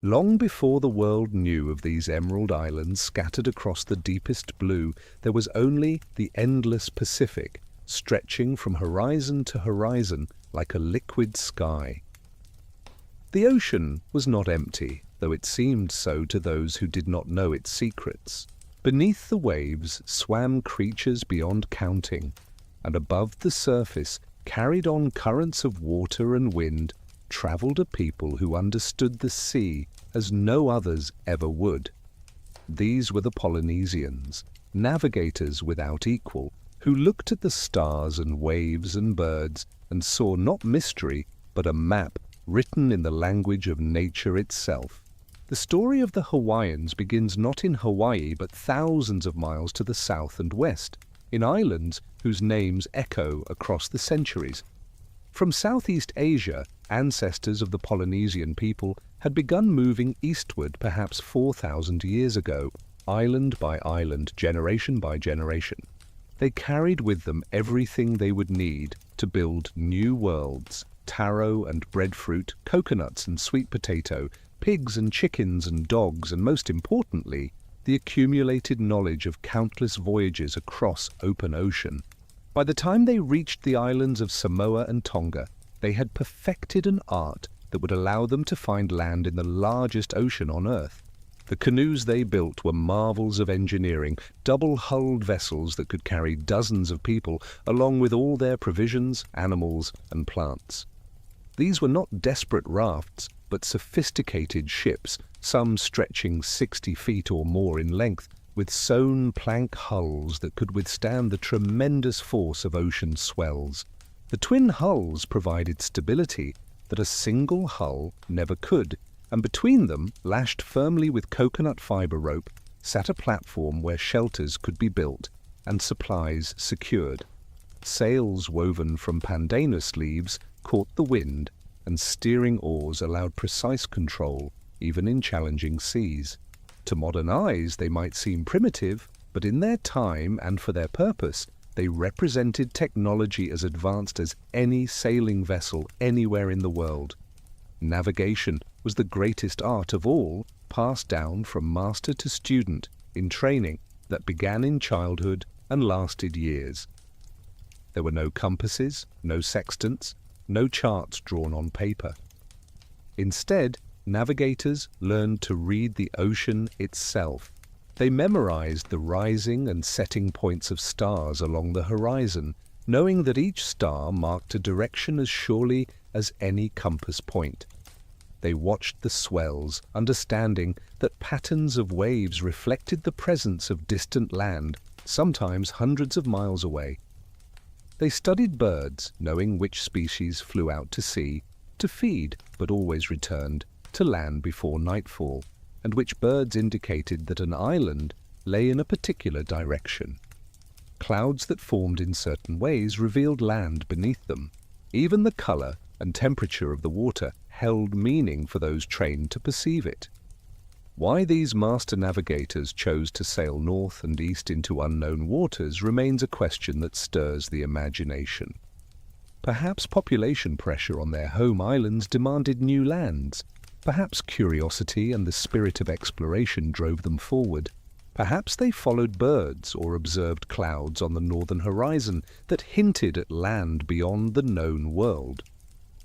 Long before the world knew of these emerald islands scattered across the deepest blue, there was only the endless Pacific, stretching from horizon to horizon like a liquid sky. The ocean was not empty, though it seemed so to those who did not know its secrets. Beneath the waves swam creatures beyond counting, and above the surface, carried on currents of water and wind, travelled a people who understood the sea as no others ever would. These were the Polynesians, navigators without equal, who looked at the stars and waves and birds and saw not mystery, but a map written in the language of nature itself. The story of the Hawaiians begins not in Hawaii, but thousands of miles to the south and west, in islands whose names echo across the centuries. From Southeast Asia, ancestors of the Polynesian people had begun moving eastward perhaps 4,000 years ago, island by island, generation by generation. They carried with them everything they would need to build new worlds: taro and breadfruit, coconuts and sweet potato, pigs and chickens and dogs, and most importantly, the accumulated knowledge of countless voyages across open ocean. By the time they reached the islands of Samoa and Tonga, they had perfected an art that would allow them to find land in the largest ocean on Earth. The canoes they built were marvels of engineering, double-hulled vessels that could carry dozens of people, along with all their provisions, animals, and plants. These were not desperate rafts, but sophisticated ships, some stretching 60 feet or more in length, with sewn plank hulls that could withstand the tremendous force of ocean swells. The twin hulls provided stability that a single hull never could, and between them, lashed firmly with coconut fiber rope, sat a platform where shelters could be built and supplies secured. Sails woven from pandanus leaves caught the wind, and steering oars allowed precise control, even in challenging seas. To modern eyes they might seem primitive, but in their time and for their purpose, they represented technology as advanced as any sailing vessel anywhere in the world. Navigation was the greatest art of all, passed down from master to student in training that began in childhood and lasted years. There were no compasses, no sextants, no charts drawn on paper. Instead, navigators learned to read the ocean itself. They memorized the rising and setting points of stars along the horizon, knowing that each star marked a direction as surely as any compass point. They watched the swells, understanding that patterns of waves reflected the presence of distant land, sometimes hundreds of miles away. They studied birds, knowing which species flew out to sea to feed, but always returned to land before nightfall, and which birds indicated that an island lay in a particular direction. Clouds that formed in certain ways revealed land beneath them. Even the color and temperature of the water held meaning for those trained to perceive it. Why these master navigators chose to sail north and east into unknown waters remains a question that stirs the imagination. Perhaps population pressure on their home islands demanded new lands. Perhaps curiosity and the spirit of exploration drove them forward. Perhaps they followed birds or observed clouds on the northern horizon that hinted at land beyond the known world.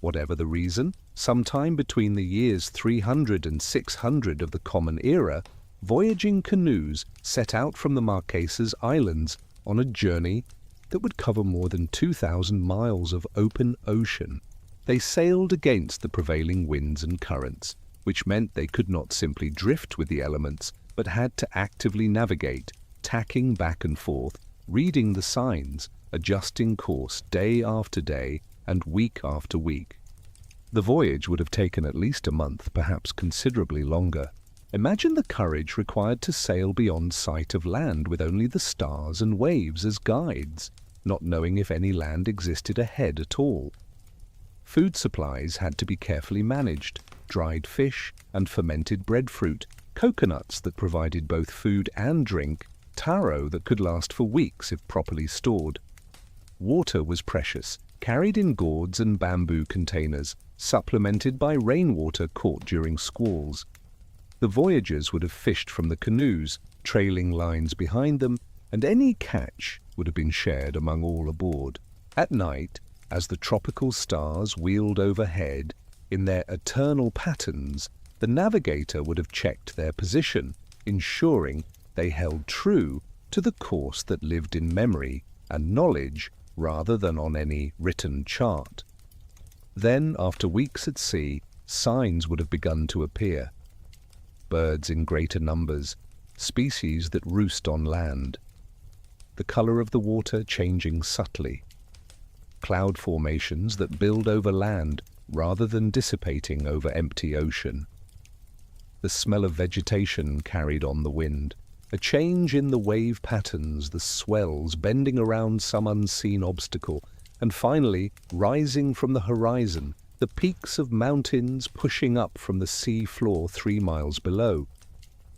Whatever the reason, sometime between the years 300 and 600 of the Common Era, voyaging canoes set out from the Marquesas Islands on a journey that would cover more than 2,000 miles of open ocean. They sailed against the prevailing winds and currents, which meant they could not simply drift with the elements, but had to actively navigate, tacking back and forth, reading the signs, adjusting course day after day and week after week. The voyage would have taken at least a month, perhaps considerably longer. Imagine the courage required to sail beyond sight of land with only the stars and waves as guides, not knowing if any land existed ahead at all. Food supplies had to be carefully managed: dried fish and fermented breadfruit, coconuts that provided both food and drink, taro that could last for weeks if properly stored. Water was precious, carried in gourds and bamboo containers, supplemented by rainwater caught during squalls. The voyagers would have fished from the canoes, trailing lines behind them, and any catch would have been shared among all aboard. At night, as the tropical stars wheeled overhead in their eternal patterns, the navigator would have checked their position, ensuring they held true to the course that lived in memory and knowledge rather than on any written chart. Then, after weeks at sea, signs would have begun to appear. Birds in greater numbers, species that roost on land. The color of the water changing subtly. Cloud formations that build over land rather than dissipating over empty ocean. The smell of vegetation carried on the wind. A change in the wave patterns, the swells bending around some unseen obstacle, and finally, rising from the horizon, the peaks of mountains pushing up from the sea floor 3 miles below.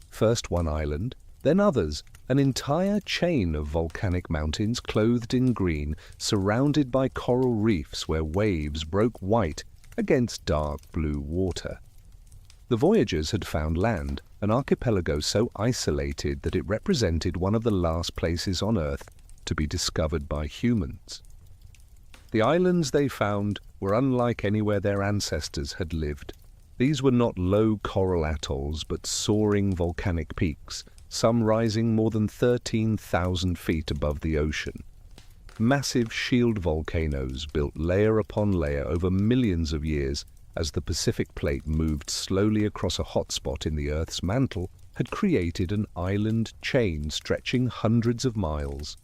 First one island, then others, an entire chain of volcanic mountains clothed in green, surrounded by coral reefs where waves broke white against dark blue water. The voyagers had found land, an archipelago so isolated that it represented one of the last places on Earth to be discovered by humans. The islands they found were unlike anywhere their ancestors had lived. These were not low coral atolls, but soaring volcanic peaks, some rising more than 13,000 feet above the ocean. Massive shield volcanoes built layer upon layer over millions of years as the Pacific Plate moved slowly across a hotspot in the Earth's mantle, had created an island chain stretching hundreds of miles.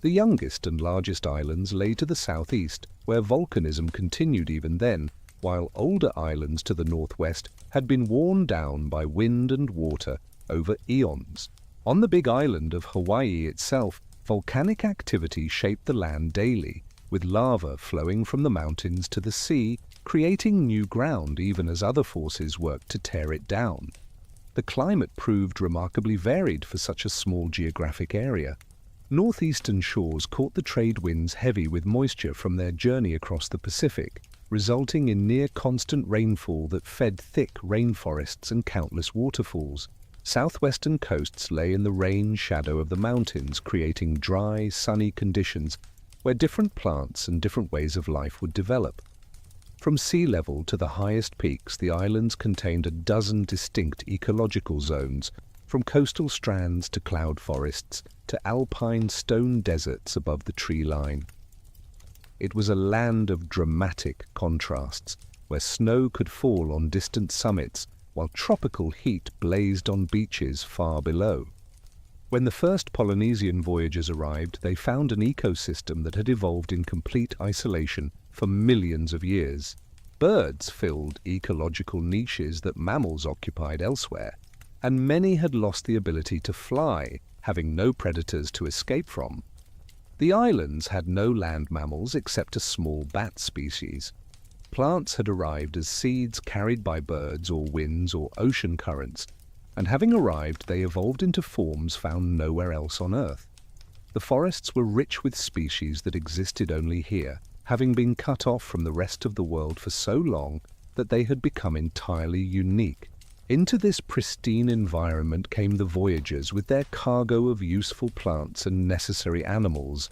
The youngest and largest islands lay to the southeast, where volcanism continued even then, while older islands to the northwest had been worn down by wind and water over eons. On the big island of Hawaii itself, volcanic activity shaped the land daily, with lava flowing from the mountains to the sea, creating new ground even as other forces worked to tear it down. The climate proved remarkably varied for such a small geographic area. Northeastern shores caught the trade winds heavy with moisture from their journey across the Pacific, resulting in near-constant rainfall that fed thick rainforests and countless waterfalls. Southwestern coasts lay in the rain shadow of the mountains, creating dry, sunny conditions where different plants and different ways of life would develop. From sea level to the highest peaks, the islands contained a dozen distinct ecological zones, from coastal strands to cloud forests to alpine stone deserts above the tree line. It was a land of dramatic contrasts, where snow could fall on distant summits, while tropical heat blazed on beaches far below. When the first Polynesian voyagers arrived, they found an ecosystem that had evolved in complete isolation for millions of years. Birds filled ecological niches that mammals occupied elsewhere, and many had lost the ability to fly, having no predators to escape from. The islands had no land mammals except a small bat species. Plants had arrived as seeds carried by birds or winds or ocean currents, and having arrived they evolved into forms found nowhere else on Earth. The forests were rich with species that existed only here, having been cut off from the rest of the world for so long that they had become entirely unique. Into this pristine environment came the voyagers with their cargo of useful plants and necessary animals.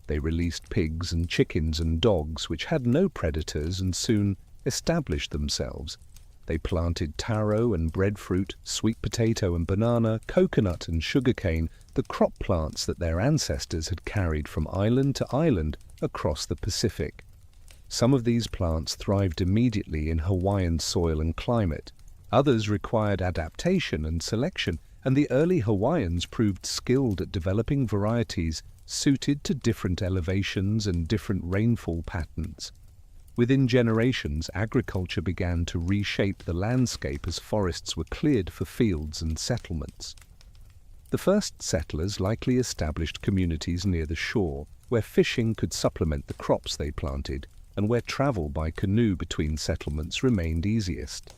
They released pigs and chickens and dogs, which had no predators, and soon established themselves. They planted taro and breadfruit, sweet potato and banana, coconut and sugarcane, the crop plants that their ancestors had carried from island to island across the Pacific. Some of these plants thrived immediately in Hawaiian soil and climate. Others required adaptation and selection, and the early Hawaiians proved skilled at developing varieties suited to different elevations and different rainfall patterns. Within generations, agriculture began to reshape the landscape as forests were cleared for fields and settlements. The first settlers likely established communities near the shore, where fishing could supplement the crops they planted, and where travel by canoe between settlements remained easiest.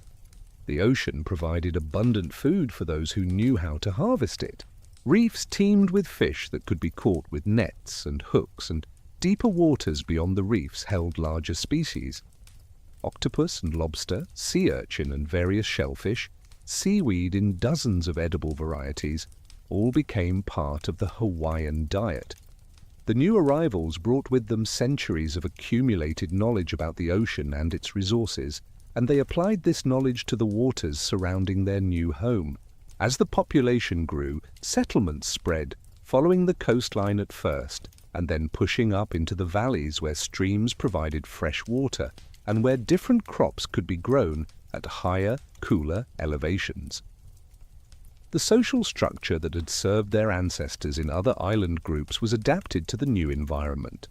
The ocean provided abundant food for those who knew how to harvest it. Reefs teemed with fish that could be caught with nets and hooks, and deeper waters beyond the reefs held larger species. Octopus and lobster, sea urchin and various shellfish, seaweed in dozens of edible varieties, all became part of the Hawaiian diet. The new arrivals brought with them centuries of accumulated knowledge about the ocean and its resources, and they applied this knowledge to the waters surrounding their new home. As the population grew, settlements spread, following the coastline at first, and then pushing up into the valleys where streams provided fresh water, and where different crops could be grown at higher, cooler elevations. The social structure that had served their ancestors in other island groups was adapted to the new environment.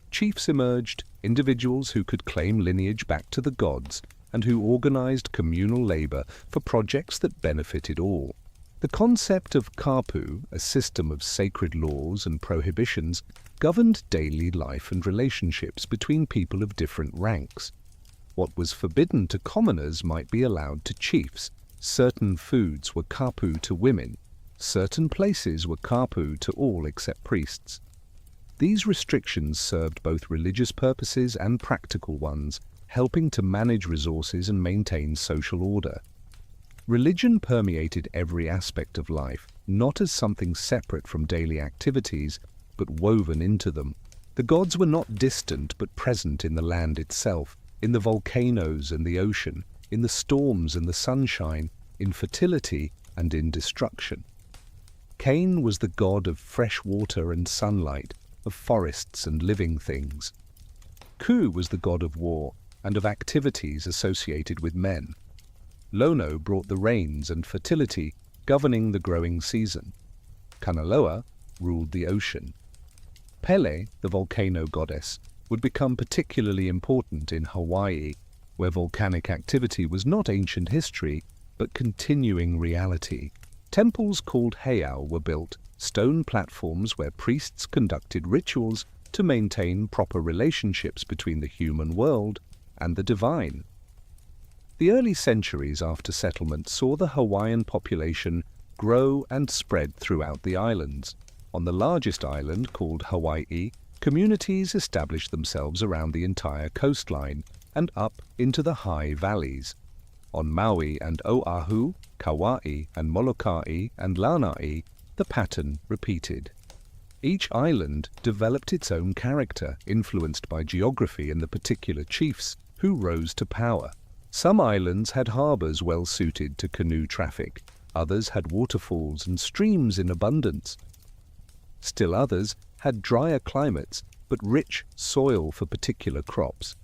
Chiefs emerged, individuals who could claim lineage back to the gods, and who organized communal labor for projects that benefited all. The concept of kapu, a system of sacred laws and prohibitions, governed daily life and relationships between people of different ranks. What was forbidden to commoners might be allowed to chiefs. Certain foods were kapu to women. Certain places were kapu to all except priests. These restrictions served both religious purposes and practical ones, helping to manage resources and maintain social order. Religion permeated every aspect of life, not as something separate from daily activities, but woven into them. The gods were not distant but present in the land itself, in the volcanoes and the ocean, in the storms and the sunshine, in fertility and in destruction. Cain was the god of fresh water and sunlight, of forests and living things. Ku was the god of war and of activities associated with men. Lono brought the rains and fertility, governing the growing season. Kanaloa ruled the ocean. Pele, the volcano goddess, would become particularly important in Hawaii, where volcanic activity was not ancient history, but continuing reality. Temples called heiau were built, stone platforms where priests conducted rituals to maintain proper relationships between the human world and the divine. The early centuries after settlement saw the Hawaiian population grow and spread throughout the islands. On the largest island, called Hawaii, communities established themselves around the entire coastline and up into the high valleys. On Maui and Oahu, Kauai and Molokai and Lanai, the pattern repeated. Each island developed its own character, influenced by geography and the particular chiefs who rose to power. Some islands had harbors well suited to canoe traffic, others had waterfalls and streams in abundance. Still others had drier climates, but rich soil for particular crops.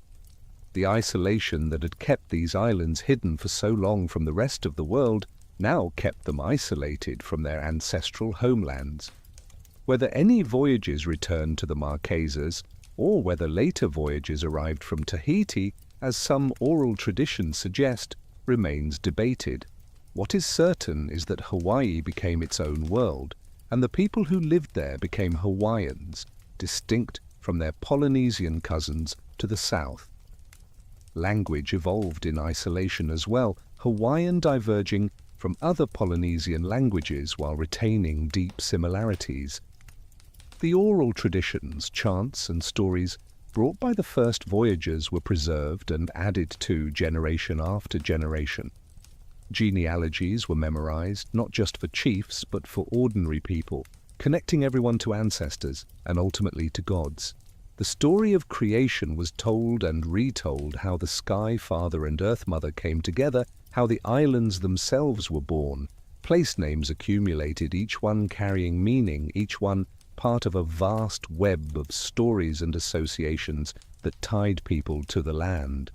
The isolation that had kept these islands hidden for so long from the rest of the world now kept them isolated from their ancestral homelands. Whether any voyages returned to the Marquesas, or whether later voyages arrived from Tahiti, as some oral traditions suggest, remains debated. What is certain is that Hawaii became its own world, and the people who lived there became Hawaiians, distinct from their Polynesian cousins to the south. Language evolved in isolation as well, Hawaiian diverging from other Polynesian languages while retaining deep similarities. The oral traditions, chants, and stories brought by the first voyagers were preserved and added to generation after generation. Genealogies were memorized, not just for chiefs, but for ordinary people, connecting everyone to ancestors and ultimately to gods. The story of creation was told and retold, how the Sky Father and Earth Mother came together, how the islands themselves were born. Place names accumulated, each one carrying meaning, each one part of a vast web of stories and associations that tied people to the land.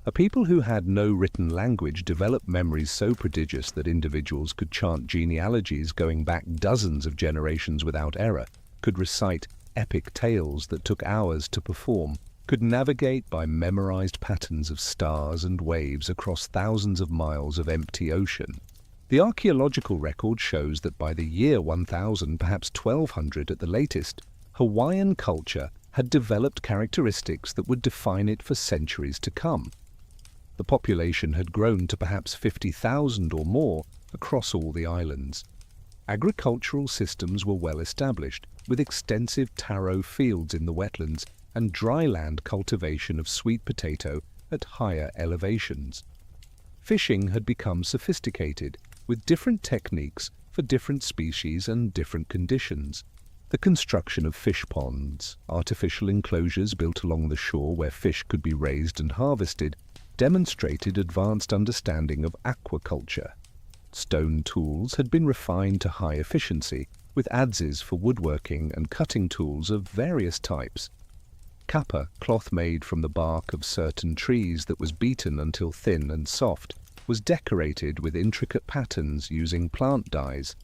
A people who had no written language developed memories so prodigious that individuals could chant genealogies going back dozens of generations without error, could recite epic tales that took hours to perform, could navigate by memorized patterns of stars and waves across thousands of miles of empty ocean. The archaeological record shows that by the year 1000, perhaps 1200 at the latest, Hawaiian culture had developed characteristics that would define it for centuries to come. The population had grown to perhaps 50,000 or more across all the islands. Agricultural systems were well established, with extensive taro fields in the wetlands and dry land cultivation of sweet potato at higher elevations. fishing had become sophisticated, with different techniques for different species and different conditions. The construction of fish ponds, artificial enclosures built along the shore where fish could be raised and harvested, demonstrated advanced understanding of aquaculture. Stone tools had been refined to high efficiency, with adzes for woodworking and cutting tools of various types. Kapa, cloth made from the bark of certain trees that was beaten until thin and soft, was decorated with intricate patterns using plant dyes.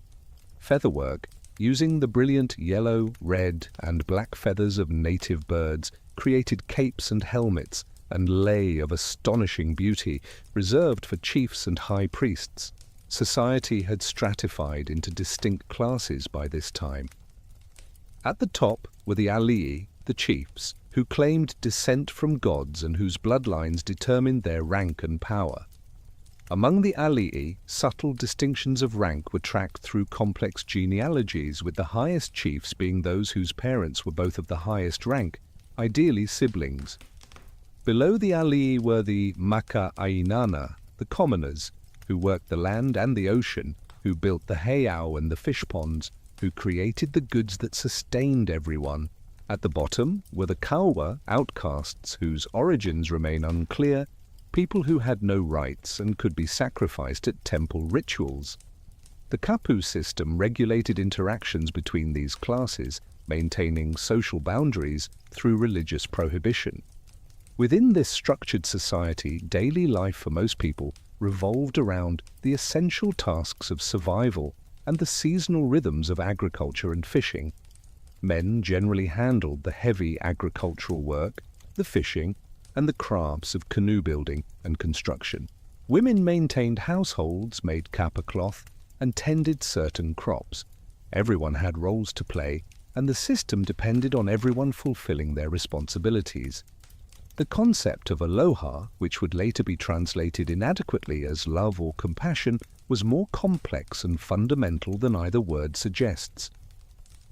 Featherwork, using the brilliant yellow, red, and black feathers of native birds, created capes and helmets and lei of astonishing beauty, reserved for chiefs and high priests. Society had stratified into distinct classes by this time. At the top were the alii, the chiefs, who claimed descent from gods and whose bloodlines determined their rank and power. Among the alii, subtle distinctions of rank were tracked through complex genealogies, with the highest chiefs being those whose parents were both of the highest rank, ideally siblings. Below the alii were the maka'ainana, the commoners, who worked the land and the ocean, who built the heiau and the fish ponds, who created the goods that sustained everyone. At the bottom were the kaua, outcasts whose origins remain unclear, people who had no rights and could be sacrificed at temple rituals. The kapu system regulated interactions between these classes, maintaining social boundaries through religious prohibition. Within this structured society, daily life for most people revolved around the essential tasks of survival and the seasonal rhythms of agriculture and fishing. Men generally handled the heavy agricultural work, the fishing, and the crafts of canoe building and construction. Women maintained households, made kapa cloth, and tended certain crops. Everyone had roles to play, and the system depended on everyone fulfilling their responsibilities. The concept of aloha, which would later be translated inadequately as love or compassion, was more complex and fundamental than either word suggests.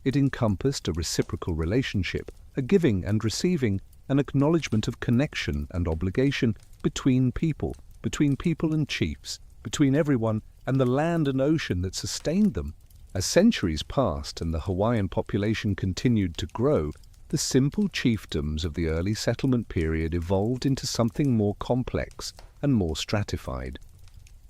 It encompassed a reciprocal relationship, a giving and receiving, an acknowledgement of connection and obligation between people and chiefs, between everyone and the land and ocean that sustained them. As centuries passed and the Hawaiian population continued to grow, the simple chiefdoms of the early settlement period evolved into something more complex and more stratified.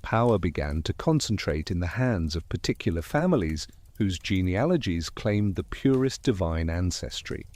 Power began to concentrate in the hands of particular families whose genealogies claimed the purest divine ancestry.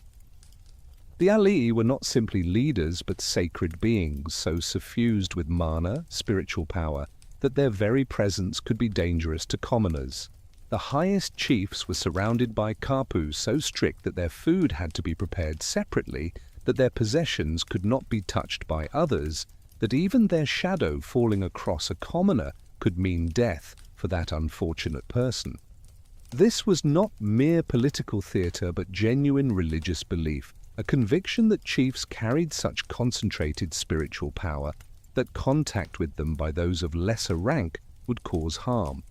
The alii were not simply leaders but sacred beings, so suffused with mana, spiritual power, that their very presence could be dangerous to commoners. The highest chiefs were surrounded by kapu so strict that their food had to be prepared separately, that their possessions could not be touched by others, that even their shadow falling across a commoner could mean death for that unfortunate person. This was not mere political theatre but genuine religious belief, a conviction that chiefs carried such concentrated spiritual power that contact with them by those of lesser rank would cause harm.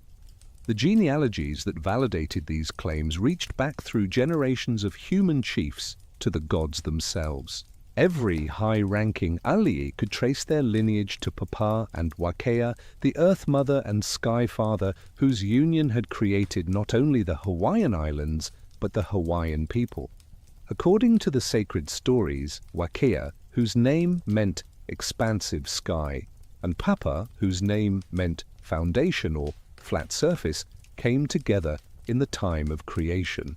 The genealogies that validated these claims reached back through generations of human chiefs to the gods themselves. Every high-ranking alii could trace their lineage to Papa and Wakea, the Earth Mother and Sky Father, whose union had created not only the Hawaiian Islands, but the Hawaiian people. According to the sacred stories, Wakea, whose name meant expansive sky, and Papa, whose name meant foundation or flat surface, came together in the time of creation.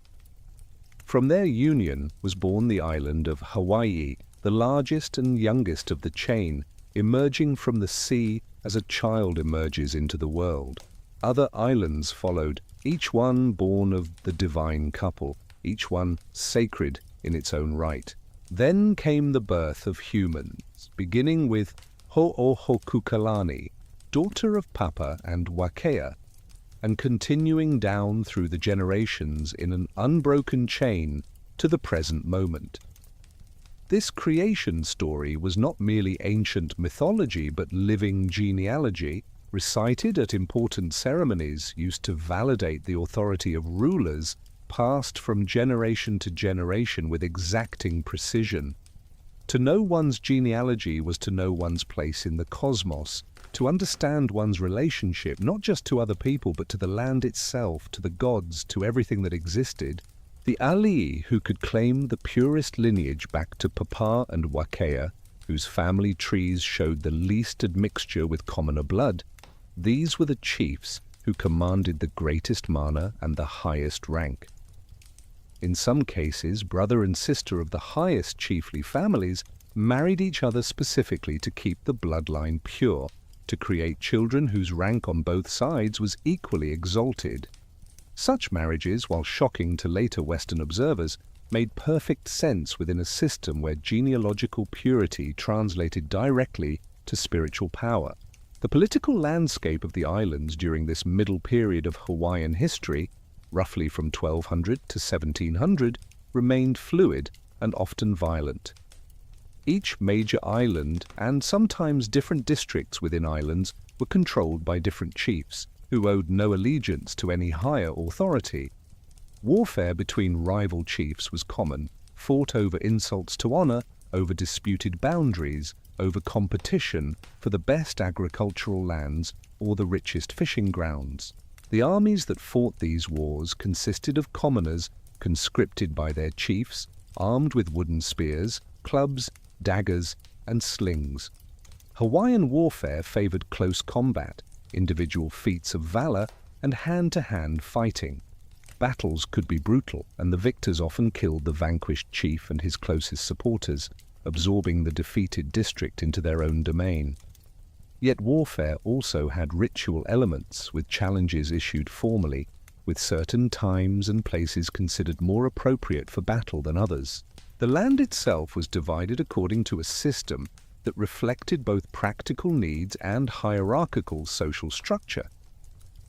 From their union was born the island of Hawaii, the largest and youngest of the chain, emerging from the sea as a child emerges into the world. Other islands followed, each one born of the divine couple, each one sacred in its own right. Then came the birth of humans, beginning with Ho'ohokukalani, daughter of Papa and Wakea, and continuing down through the generations in an unbroken chain to the present moment. This creation story was not merely ancient mythology but living genealogy, recited at important ceremonies used to validate the authority of rulers, passed from generation to generation with exacting precision. To know one's genealogy was to know one's place in the cosmos, To understand one's relationship, not just to other people, but to the land itself, to the gods, to everything that existed, the alii who could claim the purest lineage back to Papa and Wakea, whose family trees showed the least admixture with commoner blood, these were the chiefs who commanded the greatest mana and the highest rank. In some cases, brother and sister of the highest chiefly families married each other specifically to keep the bloodline pure, to create children whose rank on both sides was equally exalted. Such marriages, while shocking to later Western observers, made perfect sense within a system where genealogical purity translated directly to spiritual power. The political landscape of the islands during this middle period of Hawaiian history, roughly from 1200 to 1700, remained fluid and often violent. Each major island, and sometimes different districts within islands, were controlled by different chiefs, who owed no allegiance to any higher authority. Warfare between rival chiefs was common, fought over insults to honor, over disputed boundaries, over competition for the best agricultural lands or the richest fishing grounds. The armies that fought these wars consisted of commoners conscripted by their chiefs, armed with wooden spears, clubs, daggers, and slings. Hawaiian warfare favored close combat, individual feats of valor, and hand-to-hand fighting. Battles could be brutal, and the victors often killed the vanquished chief and his closest supporters, absorbing the defeated district into their own domain. Yet warfare also had ritual elements, with challenges issued formally, with certain times and places considered more appropriate for battle than others. The land itself was divided according to a system that reflected both practical needs and hierarchical social structure.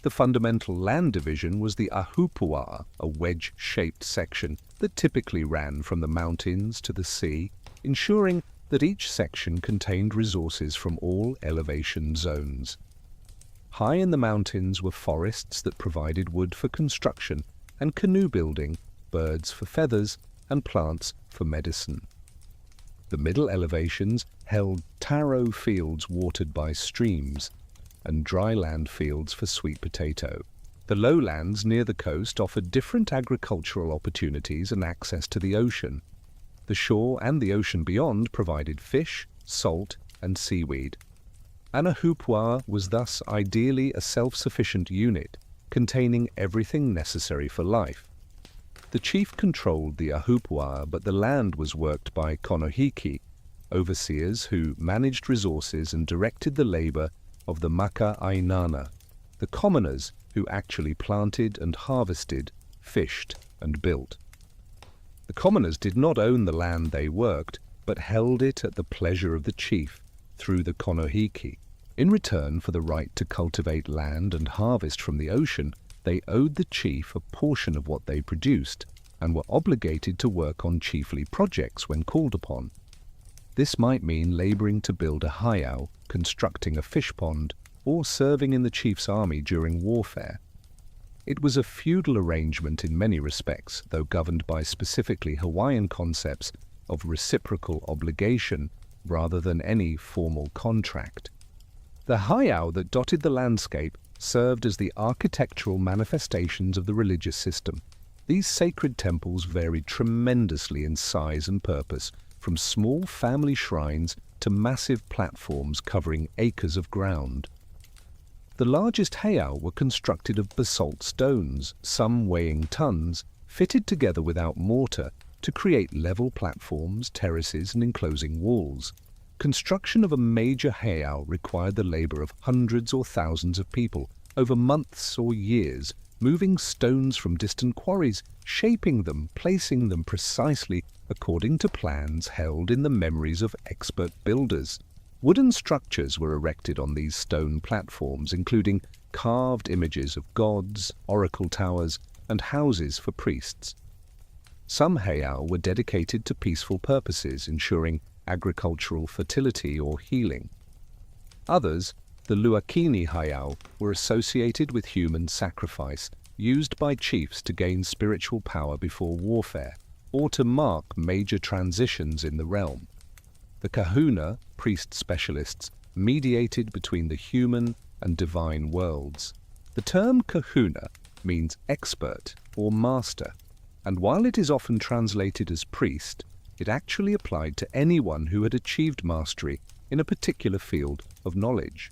The fundamental land division was the ahupua, a wedge-shaped section that typically ran from the mountains to the sea, ensuring that each section contained resources from all elevation zones. High in the mountains were forests that provided wood for construction and canoe building, birds for feathers, and plants for medicine. The middle elevations held taro fields watered by streams, and dry land fields for sweet potato. The lowlands near the coast offered different agricultural opportunities and access to the ocean. The shore and the ocean beyond provided fish, salt, and seaweed. An ahupua was thus ideally a self-sufficient unit, containing everything necessary for life. The chief controlled the ahupua, but the land was worked by konohiki, overseers who managed resources and directed the labor of the maka'ainana, the commoners who actually planted and harvested, fished, and built. The commoners did not own the land they worked, but held it at the pleasure of the chief through the konohiki. In return for the right to cultivate land and harvest from the ocean, they owed the chief a portion of what they produced and were obligated to work on chiefly projects when called upon. This might mean laboring to build a heiau, constructing a fish pond, or serving in the chief's army during warfare. It was a feudal arrangement in many respects, though governed by specifically Hawaiian concepts of reciprocal obligation rather than any formal contract. The heiau that dotted the landscape served as the architectural manifestations of the religious system. These sacred temples varied tremendously in size and purpose, from small family shrines to massive platforms covering acres of ground. The largest heiau were constructed of basalt stones, some weighing tons, fitted together without mortar to create level platforms, terraces, and enclosing walls. Construction of a major heiau required the labor of hundreds or thousands of people over months or years, moving stones from distant quarries, shaping them, placing them precisely according to plans held in the memories of expert builders. Wooden structures were erected on these stone platforms, including carved images of gods, oracle towers, and houses for priests. Some heiau were dedicated to peaceful purposes, ensuring agricultural fertility or healing. Others, the luakini heiau, were associated with human sacrifice, used by chiefs to gain spiritual power before warfare, or to mark major transitions in the realm. The kahuna, priest specialists, mediated between the human and divine worlds. The term kahuna means expert or master, and while it is often translated as priest, it actually applied to anyone who had achieved mastery in a particular field of knowledge.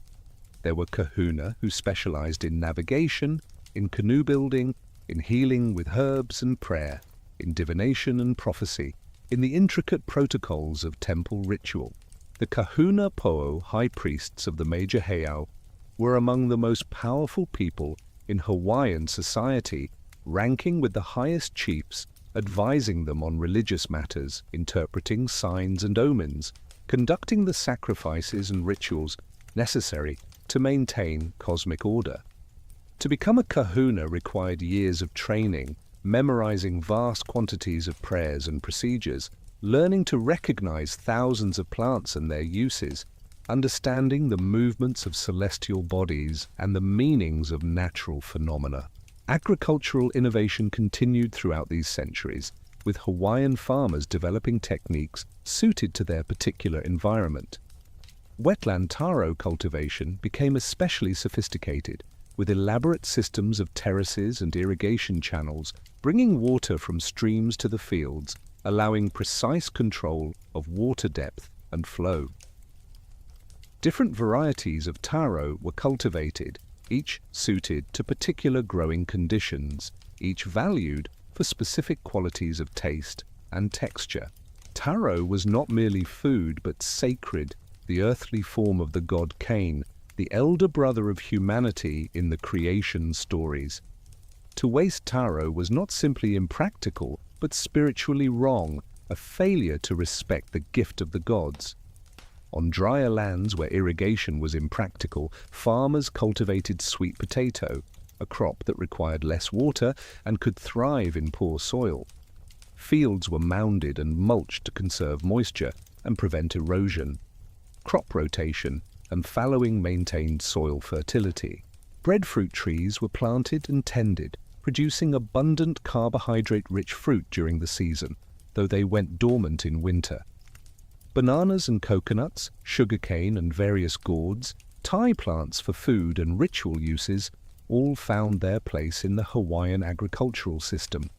There were kahuna who specialized in navigation, in canoe building, in healing with herbs and prayer, in divination and prophecy, in the intricate protocols of temple ritual. The kahuna po'o high priests of the major heiau were among the most powerful people in Hawaiian society, ranking with the highest chiefs, advising them on religious matters, interpreting signs and omens, conducting the sacrifices and rituals necessary to maintain cosmic order. To become a kahuna required years of training, memorizing vast quantities of prayers and procedures, learning to recognize thousands of plants and their uses, understanding the movements of celestial bodies and the meanings of natural phenomena. Agricultural innovation continued throughout these centuries, with Hawaiian farmers developing techniques suited to their particular environment. Wetland taro cultivation became especially sophisticated, with elaborate systems of terraces and irrigation channels bringing water from streams to the fields, allowing precise control of water depth and flow. Different varieties of taro were cultivated, each suited to particular growing conditions, each valued for specific qualities of taste and texture. Taro was not merely food but sacred, the earthly form of the god Cain, the elder brother of humanity in the creation stories. To waste taro was not simply impractical, but spiritually wrong, a failure to respect the gift of the gods. On drier lands where irrigation was impractical, farmers cultivated sweet potato, a crop that required less water and could thrive in poor soil. Fields were mounded and mulched to conserve moisture and prevent erosion. Crop rotation and fallowing maintained soil fertility. Breadfruit trees were planted and tended, producing abundant carbohydrate-rich fruit during the season, though they went dormant in winter. Bananas and coconuts, sugarcane and various gourds, Thai plants for food and ritual uses, all found their place in the Hawaiian agricultural system.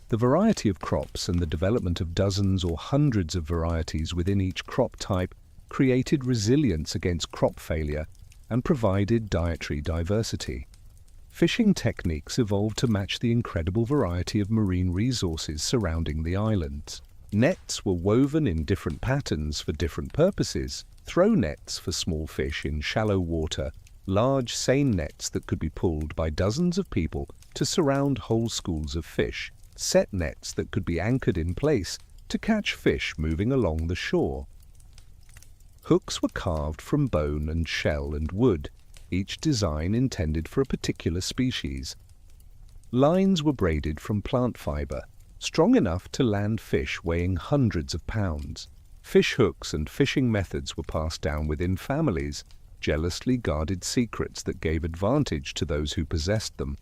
The variety of crops and the development of dozens or hundreds of varieties within each crop type created resilience against crop failure and provided dietary diversity. Fishing techniques evolved to match the incredible variety of marine resources surrounding the islands. Nets were woven in different patterns for different purposes. Throw nets for small fish in shallow water, large seine nets that could be pulled by dozens of people to surround whole schools of fish, set nets that could be anchored in place to catch fish moving along the shore. Hooks were carved from bone and shell and wood, each design intended for a particular species. Lines were braided from plant fiber, strong enough to land fish weighing hundreds of pounds. Fish hooks and fishing methods were passed down within families, jealously guarded secrets that gave advantage to those who possessed them.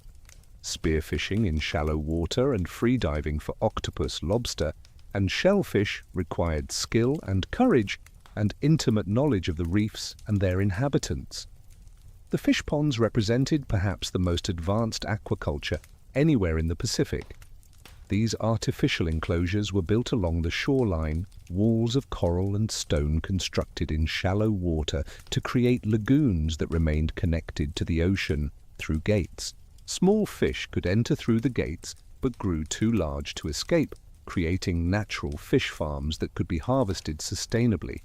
Spearfishing in shallow water and freediving for octopus, lobster, and shellfish required skill and courage and intimate knowledge of the reefs and their inhabitants. The fish ponds represented perhaps the most advanced aquaculture anywhere in the Pacific. These artificial enclosures were built along the shoreline, walls of coral and stone constructed in shallow water to create lagoons that remained connected to the ocean through gates. Small fish could enter through the gates but grew too large to escape, creating natural fish farms that could be harvested sustainably.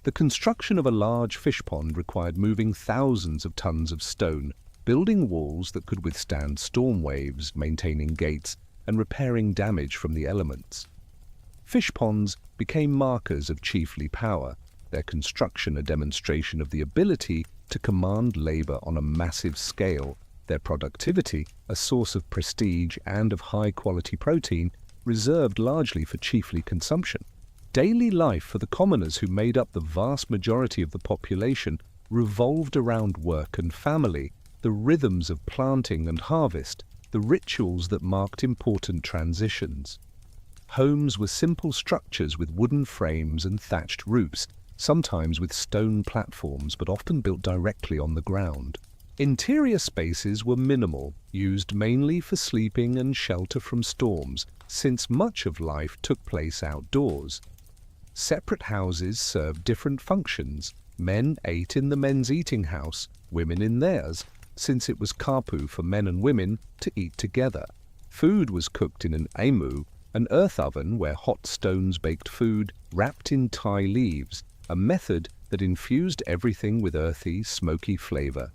The construction of a large fish pond required moving thousands of tons of stone, building walls that could withstand storm waves, maintaining gates, and repairing damage from the elements. Fish ponds became markers of chiefly power, their construction a demonstration of the ability to command labor on a massive scale, their productivity a source of prestige and of high-quality protein reserved largely for chiefly consumption. Daily life for the commoners who made up the vast majority of the population revolved around work and family, the rhythms of planting and harvest, the rituals that marked important transitions. Homes were simple structures with wooden frames and thatched roofs, sometimes with stone platforms but often built directly on the ground. Interior spaces were minimal, used mainly for sleeping and shelter from storms, since much of life took place outdoors. Separate houses served different functions. Men ate in the men's eating house, women in theirs, since it was kapu for men and women to eat together. Food was cooked in an emu, an earth oven where hot stones baked food wrapped in tai leaves, a method that infused everything with earthy, smoky flavor.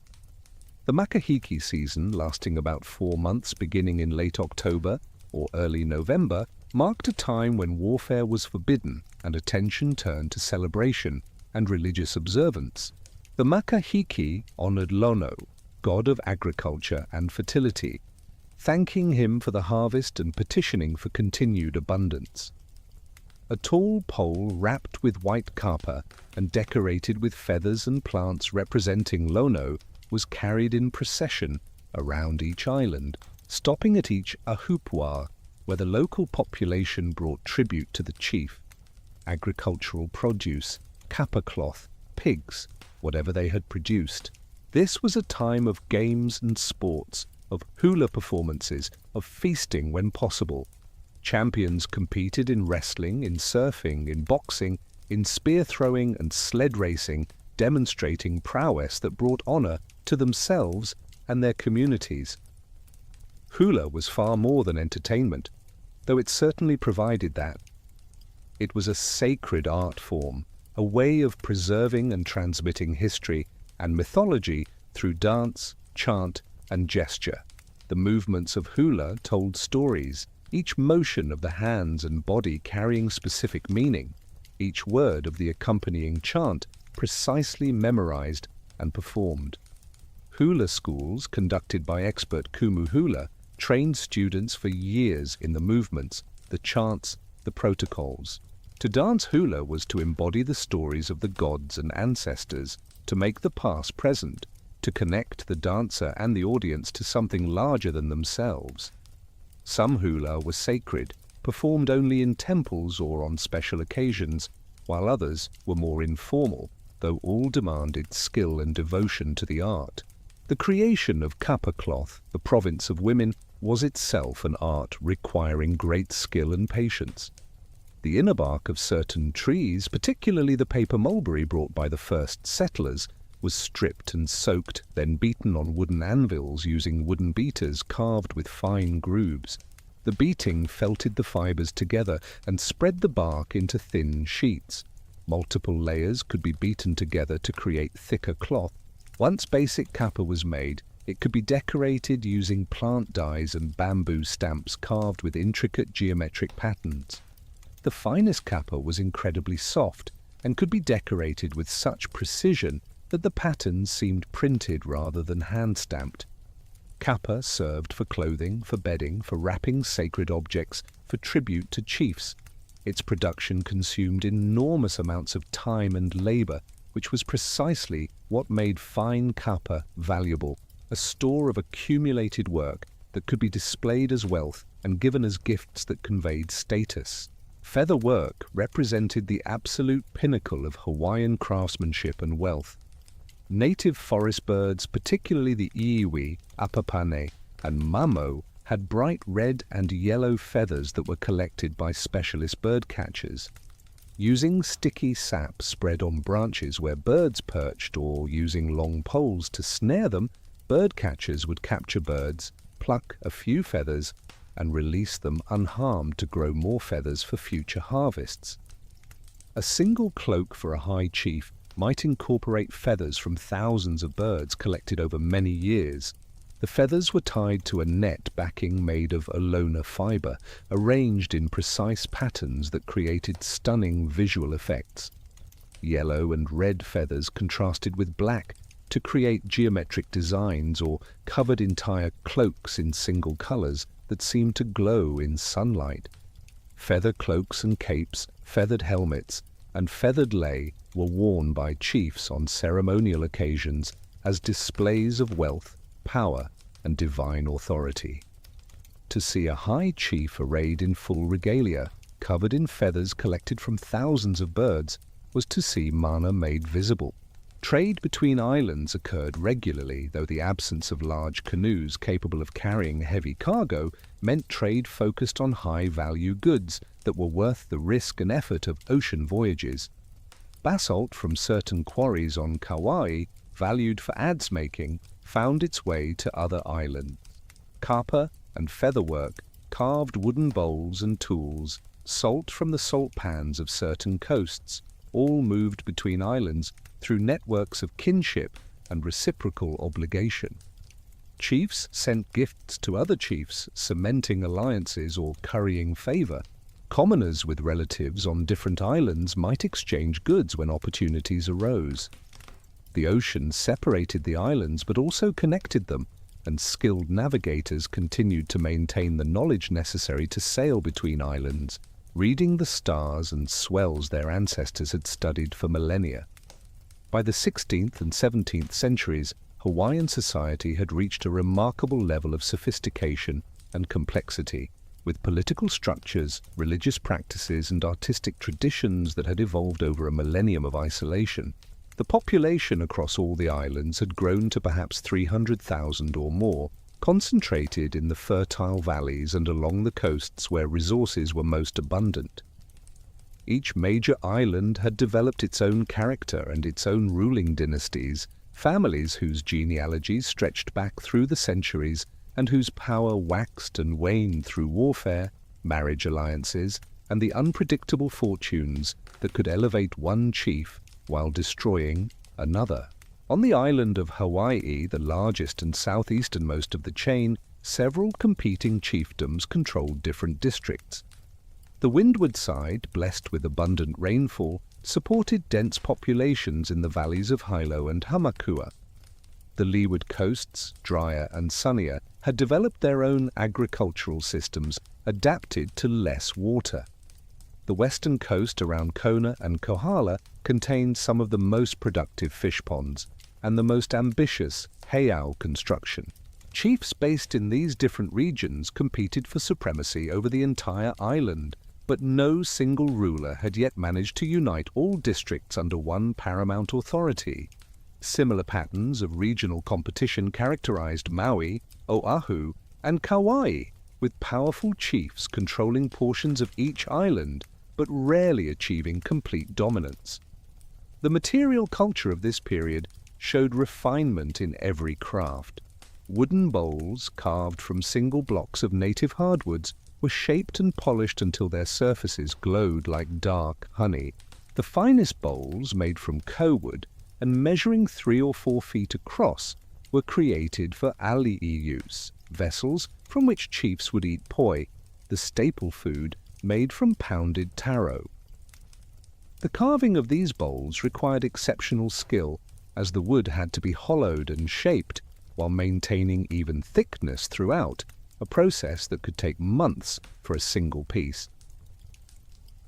The makahiki season, lasting about 4 months beginning in late October or early November, marked a time when warfare was forbidden and attention turned to celebration and religious observance. The makahiki honored Lono, god of agriculture and fertility, thanking him for the harvest and petitioning for continued abundance. A tall pole wrapped with white kapa and decorated with feathers and plants representing Lono was carried in procession around each island, stopping at each ahupua, where the local population brought tribute to the chief. Agricultural produce, kapa cloth, pigs, whatever they had produced. This was a time of games and sports, of hula performances, of feasting when possible. Champions competed in wrestling, in surfing, in boxing, in spear throwing and sled racing, demonstrating prowess that brought honor to themselves and their communities. Hula was far more than entertainment, though it certainly provided that. It was a sacred art form, a way of preserving and transmitting history and mythology through dance, chant, and gesture. The movements of hula told stories, each motion of the hands and body carrying specific meaning, each word of the accompanying chant precisely memorized and performed. Hula schools, conducted by expert kumu hula, trained students for years in the movements, the chants, the protocols. To dance hula was to embody the stories of the gods and ancestors, to make the past present, to connect the dancer and the audience to something larger than themselves. Some hula were sacred, performed only in temples or on special occasions, while others were more informal, though all demanded skill and devotion to the art. The creation of kapa cloth, the province of women, was itself an art requiring great skill and patience. The inner bark of certain trees, particularly the paper mulberry brought by the first settlers, was stripped and soaked, then beaten on wooden anvils using wooden beaters carved with fine grooves. The beating felted the fibers together and spread the bark into thin sheets. Multiple layers could be beaten together to create thicker cloth. Once basic kapa was made, it could be decorated using plant dyes and bamboo stamps carved with intricate geometric patterns. The finest kapa was incredibly soft and could be decorated with such precision that the patterns seemed printed rather than hand-stamped. Kapa served for clothing, for bedding, for wrapping sacred objects, for tribute to chiefs. Its production consumed enormous amounts of time and labor, which was precisely what made fine kapa valuable, a store of accumulated work that could be displayed as wealth and given as gifts that conveyed status. Feather work represented the absolute pinnacle of Hawaiian craftsmanship and wealth. Native forest birds, particularly the iiwi, apapane, and mamo, had bright red and yellow feathers that were collected by specialist bird catchers. Using sticky sap spread on branches where birds perched or using long poles to snare them, bird catchers would capture birds, pluck a few feathers, and release them unharmed to grow more feathers for future harvests. A single cloak for a high chief might incorporate feathers from thousands of birds collected over many years. The feathers were tied to a net backing made of alona fiber, arranged in precise patterns that created stunning visual effects. Yellow and red feathers contrasted with black to create geometric designs or covered entire cloaks in single colors that seemed to glow in sunlight. Feather cloaks and capes, feathered helmets, and feathered lei were worn by chiefs on ceremonial occasions as displays of wealth, power, and divine authority. To see a high chief arrayed in full regalia, covered in feathers collected from thousands of birds, was to see mana made visible. Trade between islands occurred regularly, though the absence of large canoes capable of carrying heavy cargo meant trade focused on high-value goods that were worth the risk and effort of ocean voyages. Basalt from certain quarries on Kauai, valued for adze making, found its way to other islands. Kapa and featherwork, carved wooden bowls and tools, salt from the salt pans of certain coasts, all moved between islands through networks of kinship and reciprocal obligation. Chiefs sent gifts to other chiefs, cementing alliances or currying favor. Commoners with relatives on different islands might exchange goods when opportunities arose. The ocean separated the islands but also connected them, and skilled navigators continued to maintain the knowledge necessary to sail between islands, reading the stars and swells their ancestors had studied for millennia. By the 16th and 17th centuries, Hawaiian society had reached a remarkable level of sophistication and complexity, with political structures, religious practices, and artistic traditions that had evolved over a millennium of isolation. The population across all the islands had grown to perhaps 300,000 or more, concentrated in the fertile valleys and along the coasts where resources were most abundant. Each major island had developed its own character and its own ruling dynasties, families whose genealogies stretched back through the centuries and whose power waxed and waned through warfare, marriage alliances, and the unpredictable fortunes that could elevate one chief while destroying another. On the island of Hawaii, the largest and southeasternmost of the chain, several competing chiefdoms controlled different districts. The windward side, blessed with abundant rainfall, supported dense populations in the valleys of Hilo and Hamakua. The leeward coasts, drier and sunnier, had developed their own agricultural systems adapted to less water. The western coast around Kona and Kohala contained some of the most productive fish ponds and the most ambitious heiau construction. Chiefs based in these different regions competed for supremacy over the entire island, but no single ruler had yet managed to unite all districts under one paramount authority. Similar patterns of regional competition characterized Maui, Oahu, and Kauai, with powerful chiefs controlling portions of each island, but rarely achieving complete dominance. The material culture of this period showed refinement in every craft. Wooden bowls, carved from single blocks of native hardwoods, were shaped and polished until their surfaces glowed like dark honey. The finest bowls, made from kowood and measuring 3 or 4 feet across, were created for ali'i use, vessels from which chiefs would eat poi, the staple food made from pounded taro. The carving of these bowls required exceptional skill, as the wood had to be hollowed and shaped while maintaining even thickness throughout, a process that could take months for a single piece.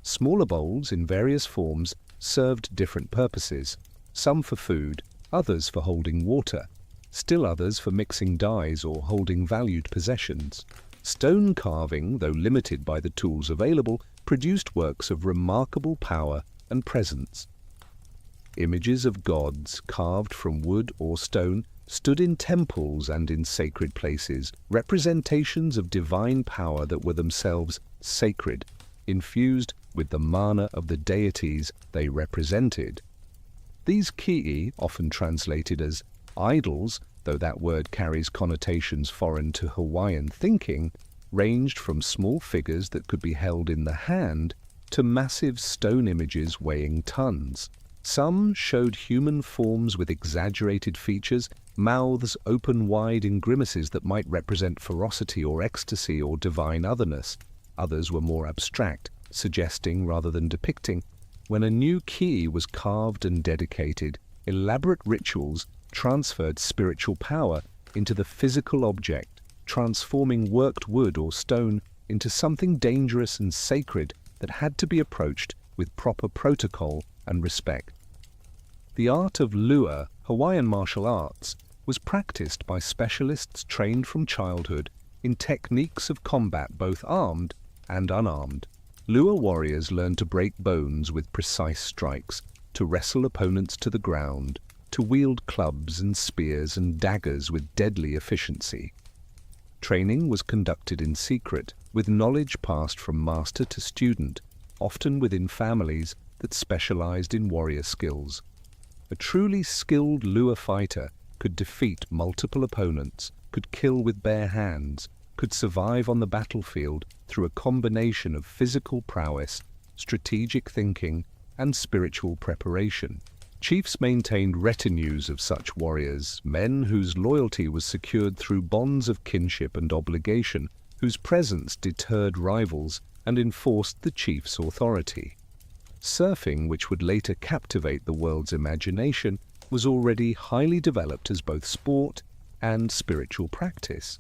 Smaller bowls in various forms served different purposes, some for food, others for holding water, still others for mixing dyes or holding valued possessions. Stone carving, though limited by the tools available, produced works of remarkable power and presence. Images of gods, carved from wood or stone, stood in temples and in sacred places, representations of divine power that were themselves sacred, infused with the mana of the deities they represented. These ki'i, often translated as idols, though that word carries connotations foreign to Hawaiian thinking, ranged from small figures that could be held in the hand to massive stone images weighing tons. Some showed human forms with exaggerated features, mouths open wide in grimaces that might represent ferocity or ecstasy or divine otherness. Others were more abstract, suggesting rather than depicting. When a new ki'i was carved and dedicated, elaborate rituals transferred spiritual power into the physical object, transforming worked wood or stone into something dangerous and sacred that had to be approached with proper protocol and respect. The art of lua, Hawaiian martial arts, was practiced by specialists trained from childhood in techniques of combat both armed and unarmed. Lua warriors learned to break bones with precise strikes, to wrestle opponents to the ground, to wield clubs and spears and daggers with deadly efficiency. Training was conducted in secret, with knowledge passed from master to student, often within families that specialized in warrior skills. A truly skilled Lua fighter could defeat multiple opponents, could kill with bare hands, could survive on the battlefield through a combination of physical prowess, strategic thinking, and spiritual preparation. Chiefs maintained retinues of such warriors, men whose loyalty was secured through bonds of kinship and obligation, whose presence deterred rivals and enforced the chief's authority. Surfing, which would later captivate the world's imagination, was already highly developed as both sport and spiritual practice.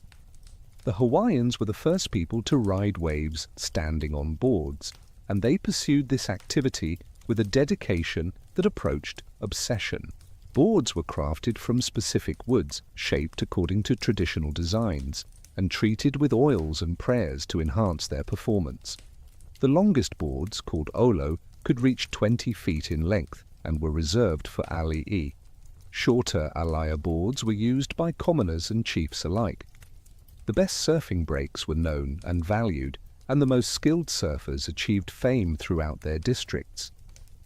The Hawaiians were the first people to ride waves standing on boards, and they pursued this activity with a dedication that approached obsession. Boards were crafted from specific woods, shaped according to traditional designs, and treated with oils and prayers to enhance their performance. The longest boards, called olo, could reach 20 feet in length and were reserved for ali'i. Shorter alaya boards were used by commoners and chiefs alike. The best surfing breaks were known and valued, and the most skilled surfers achieved fame throughout their districts.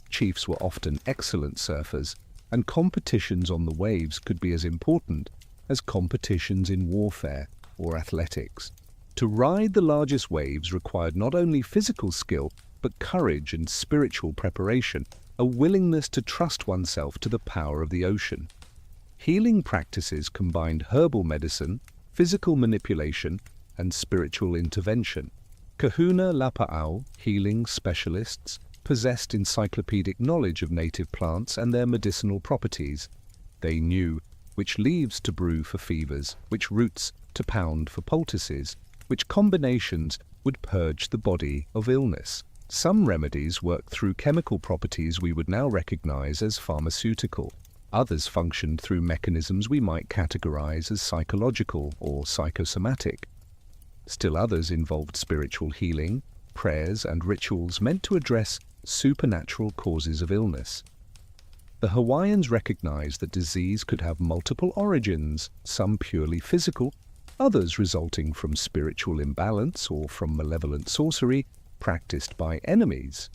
Chiefs were often excellent surfers, and competitions on the waves could be as important as competitions in warfare or athletics. To ride the largest waves required not only physical skill, but courage and spiritual preparation, a willingness to trust oneself to the power of the ocean. Healing practices combined herbal medicine, physical manipulation, and spiritual intervention. Kahuna Lapa'au, healing specialists, possessed encyclopedic knowledge of native plants and their medicinal properties. They knew which leaves to brew for fevers, which roots to pound for poultices, which combinations would purge the body of illness. Some remedies worked through chemical properties we would now recognize as pharmaceutical. Others functioned through mechanisms we might categorize as psychological or psychosomatic. Still others involved spiritual healing, prayers, and rituals meant to address supernatural causes of illness. The Hawaiians recognized that disease could have multiple origins, some purely physical, others resulting from spiritual imbalance or from malevolent sorcery practiced by enemies.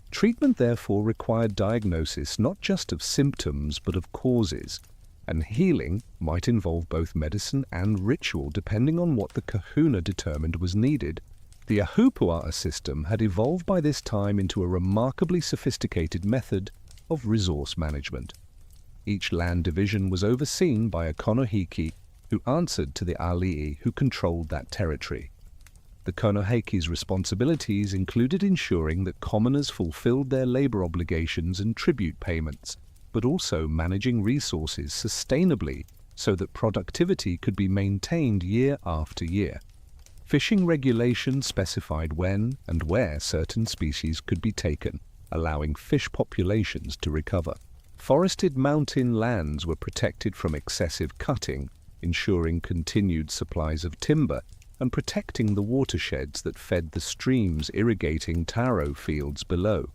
Treatment therefore required diagnosis not just of symptoms but of causes, and healing might involve both medicine and ritual depending on what the kahuna determined was needed. The ahupua'a system had evolved by this time into a remarkably sophisticated method of resource management. Each land division was overseen by a konohiki who answered to the ali'i who controlled that territory. The konohiki's responsibilities included ensuring that commoners fulfilled their labor obligations and tribute payments, but also managing resources sustainably so that productivity could be maintained year after year. Fishing regulations specified when and where certain species could be taken, allowing fish populations to recover. Forested mountain lands were protected from excessive cutting, ensuring continued supplies of timber and protecting the watersheds that fed the streams irrigating taro fields below.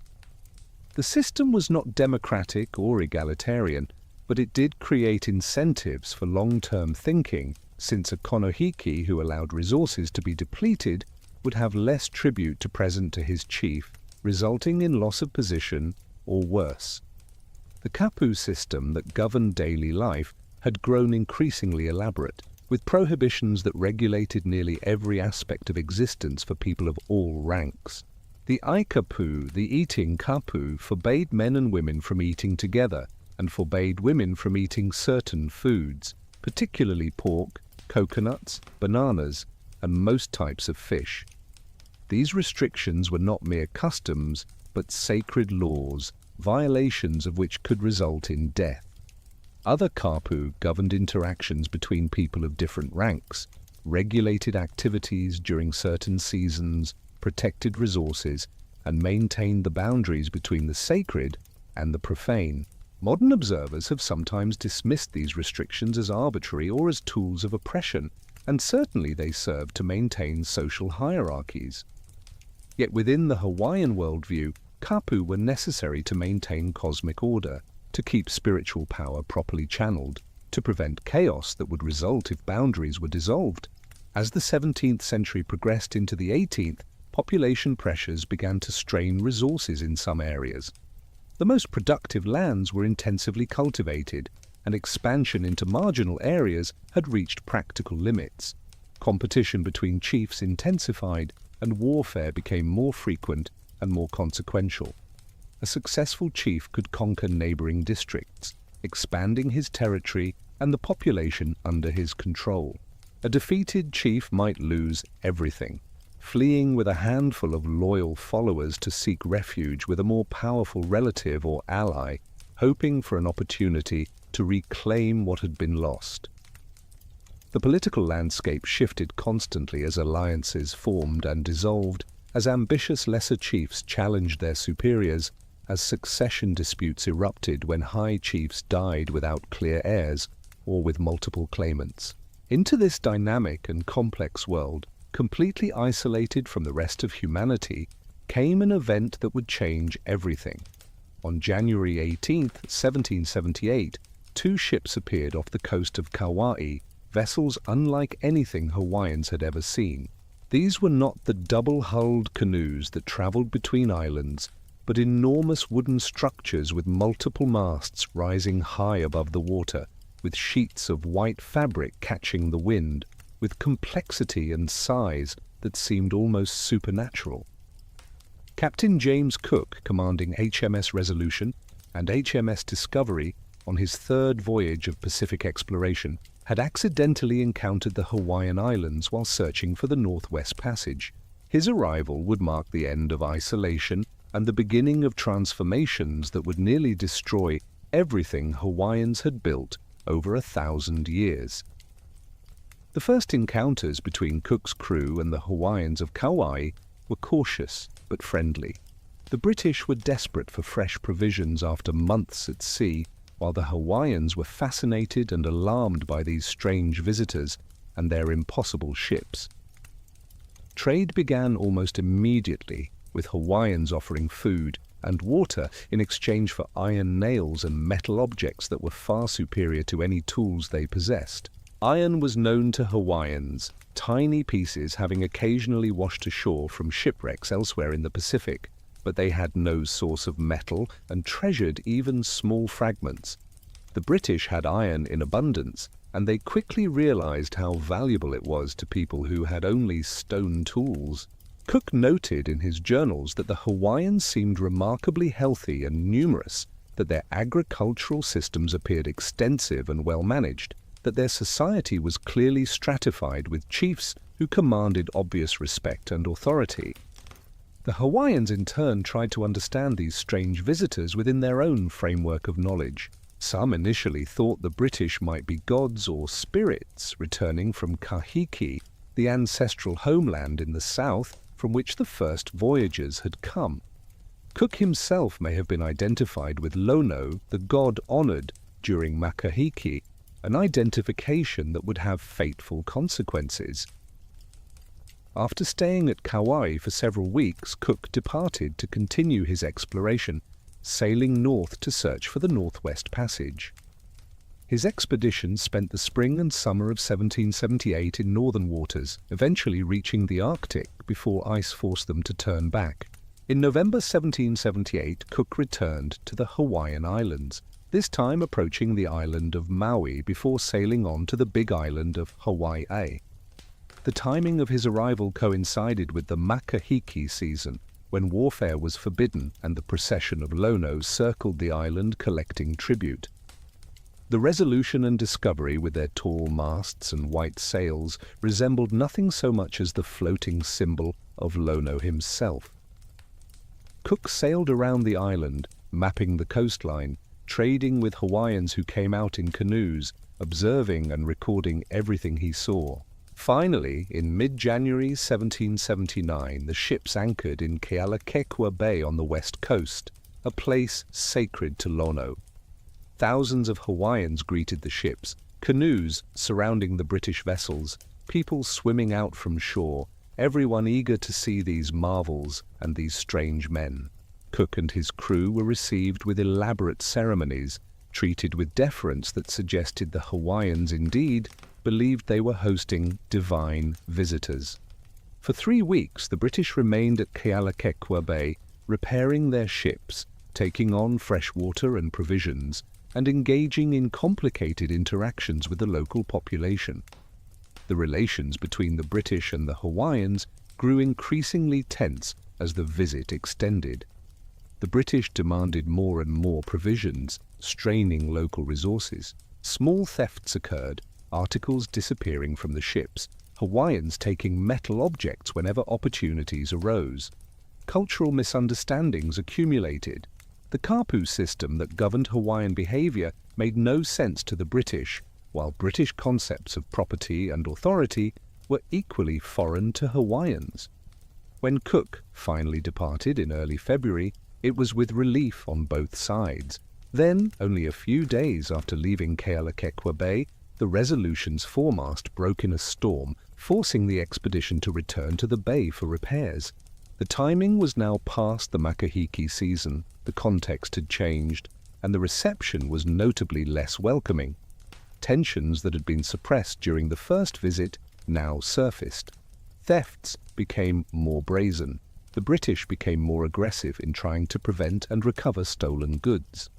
The system was not democratic or egalitarian, but it did create incentives for long-term thinking, since a konohiki who allowed resources to be depleted would have less tribute to present to his chief, resulting in loss of position or worse. The kapu system that governed daily life had grown increasingly elaborate, with prohibitions that regulated nearly every aspect of existence for people of all ranks. The aikapu, the eating kapu, forbade men and women from eating together and forbade women from eating certain foods, particularly pork, coconuts, bananas, and most types of fish. These restrictions were not mere customs, but sacred laws, violations of which could result in death. Other kapu governed interactions between people of different ranks, regulated activities during certain seasons, protected resources, and maintained the boundaries between the sacred and the profane. Modern observers have sometimes dismissed these restrictions as arbitrary or as tools of oppression, and certainly they serve to maintain social hierarchies. Yet within the Hawaiian worldview, kapu were necessary to maintain cosmic order, to keep spiritual power properly channeled, to prevent chaos that would result if boundaries were dissolved. As the 17th century progressed into the 18th, population pressures began to strain resources in some areas. The most productive lands were intensively cultivated, and expansion into marginal areas had reached practical limits. Competition between chiefs intensified, and warfare became more frequent and more consequential. A successful chief could conquer neighboring districts, expanding his territory and the population under his control. A defeated chief might lose everything, fleeing with a handful of loyal followers to seek refuge with a more powerful relative or ally, hoping for an opportunity to reclaim what had been lost. The political landscape shifted constantly as alliances formed and dissolved, as ambitious lesser chiefs challenged their superiors, as succession disputes erupted when high chiefs died without clear heirs or with multiple claimants. Into this dynamic and complex world, completely isolated from the rest of humanity, came an event that would change everything. On January 18, 1778, two ships appeared off the coast of Kauai, vessels unlike anything Hawaiians had ever seen. These were not the double-hulled canoes that traveled between islands, but enormous wooden structures with multiple masts rising high above the water, with sheets of white fabric catching the wind, with complexity and size that seemed almost supernatural. Captain James Cook, commanding HMS Resolution and HMS Discovery on his third voyage of Pacific exploration, had accidentally encountered the Hawaiian Islands while searching for the Northwest Passage. His arrival would mark the end of isolation and the beginning of transformations that would nearly destroy everything Hawaiians had built over 1,000 years. The first encounters between Cook's crew and the Hawaiians of Kauai were cautious but friendly. The British were desperate for fresh provisions after months at sea, while the Hawaiians were fascinated and alarmed by these strange visitors and their impossible ships. Trade began almost immediately, with Hawaiians offering food and water in exchange for iron nails and metal objects that were far superior to any tools they possessed. Iron was known to Hawaiians, tiny pieces having occasionally washed ashore from shipwrecks elsewhere in the Pacific, but they had no source of metal and treasured even small fragments. The British had iron in abundance, and they quickly realized how valuable it was to people who had only stone tools. Cook noted in his journals that the Hawaiians seemed remarkably healthy and numerous, that their agricultural systems appeared extensive and well managed, that their society was clearly stratified with chiefs who commanded obvious respect and authority. The Hawaiians in turn tried to understand these strange visitors within their own framework of knowledge. Some initially thought the British might be gods or spirits returning from Kahiki, the ancestral homeland in the south from which the first voyagers had come. Cook himself may have been identified with Lono, the god honored during Makahiki, an identification that would have fateful consequences. After staying at Kauai for several weeks, Cook departed to continue his exploration, sailing north to search for the Northwest Passage. His expedition spent the spring and summer of 1778 in northern waters, eventually reaching the Arctic before ice forced them to turn back. In November 1778, Cook returned to the Hawaiian Islands, this time approaching the island of Maui before sailing on to the big island of Hawaii. The timing of his arrival coincided with the Makahiki season, when warfare was forbidden and the procession of Lono circled the island collecting tribute. The Resolution and Discovery, with their tall masts and white sails, resembled nothing so much as the floating symbol of Lono himself. Cook sailed around the island, mapping the coastline, trading with Hawaiians who came out in canoes, observing and recording everything he saw. Finally, in mid-January 1779, the ships anchored in Kealakekua Bay on the west coast, a place sacred to Lono. Thousands of Hawaiians greeted the ships, canoes surrounding the British vessels, people swimming out from shore, everyone eager to see these marvels and these strange men. Cook and his crew were received with elaborate ceremonies, treated with deference that suggested the Hawaiians indeed believed they were hosting divine visitors. For 3 weeks, the British remained at Kealakekua Bay, repairing their ships, taking on fresh water and provisions, and engaging in complicated interactions with the local population. The relations between the British and the Hawaiians grew increasingly tense as the visit extended. The British demanded more and more provisions, straining local resources. Small thefts occurred, articles disappearing from the ships, Hawaiians taking metal objects whenever opportunities arose. Cultural misunderstandings accumulated. The kapu system that governed Hawaiian behavior made no sense to the British, while British concepts of property and authority were equally foreign to Hawaiians. When Cook finally departed in early February, it was with relief on both sides. Then, only a few days after leaving Kealakekua Bay, the Resolution's foremast broke in a storm, forcing the expedition to return to the bay for repairs. The timing was now past the makahiki season, the context had changed, and the reception was notably less welcoming. Tensions that had been suppressed during the first visit now surfaced. Thefts became more brazen. The British became more aggressive in trying to prevent and recover stolen goods.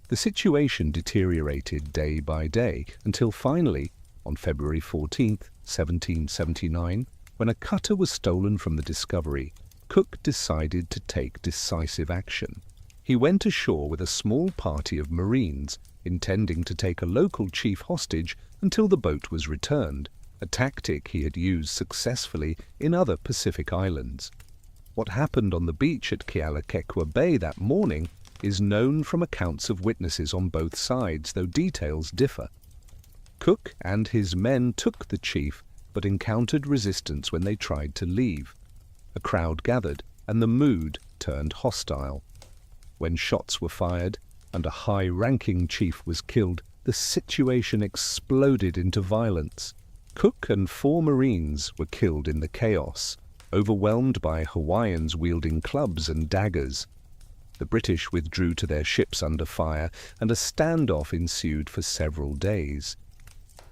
The situation deteriorated day by day until finally, on February 14, 1779, when a cutter was stolen from the Discovery, Cook decided to take decisive action. He went ashore with a small party of Marines, intending to take a local chief hostage until the boat was returned, a tactic he had used successfully in other Pacific islands. What happened on the beach at Kealakekua Bay that morning is known from accounts of witnesses on both sides, though details differ. Cook and his men took the chief, but encountered resistance when they tried to leave. A crowd gathered, and the mood turned hostile. When shots were fired, and a high-ranking chief was killed, the situation exploded into violence. Cook and 4 Marines were killed in the chaos, overwhelmed by Hawaiians wielding clubs and daggers. The British withdrew to their ships under fire, and a standoff ensued for several days.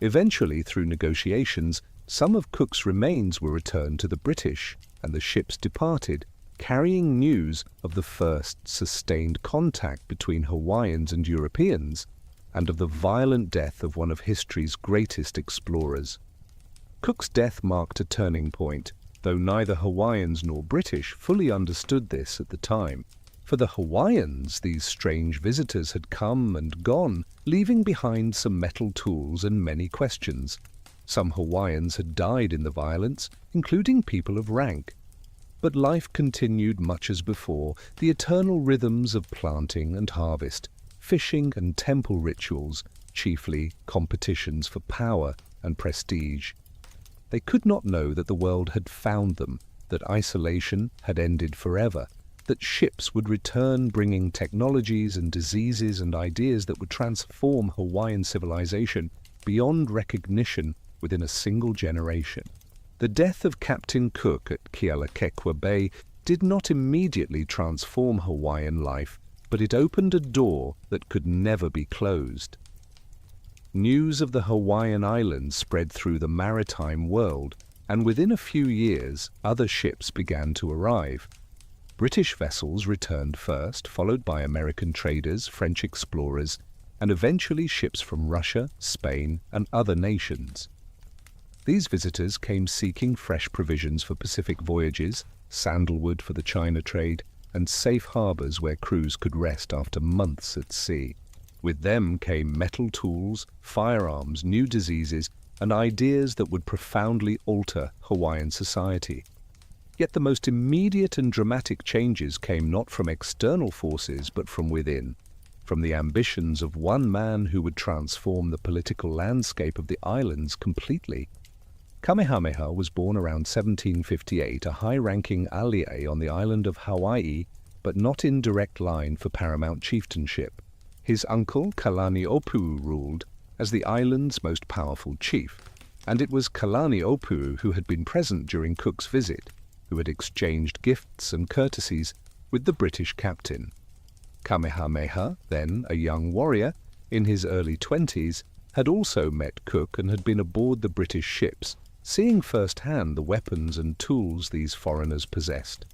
Eventually, through negotiations, some of Cook's remains were returned to the British, and the ships departed, carrying news of the first sustained contact between Hawaiians and Europeans, and of the violent death of one of history's greatest explorers. Cook's death marked a turning point, though neither Hawaiians nor British fully understood this at the time. For the Hawaiians, these strange visitors had come and gone, leaving behind some metal tools and many questions. Some Hawaiians had died in the violence, including people of rank. But life continued much as before, the eternal rhythms of planting and harvest, fishing and temple rituals, chiefly competitions for power and prestige. They could not know that the world had found them, that isolation had ended forever, that ships would return bringing technologies and diseases and ideas that would transform Hawaiian civilization beyond recognition within a single generation. The death of Captain Cook at Kealakekua Bay did not immediately transform Hawaiian life, but it opened a door that could never be closed. News of the Hawaiian Islands spread through the maritime world, and within a few years other ships began to arrive. British vessels returned first, followed by American traders, French explorers, and eventually ships from Russia, Spain, and other nations. These visitors came seeking fresh provisions for Pacific voyages, sandalwood for the China trade, and safe harbors where crews could rest after months at sea. With them came metal tools, firearms, new diseases, and ideas that would profoundly alter Hawaiian society. Yet the most immediate and dramatic changes came not from external forces but from within, from the ambitions of one man who would transform the political landscape of the islands completely. Kamehameha was born around 1758, a high-ranking alii on the island of Hawaii, but not in direct line for paramount chieftainship. His uncle Kalaniʻopuʻu ruled as the island's most powerful chief. and it was Kalaniʻōpuʻu who had been present during Cook's visit, who had exchanged gifts and courtesies with the British captain. Kamehameha, then a young warrior, in his early 20s, had also met Cook and had been aboard the British ships, seeing firsthand the weapons and tools these foreigners possessed.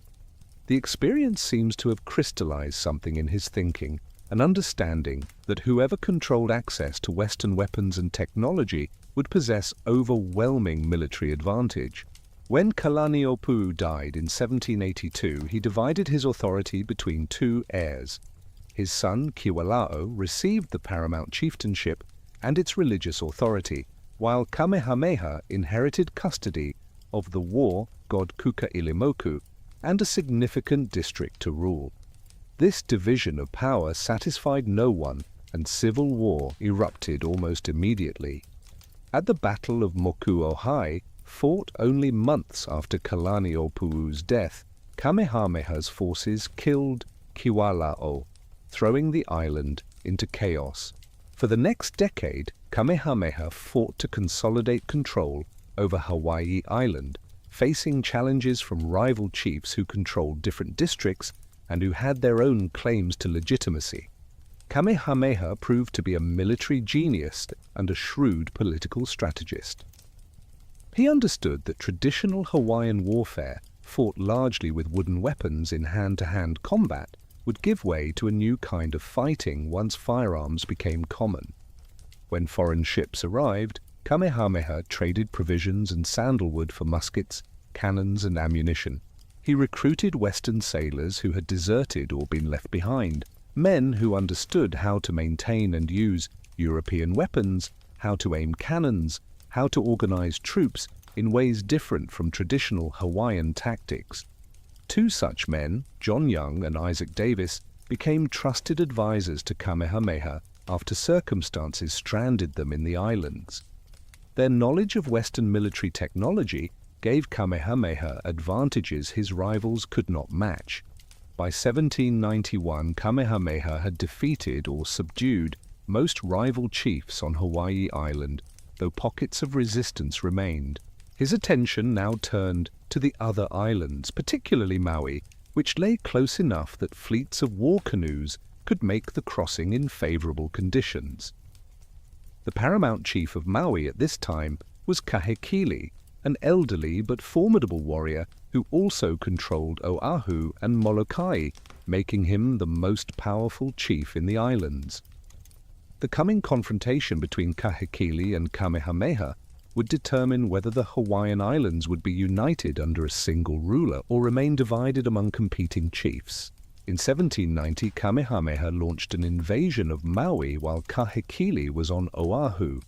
The experience seems to have crystallized something in his thinking, an understanding that whoever controlled access to Western weapons and technology would possess overwhelming military advantage. When Kalaniʻōpuʻu died in 1782, he divided his authority between two heirs. His son Kiwalao received the paramount chieftainship and its religious authority, while Kamehameha inherited custody of the war god Kukailimoku and a significant district to rule. This division of power satisfied no one, and civil war erupted almost immediately. At the Battle of Moku-Ohai, fought only months after Kalaniʻōpuʻu's death, Kamehameha's forces killed Kiwalao, throwing the island into chaos. For the next decade, Kamehameha fought to consolidate control over Hawaii Island, facing challenges from rival chiefs who controlled different districts and who had their own claims to legitimacy. Kamehameha proved to be a military genius and a shrewd political strategist. He understood that traditional Hawaiian warfare, fought largely with wooden weapons in hand-to-hand combat, would give way to a new kind of fighting once firearms became common. When foreign ships arrived, Kamehameha traded provisions and sandalwood for muskets, cannons, and ammunition. He recruited Western sailors who had deserted or been left behind, men who understood how to maintain and use European weapons, how to aim cannons, how to organize troops in ways different from traditional Hawaiian tactics. Two such men, John Young and Isaac Davis, became trusted advisors to Kamehameha after circumstances stranded them in the islands. Their knowledge of Western military technology gave Kamehameha advantages his rivals could not match. By 1791, Kamehameha had defeated or subdued most rival chiefs on Hawaii Island, though pockets of resistance remained. His attention now turned to the other islands, particularly Maui, which lay close enough that fleets of war canoes could make the crossing in favorable conditions. The paramount chief of Maui at this time was Kahekili, an elderly but formidable warrior who also controlled Oahu and Molokai, making him the most powerful chief in the islands. The coming confrontation between Kahekili and Kamehameha would determine whether the Hawaiian Islands would be united under a single ruler or remain divided among competing chiefs. In 1790, Kamehameha launched an invasion of Maui while Kahekili was on Oahu.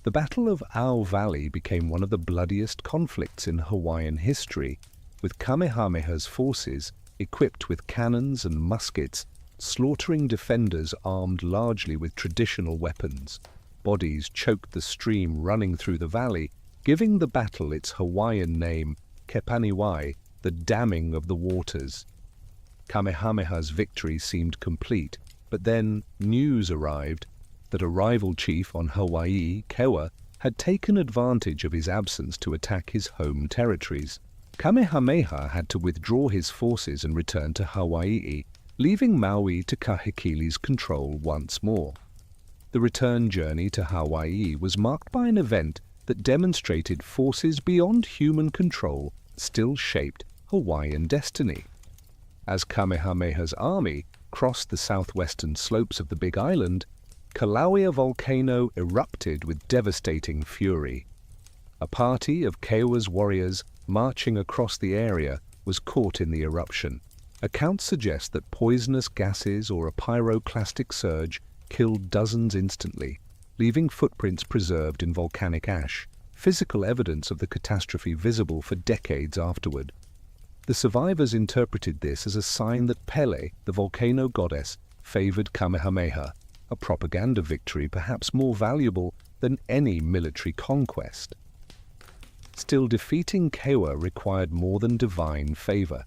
The Battle of Au Valley became one of the bloodiest conflicts in Hawaiian history, with Kamehameha's forces, equipped with cannons and muskets, slaughtering defenders armed largely with traditional weapons. Bodies choked the stream running through the valley, giving the battle its Hawaiian name, Kepaniwai, the damming of the waters. Kamehameha's victory seemed complete, but then news arrived that a rival chief on Hawaii, Kewa, had taken advantage of his absence to attack his home territories. Kamehameha had to withdraw his forces and return to Hawaii, leaving Maui to Kahekili's control once more. The return journey to Hawaii was marked by an event that demonstrated forces beyond human control still shaped Hawaiian destiny. As Kamehameha's army crossed the southwestern slopes of the Big Island, Kilauea volcano erupted with devastating fury. A party of Kewa's warriors marching across the area was caught in the eruption. Accounts suggest that poisonous gases or a pyroclastic surge killed dozens instantly, leaving footprints preserved in volcanic ash, physical evidence of the catastrophe visible for decades afterward. The survivors interpreted this as a sign that Pele, the volcano goddess, favored Kamehameha, a propaganda victory perhaps more valuable than any military conquest. Still, defeating Kewa required more than divine favor.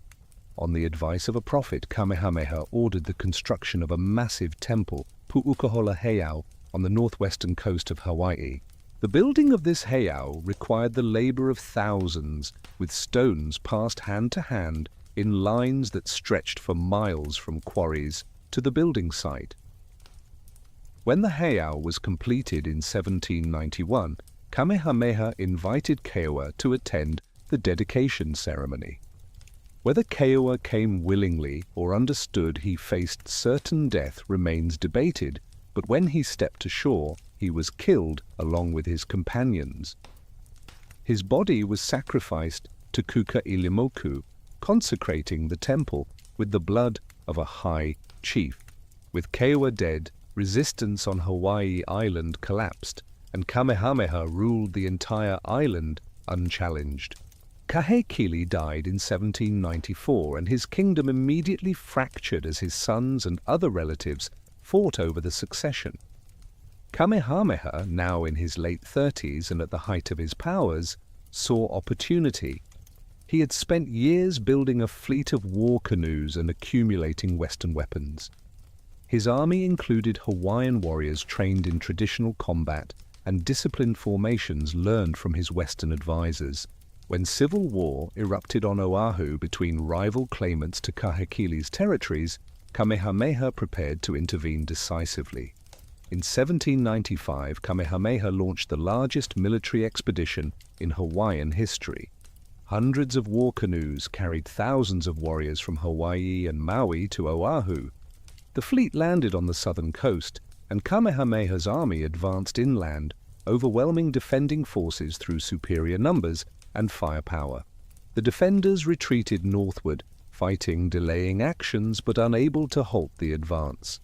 On the advice of a prophet, Kamehameha ordered the construction of a massive temple, Pu'ukohola Heiau, on the northwestern coast of Hawaii. The building of this heiau required the labor of thousands, with stones passed hand to hand in lines that stretched for miles from quarries to the building site. When the heiau was completed in 1791, Kamehameha invited Kiowa to attend the dedication ceremony. Whether Kiowa came willingly or understood he faced certain death remains debated, but when he stepped ashore, he was killed along with his companions. His body was sacrificed to Kukailimoku, consecrating the temple with the blood of a high chief. With Kiowa dead, resistance on Hawaii Island collapsed, and Kamehameha ruled the entire island unchallenged. Kahekili died in 1794, and his kingdom immediately fractured as his sons and other relatives fought over the succession. Kamehameha, now in his late 30s and at the height of his powers, saw opportunity. He had spent years building a fleet of war canoes and accumulating Western weapons. His army included Hawaiian warriors trained in traditional combat and disciplined formations learned from his Western advisors. When civil war erupted on Oahu between rival claimants to Kahekili's territories, Kamehameha prepared to intervene decisively. In 1795, Kamehameha launched the largest military expedition in Hawaiian history. Hundreds of war canoes carried thousands of warriors from Hawaii and Maui to Oahu. The fleet landed on the southern coast, and Kamehameha's army advanced inland, overwhelming defending forces through superior numbers and firepower. The defenders retreated northward, fighting delaying actions but unable to halt the advance.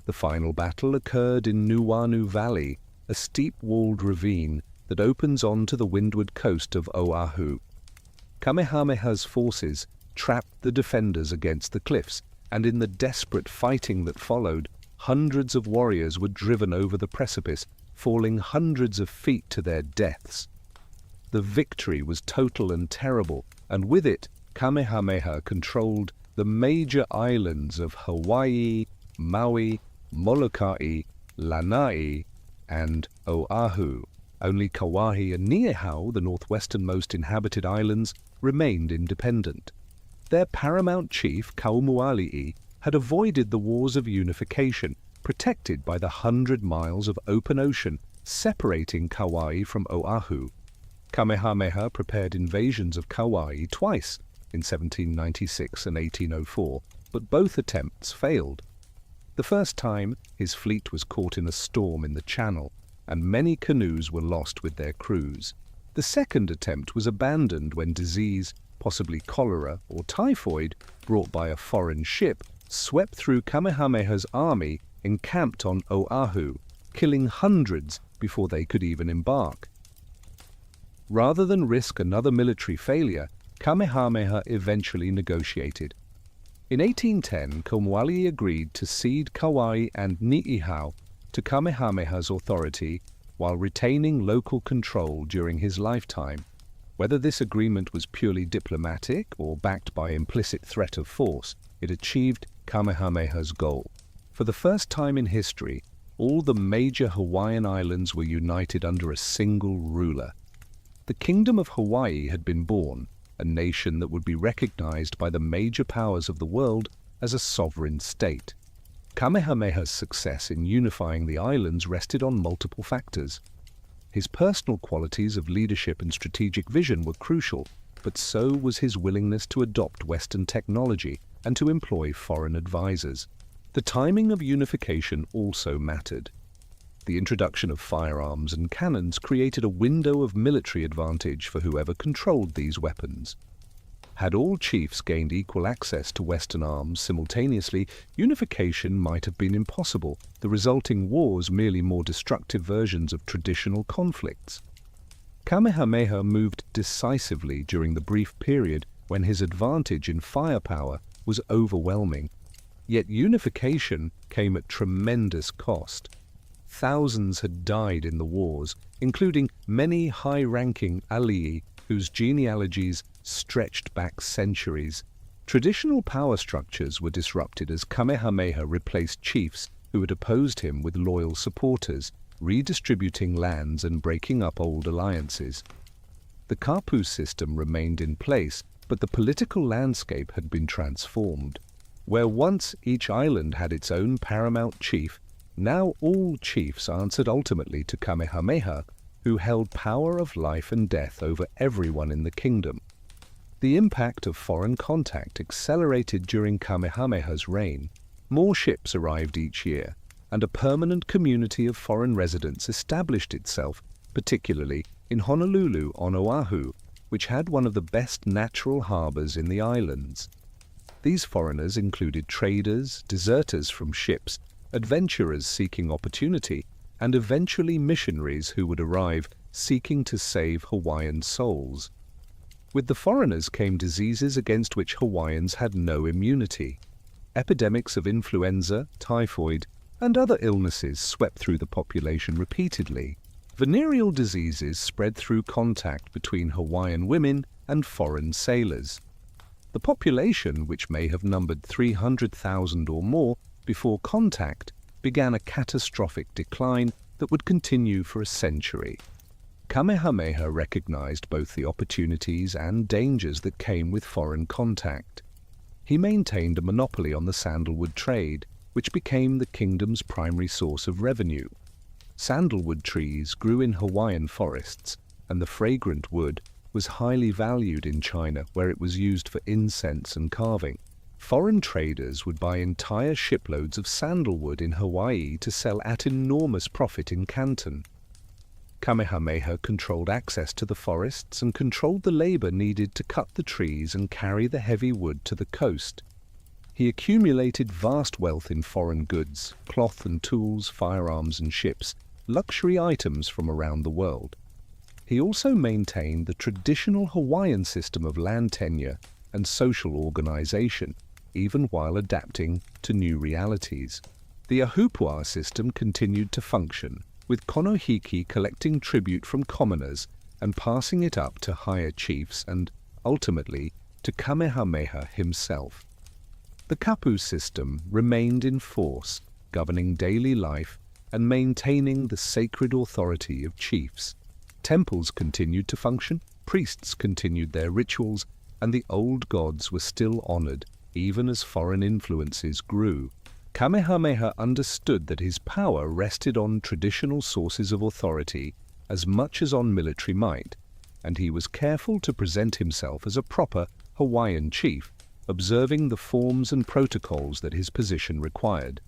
The final battle occurred in Nuuanu Valley, a steep-walled ravine that opens onto the windward coast of Oahu. Kamehameha's forces trapped the defenders against the cliffs, and in the desperate fighting that followed, hundreds of warriors were driven over the precipice, falling hundreds of feet to their deaths. The victory was total and terrible, and with it, Kamehameha controlled the major islands of Hawaii, Maui, Molokai, Lanai, and Oahu. Only Kauai and Niihau, the northwesternmost inhabited islands, remained independent. Their paramount chief, Kaumualii, had avoided the wars of unification, protected by the 100 miles of open ocean separating Kauai from Oahu. Kamehameha prepared invasions of Kauai twice, in 1796 and 1804, but both attempts failed. The first time, his fleet was caught in a storm in the Channel, and many canoes were lost with their crews. The second attempt was abandoned when disease, possibly cholera or typhoid, brought by a foreign ship, swept through Kamehameha's army encamped on Oahu, killing hundreds before they could even embark. Rather than risk another military failure, Kamehameha eventually negotiated. In 1810, Kaumualii agreed to cede Kauai and Niihau to Kamehameha's authority while retaining local control during his lifetime. Whether this agreement was purely diplomatic or backed by implicit threat of force, it achieved Kamehameha's goal. For the first time in history, all the major Hawaiian islands were united under a single ruler. The Kingdom of Hawaii had been born, a nation that would be recognized by the major powers of the world as a sovereign state. Kamehameha's success in unifying the islands rested on multiple factors. His personal qualities of leadership and strategic vision were crucial, but so was his willingness to adopt Western technology and to employ foreign advisors. The timing of unification also mattered. The introduction of firearms and cannons created a window of military advantage for whoever controlled these weapons. Had all chiefs gained equal access to Western arms simultaneously, unification might have been impossible, the resulting wars merely more destructive versions of traditional conflicts. Kamehameha moved decisively during the brief period when his advantage in firepower was overwhelming. Yet unification came at tremendous cost. Thousands had died in the wars, including many high-ranking alii whose genealogies stretched back centuries. Traditional power structures were disrupted as Kamehameha replaced chiefs who had opposed him with loyal supporters, redistributing lands and breaking up old alliances. The kapu system remained in place, but the political landscape had been transformed. Where once each island had its own paramount chief, now all chiefs answered ultimately to Kamehameha, who held power of life and death over everyone in the kingdom. The impact of foreign contact accelerated during Kamehameha's reign. More ships arrived each year, and a permanent community of foreign residents established itself, particularly in Honolulu on Oahu, which had one of the best natural harbors in the islands. These foreigners included traders, deserters from ships, adventurers seeking opportunity, and eventually missionaries who would arrive seeking to save Hawaiian souls. With the foreigners came diseases against which Hawaiians had no immunity. Epidemics of influenza, typhoid, and other illnesses swept through the population repeatedly. Venereal diseases spread through contact between Hawaiian women and foreign sailors. The population, which may have numbered 300,000 or more before contact, began a catastrophic decline that would continue for a century. Kamehameha recognized both the opportunities and dangers that came with foreign contact. He maintained a monopoly on the sandalwood trade, which became the kingdom's primary source of revenue. Sandalwood trees grew in Hawaiian forests, and the fragrant wood was highly valued in China, where it was used for incense and carving. Foreign traders would buy entire shiploads of sandalwood in Hawaii to sell at enormous profit in Canton. Kamehameha controlled access to the forests and controlled the labor needed to cut the trees and carry the heavy wood to the coast. He accumulated vast wealth in foreign goods, cloth and tools, firearms and ships, luxury items from around the world. He also maintained the traditional Hawaiian system of land tenure and social organization, even while adapting to new realities. The ahupua system continued to function, with Konohiki collecting tribute from commoners and passing it up to higher chiefs and, ultimately, to Kamehameha himself. The kapu system remained in force, governing daily life and maintaining the sacred authority of chiefs. Temples continued to function, priests continued their rituals, and the old gods were still honored, even as foreign influences grew. Kamehameha understood that his power rested on traditional sources of authority as much as on military might, and he was careful to present himself as a proper Hawaiian chief, observing the forms and protocols that his position required.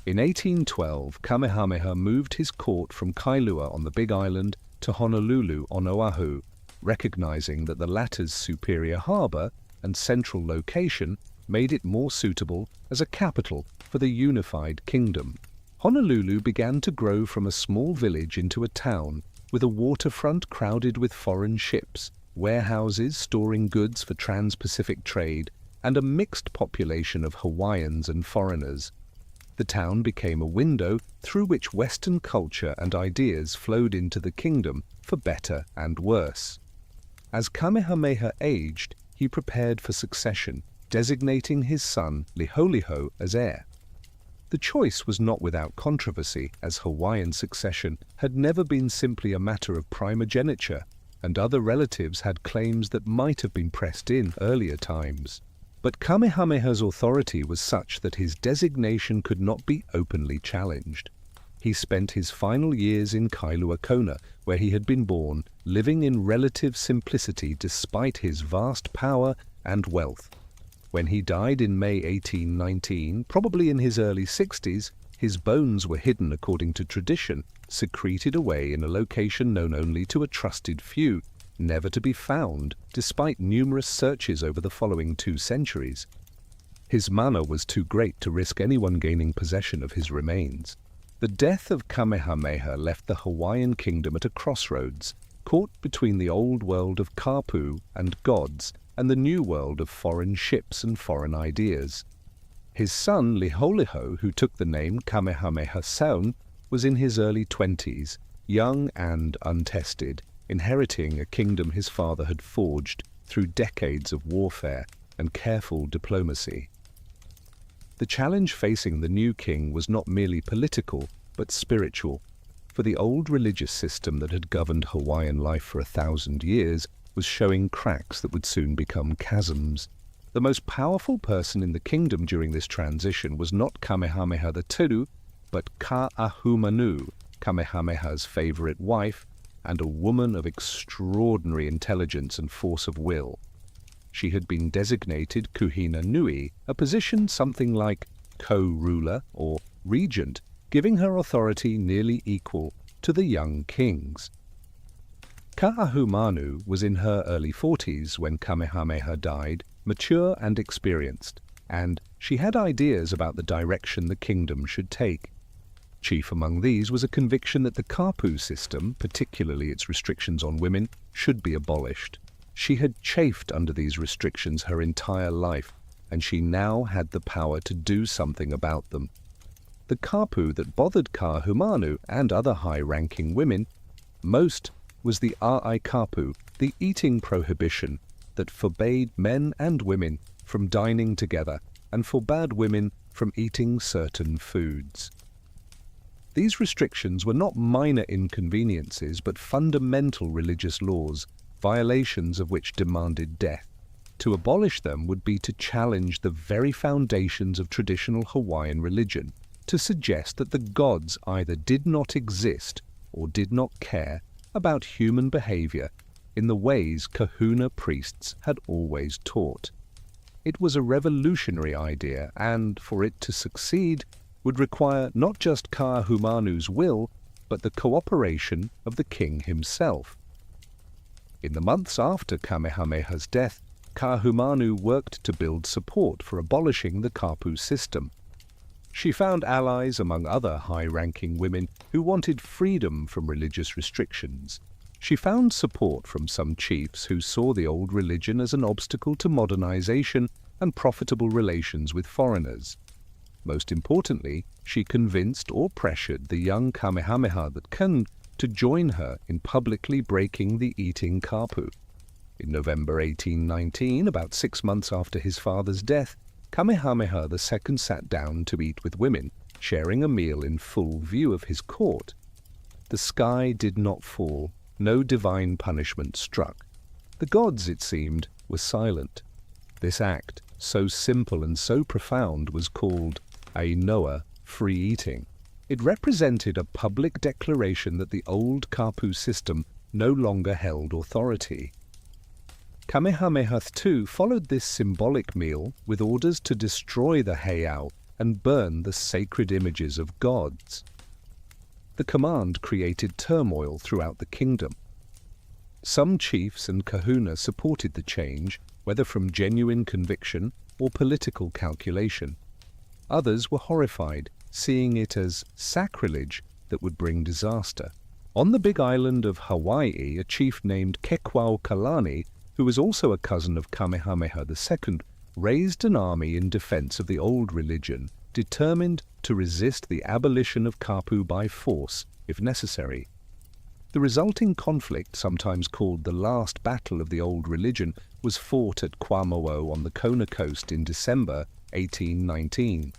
In 1812, Kamehameha moved his court from Kailua on the Big Island to Honolulu on Oahu, recognizing that the latter's superior harbor and central location made it more suitable as a capital for the unified kingdom. Honolulu began to grow from a small village into a town, with a waterfront crowded with foreign ships, warehouses storing goods for trans-Pacific trade, and a mixed population of Hawaiians and foreigners. The town became a window through which Western culture and ideas flowed into the kingdom for better and worse. As Kamehameha aged, he prepared for succession, designating his son Liholiho as heir. The choice was not without controversy, as Hawaiian succession had never been simply a matter of primogeniture, and other relatives had claims that might have been pressed in earlier times. But Kamehameha's authority was such that his designation could not be openly challenged. He spent his final years in Kailua Kona, where he had been born, living in relative simplicity despite his vast power and wealth. When he died in May 1819, probably in his early 60s, his bones were hidden according to tradition, secreted away in a location known only to a trusted few, never to be found, despite numerous searches over the following 2 centuries. His mana was too great to risk anyone gaining possession of his remains. The death of Kamehameha left the Hawaiian Kingdom at a crossroads, caught between the old world of kapu and gods and the new world of foreign ships and foreign ideas. His son Liholiho, who took the name Kamehameha II, was in his early 20s, young and untested, inheriting a kingdom his father had forged through decades of warfare and careful diplomacy. The challenge facing the new king was not merely political, but spiritual. for the old religious system that had governed Hawaiian life for 1,000 years was showing cracks that would soon become chasms. The most powerful person in the kingdom during this transition was not Kamehameha the Great, but Ka'ahumanu, Kamehameha's favorite wife, and a woman of extraordinary intelligence and force of will. She had been designated Kuhina Nui, a position something like co-ruler or regent, giving her authority nearly equal to the young king's. Ka'ahumanu was in her early 40s when Kamehameha died, mature and experienced, and she had ideas about the direction the kingdom should take. Chief among these was a conviction that the kapu system, particularly its restrictions on women, should be abolished. She had chafed under these restrictions her entire life, and she now had the power to do something about them. The kapu that bothered Ka'ahumanu and other high-ranking women most was the a'ai kapu, the eating prohibition that forbade men and women from dining together and forbade women from eating certain foods. These restrictions were not minor inconveniences but fundamental religious laws, violations of which demanded death. To abolish them would be to challenge the very foundations of traditional Hawaiian religion, to suggest that the gods either did not exist or did not care about human behavior in the ways kahuna priests had always taught. It was a revolutionary idea, and for it to succeed would require not just Ka'ahumanu's will, but the cooperation of the king himself. In the months after Kamehameha's death, Ka'ahumanu worked to build support for abolishing the kapu system. She found allies among other high-ranking women who wanted freedom from religious restrictions. She found support from some chiefs who saw the old religion as an obstacle to modernization and profitable relations with foreigners. Most importantly, she convinced or pressured the young Kamehameha the Great to join her in publicly breaking the eating kapu. In November 1819, about 6 months after his father's death, Kamehameha II sat down to eat with women, sharing a meal in full view of his court. The sky did not fall, no divine punishment struck. The gods, it seemed, were silent. This act, so simple and so profound, was called Ainoa, free eating. It represented a public declaration that the old kapu system no longer held authority. Kamehameha II followed this symbolic meal with orders to destroy the heiau and burn the sacred images of gods. The command created turmoil throughout the kingdom. Some chiefs and kahuna supported the change, whether from genuine conviction or political calculation. Others were horrified, seeing it as sacrilege that would bring disaster. On the big island of Hawaii, a chief named Kekaukalani, who was also a cousin of Kamehameha II, raised an army in defense of the old religion, determined to resist the abolition of kapu by force, if necessary. The resulting conflict, sometimes called the last battle of the old religion, was fought at Kwamo'o on the Kona coast in December 1819.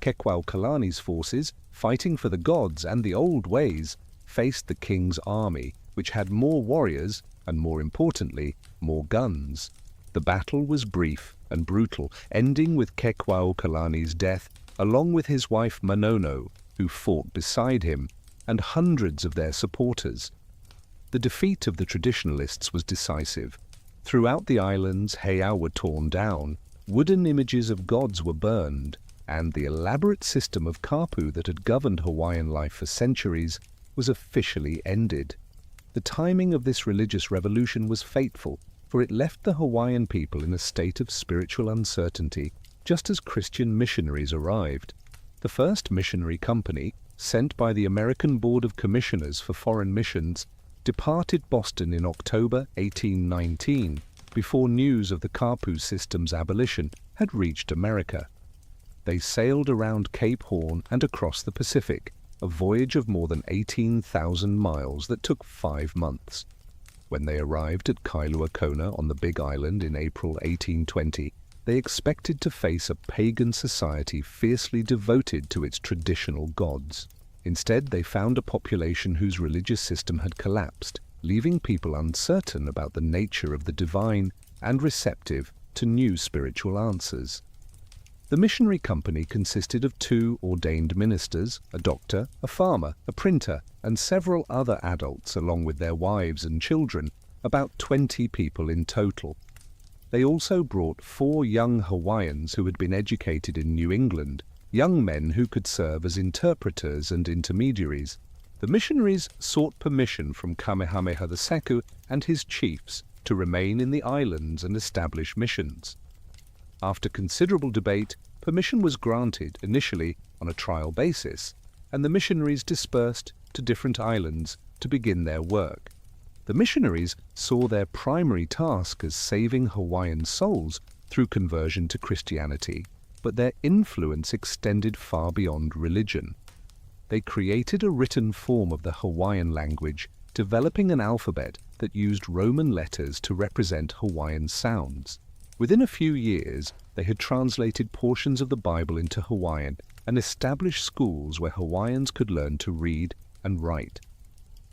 Kekaukalani's forces, fighting for the gods and the old ways, faced the king's army, which had more warriors and, more importantly, more guns. The battle was brief and brutal, ending with Kekaukalani's death, along with his wife Manono, who fought beside him, and hundreds of their supporters. The defeat of the traditionalists was decisive. Throughout the islands, heiau were torn down, wooden images of gods were burned, and the elaborate system of kapu that had governed Hawaiian life for centuries was officially ended. The timing of this religious revolution was fateful, for it left the Hawaiian people in a state of spiritual uncertainty, just as Christian missionaries arrived. The first missionary company, sent by the American Board of Commissioners for Foreign Missions, departed Boston in October 1819, before news of the kapu system's abolition had reached America. They sailed around Cape Horn and across the Pacific, a voyage of more than 18,000 miles that took 5 months. When they arrived at Kailua Kona on the Big Island in April 1820, they expected to face a pagan society fiercely devoted to its traditional gods. Instead, they found a population whose religious system had collapsed, leaving people uncertain about the nature of the divine and receptive to new spiritual answers. The missionary company consisted of 2 ordained ministers, a doctor, a farmer, a printer, and several other adults along with their wives and children, about 20 people in total. They also brought 4 young Hawaiians who had been educated in New England, young men who could serve as interpreters and intermediaries. The missionaries sought permission from Kamehameha the Great and his chiefs to remain in the islands and establish missions. After considerable debate, permission was granted initially on a trial basis, and the missionaries dispersed to different islands to begin their work. The missionaries saw their primary task as saving Hawaiian souls through conversion to Christianity, but their influence extended far beyond religion. They created a written form of the Hawaiian language, developing an alphabet that used Roman letters to represent Hawaiian sounds. Within a few years, they had translated portions of the Bible into Hawaiian and established schools where Hawaiians could learn to read and write.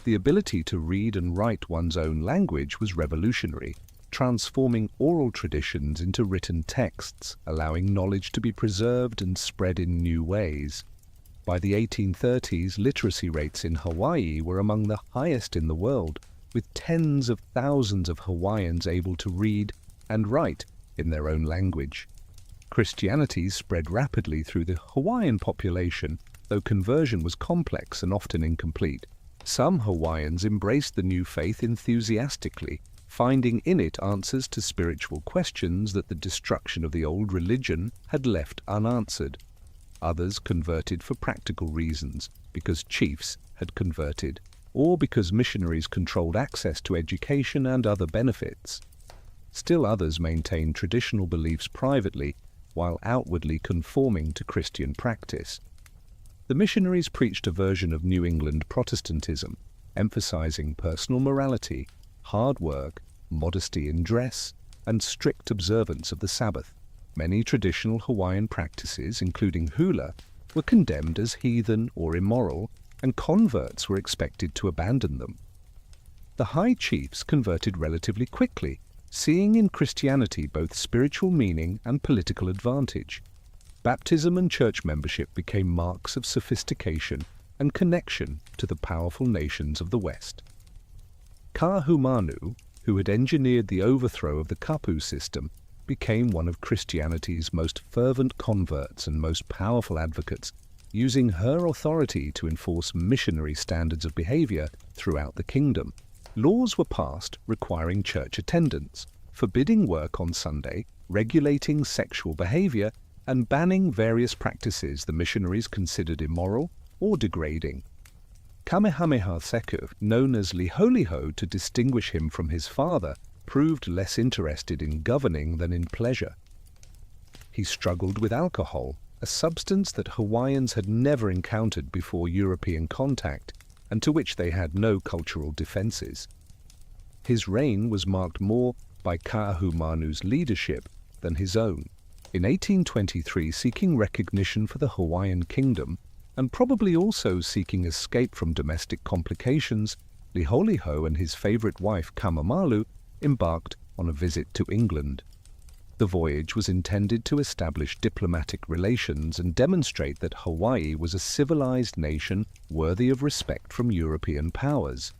The ability to read and write one's own language was revolutionary, transforming oral traditions into written texts, allowing knowledge to be preserved and spread in new ways. By the 1830s, literacy rates in Hawaii were among the highest in the world, with tens of thousands of Hawaiians able to read and write in their own language. Christianity spread rapidly through the Hawaiian population, though conversion was complex and often incomplete. Some Hawaiians embraced the new faith enthusiastically, finding in it answers to spiritual questions that the destruction of the old religion had left unanswered. Others converted for practical reasons, because chiefs had converted, or because missionaries controlled access to education and other benefits. Still others maintained traditional beliefs privately, while outwardly conforming to Christian practice. The missionaries preached a version of New England Protestantism, emphasizing personal morality, hard work, modesty in dress, and strict observance of the Sabbath. Many traditional Hawaiian practices, including hula, were condemned as heathen or immoral, and converts were expected to abandon them. The high chiefs converted relatively quickly, seeing in Christianity both spiritual meaning and political advantage. Baptism and church membership became marks of sophistication and connection to the powerful nations of the West. Kaahumanu, who had engineered the overthrow of the kapu system, became one of Christianity's most fervent converts and most powerful advocates, using her authority to enforce missionary standards of behavior throughout the kingdom. Laws were passed requiring church attendance, forbidding work on Sunday, regulating sexual behavior, and banning various practices the missionaries considered immoral or degrading. Kamehameha the Great, known as Liholiho to distinguish him from his father, proved less interested in governing than in pleasure. He struggled with alcohol, a substance that Hawaiians had never encountered before European contact, and to which they had no cultural defenses. His reign was marked more by Kaahumanu's leadership than his own. In 1823, seeking recognition for the Hawaiian Kingdom, and probably also seeking escape from domestic complications, Liholiho and his favorite wife Kamamalu embarked on a visit to England. The voyage was intended to establish diplomatic relations and demonstrate that Hawaii was a civilized nation worthy of respect from European powers.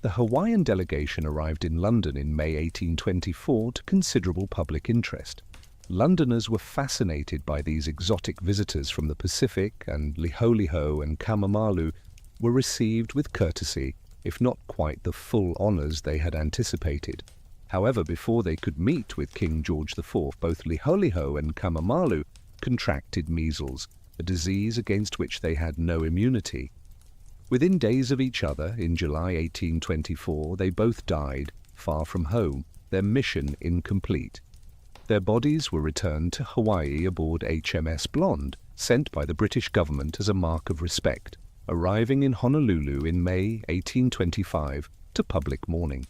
The Hawaiian delegation arrived in London in May 1824 to considerable public interest. Londoners were fascinated by these exotic visitors from the Pacific, and Liholiho and Kamamalu were received with courtesy, if not quite the full honors they had anticipated. However, before they could meet with King George IV, both Liholiho and Kamamalu contracted measles, a disease against which they had no immunity. Within days of each other, in July 1824, they both died, far from home, their mission incomplete. Their bodies were returned to Hawaii aboard HMS Blonde, sent by the British government as a mark of respect, arriving in Honolulu in May 1825 to public mourning.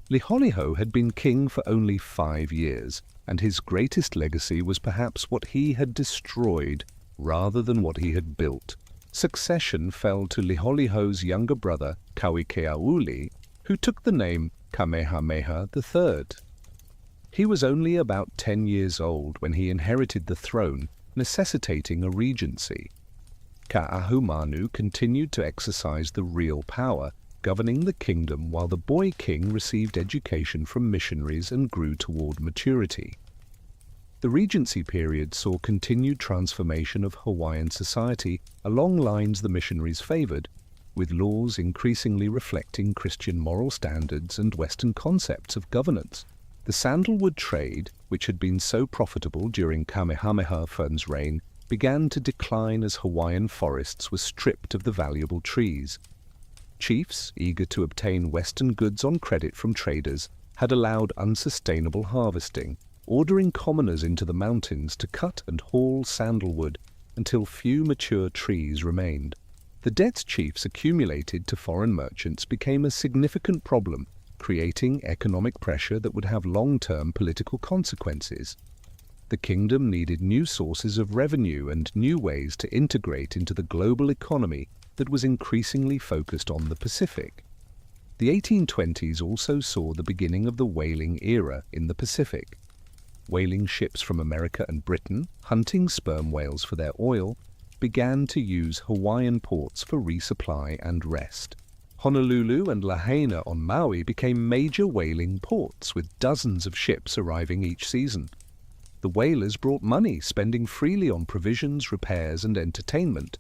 Liholiho had been king for only 5 years, and his greatest legacy was perhaps what he had destroyed rather than what he had built. Succession fell to Liholiho's younger brother, Kauikeauli, who took the name Kamehameha the Great. He was only about 10 years old when he inherited the throne, necessitating a regency. Kaahumanu continued to exercise the real power, governing the kingdom while the boy king received education from missionaries and grew toward maturity. The regency period saw continued transformation of Hawaiian society along lines the missionaries favored, with laws increasingly reflecting Christian moral standards and Western concepts of governance. The sandalwood trade, which had been so profitable during Kamehameha I's reign, began to decline as Hawaiian forests were stripped of the valuable trees. Chiefs, eager to obtain Western goods on credit from traders, had allowed unsustainable harvesting, ordering commoners into the mountains to cut and haul sandalwood until few mature trees remained. The debts chiefs accumulated to foreign merchants became a significant problem, creating economic pressure that would have long-term political consequences. The kingdom needed new sources of revenue and new ways to integrate into the global economy that was increasingly focused on the Pacific. The 1820s also saw the beginning of the whaling era in the Pacific. Whaling ships from America and Britain, hunting sperm whales for their oil, began to use Hawaiian ports for resupply and rest. Honolulu and Lahaina on Maui became major whaling ports, with dozens of ships arriving each season. The whalers brought money, spending freely on provisions, repairs, and entertainment.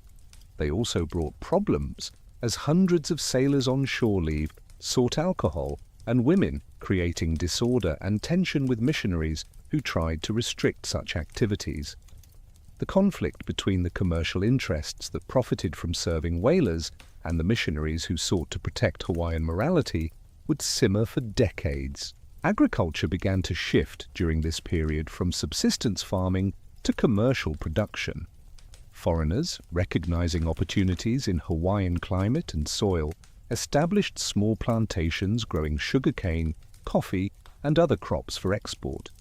They also brought problems, as hundreds of sailors on shore leave sought alcohol and women, creating disorder and tension with missionaries who tried to restrict such activities. The conflict between the commercial interests that profited from serving whalers and the missionaries who sought to protect Hawaiian morality would simmer for decades. Agriculture began to shift during this period from subsistence farming to commercial production. Foreigners, recognizing opportunities in Hawaiian climate and soil, established small plantations growing sugarcane, coffee, and other crops for export.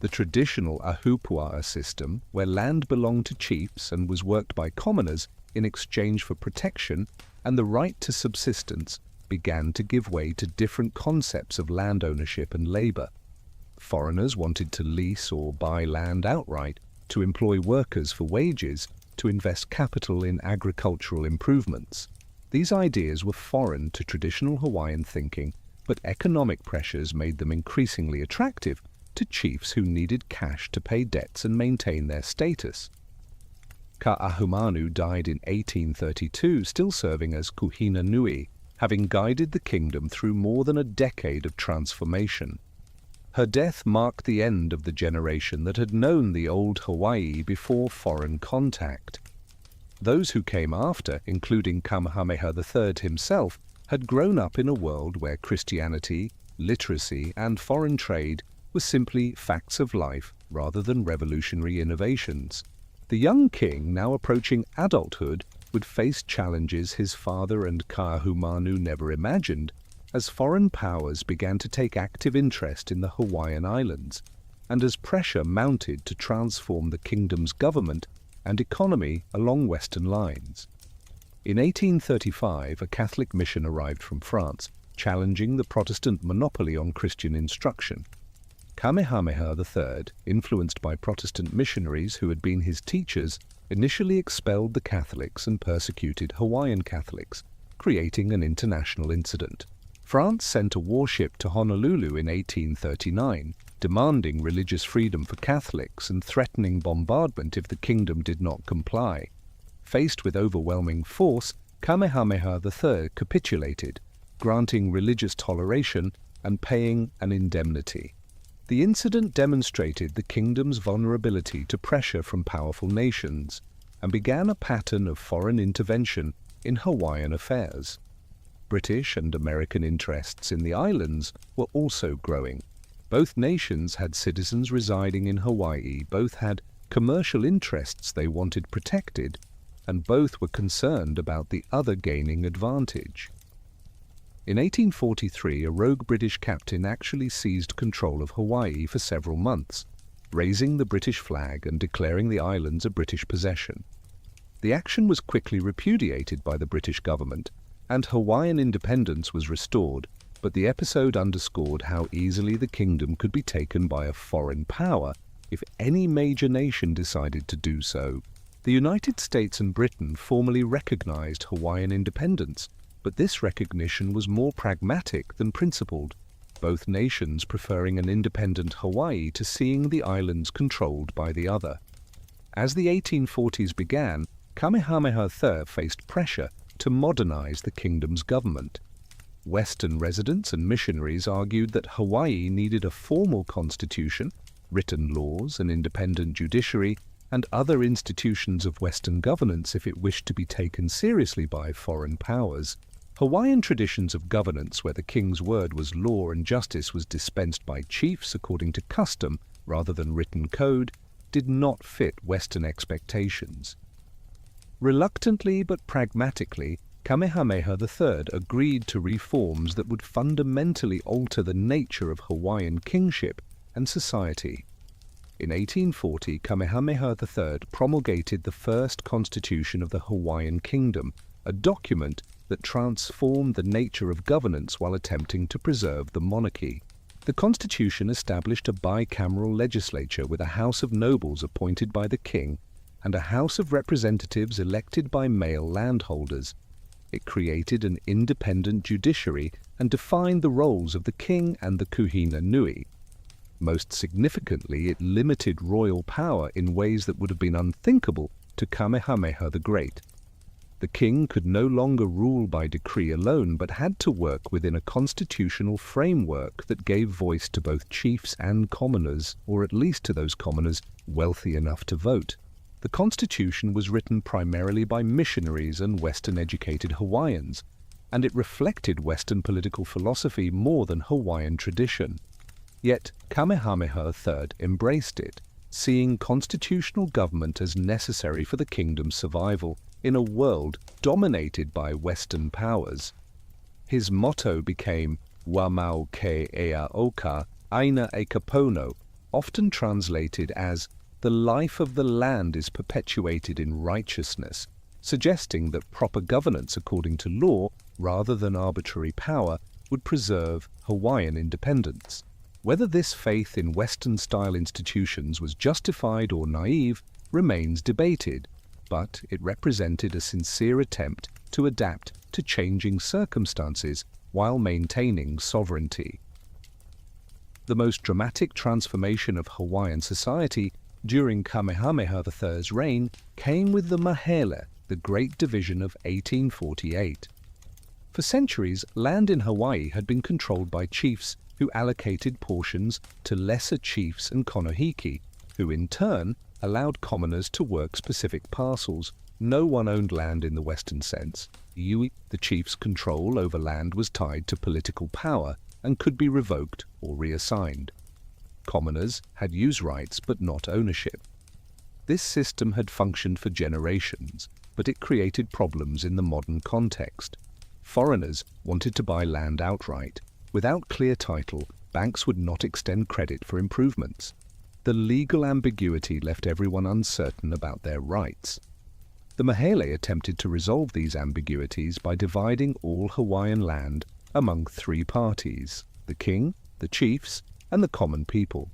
The traditional ahupua'a system, where land belonged to chiefs and was worked by commoners in exchange for protection and the right to subsistence, began to give way to different concepts of land ownership and labor. Foreigners wanted to lease or buy land outright, to employ workers for wages, to invest capital in agricultural improvements. These ideas were foreign to traditional Hawaiian thinking, but economic pressures made them increasingly attractive to chiefs who needed cash to pay debts and maintain their status. Kaahumanu died in 1832, still serving as Kuhina Nui, having guided the kingdom through more than a decade of transformation. Her death marked the end of the generation that had known the old Hawaii before foreign contact. Those who came after, including Kamehameha the Great himself, had grown up in a world where Christianity, literacy, and foreign trade were simply facts of life rather than revolutionary innovations. The young king, now approaching adulthood, would face challenges his father and Kaahumanu never imagined, as foreign powers began to take active interest in the Hawaiian Islands, and as pressure mounted to transform the kingdom's government and economy along Western lines. In 1835, a Catholic mission arrived from France, challenging the Protestant monopoly on Christian instruction. Kamehameha the Great, influenced by Protestant missionaries who had been his teachers, initially expelled the Catholics and persecuted Hawaiian Catholics, creating an international incident. France sent a warship to Honolulu in 1839, demanding religious freedom for Catholics and threatening bombardment if the kingdom did not comply. Faced with overwhelming force, Kamehameha the Great capitulated, granting religious toleration and paying an indemnity. The incident demonstrated the kingdom's vulnerability to pressure from powerful nations and began a pattern of foreign intervention in Hawaiian affairs. British and American interests in the islands were also growing. Both nations had citizens residing in Hawaii, both had commercial interests they wanted protected, and both were concerned about the other gaining advantage. In 1843, a rogue British captain actually seized control of Hawaii for several months, raising the British flag and declaring the islands a British possession. The action was quickly repudiated by the British government, and Hawaiian independence was restored, but the episode underscored how easily the kingdom could be taken by a foreign power if any major nation decided to do so. The United States and Britain formally recognized Hawaiian independence, but this recognition was more pragmatic than principled, both nations preferring an independent Hawaii to seeing the islands controlled by the other. As the 1840s began, Kamehameha III faced pressure to modernize the kingdom's government. Western residents and missionaries argued that Hawaii needed a formal constitution, written laws, an independent judiciary, and other institutions of Western governance if it wished to be taken seriously by foreign powers. Hawaiian traditions of governance where the king's word was law and justice was dispensed by chiefs according to custom rather than written code did not fit Western expectations. Reluctantly but pragmatically, Kamehameha III agreed to reforms that would fundamentally alter the nature of Hawaiian kingship and society. In 1840, Kamehameha III promulgated the first constitution of the Hawaiian Kingdom, a document that transformed the nature of governance while attempting to preserve the monarchy. The constitution established a bicameral legislature with a House of Nobles appointed by the king and a House of Representatives elected by male landholders. It created an independent judiciary and defined the roles of the king and the kuhina nui. Most significantly, it limited royal power in ways that would have been unthinkable to Kamehameha the Great. The king could no longer rule by decree alone, but had to work within a constitutional framework that gave voice to both chiefs and commoners, or at least to those commoners wealthy enough to vote. The constitution was written primarily by missionaries and Western-educated Hawaiians, and it reflected Western political philosophy more than Hawaiian tradition. Yet Kamehameha III embraced it, seeing constitutional government as necessary for the kingdom's survival in a world dominated by Western powers. His motto became "Wamau ke ea oka, aina e kapono," often translated as "the life of the land is perpetuated in righteousness," suggesting that proper governance according to law, rather than arbitrary power, would preserve Hawaiian independence. Whether this faith in Western-style institutions was justified or naive remains debated, but it represented a sincere attempt to adapt to changing circumstances while maintaining sovereignty. The most dramatic transformation of Hawaiian society during Kamehameha III's reign came with the Mahele, the Great Division of 1848. For centuries, land in Hawaii had been controlled by chiefs who allocated portions to lesser chiefs and konohiki, who in turn allowed commoners to work specific parcels. No one owned land in the Western sense. The chief's control over land was tied to political power and could be revoked or reassigned. Commoners had use rights but not ownership. This system had functioned for generations, but it created problems in the modern context. Foreigners wanted to buy land outright. Without clear title, banks would not extend credit for improvements. The legal ambiguity left everyone uncertain about their rights. The Mahele attempted to resolve these ambiguities by dividing all Hawaiian land among three parties: the king, the chiefs, and the common people.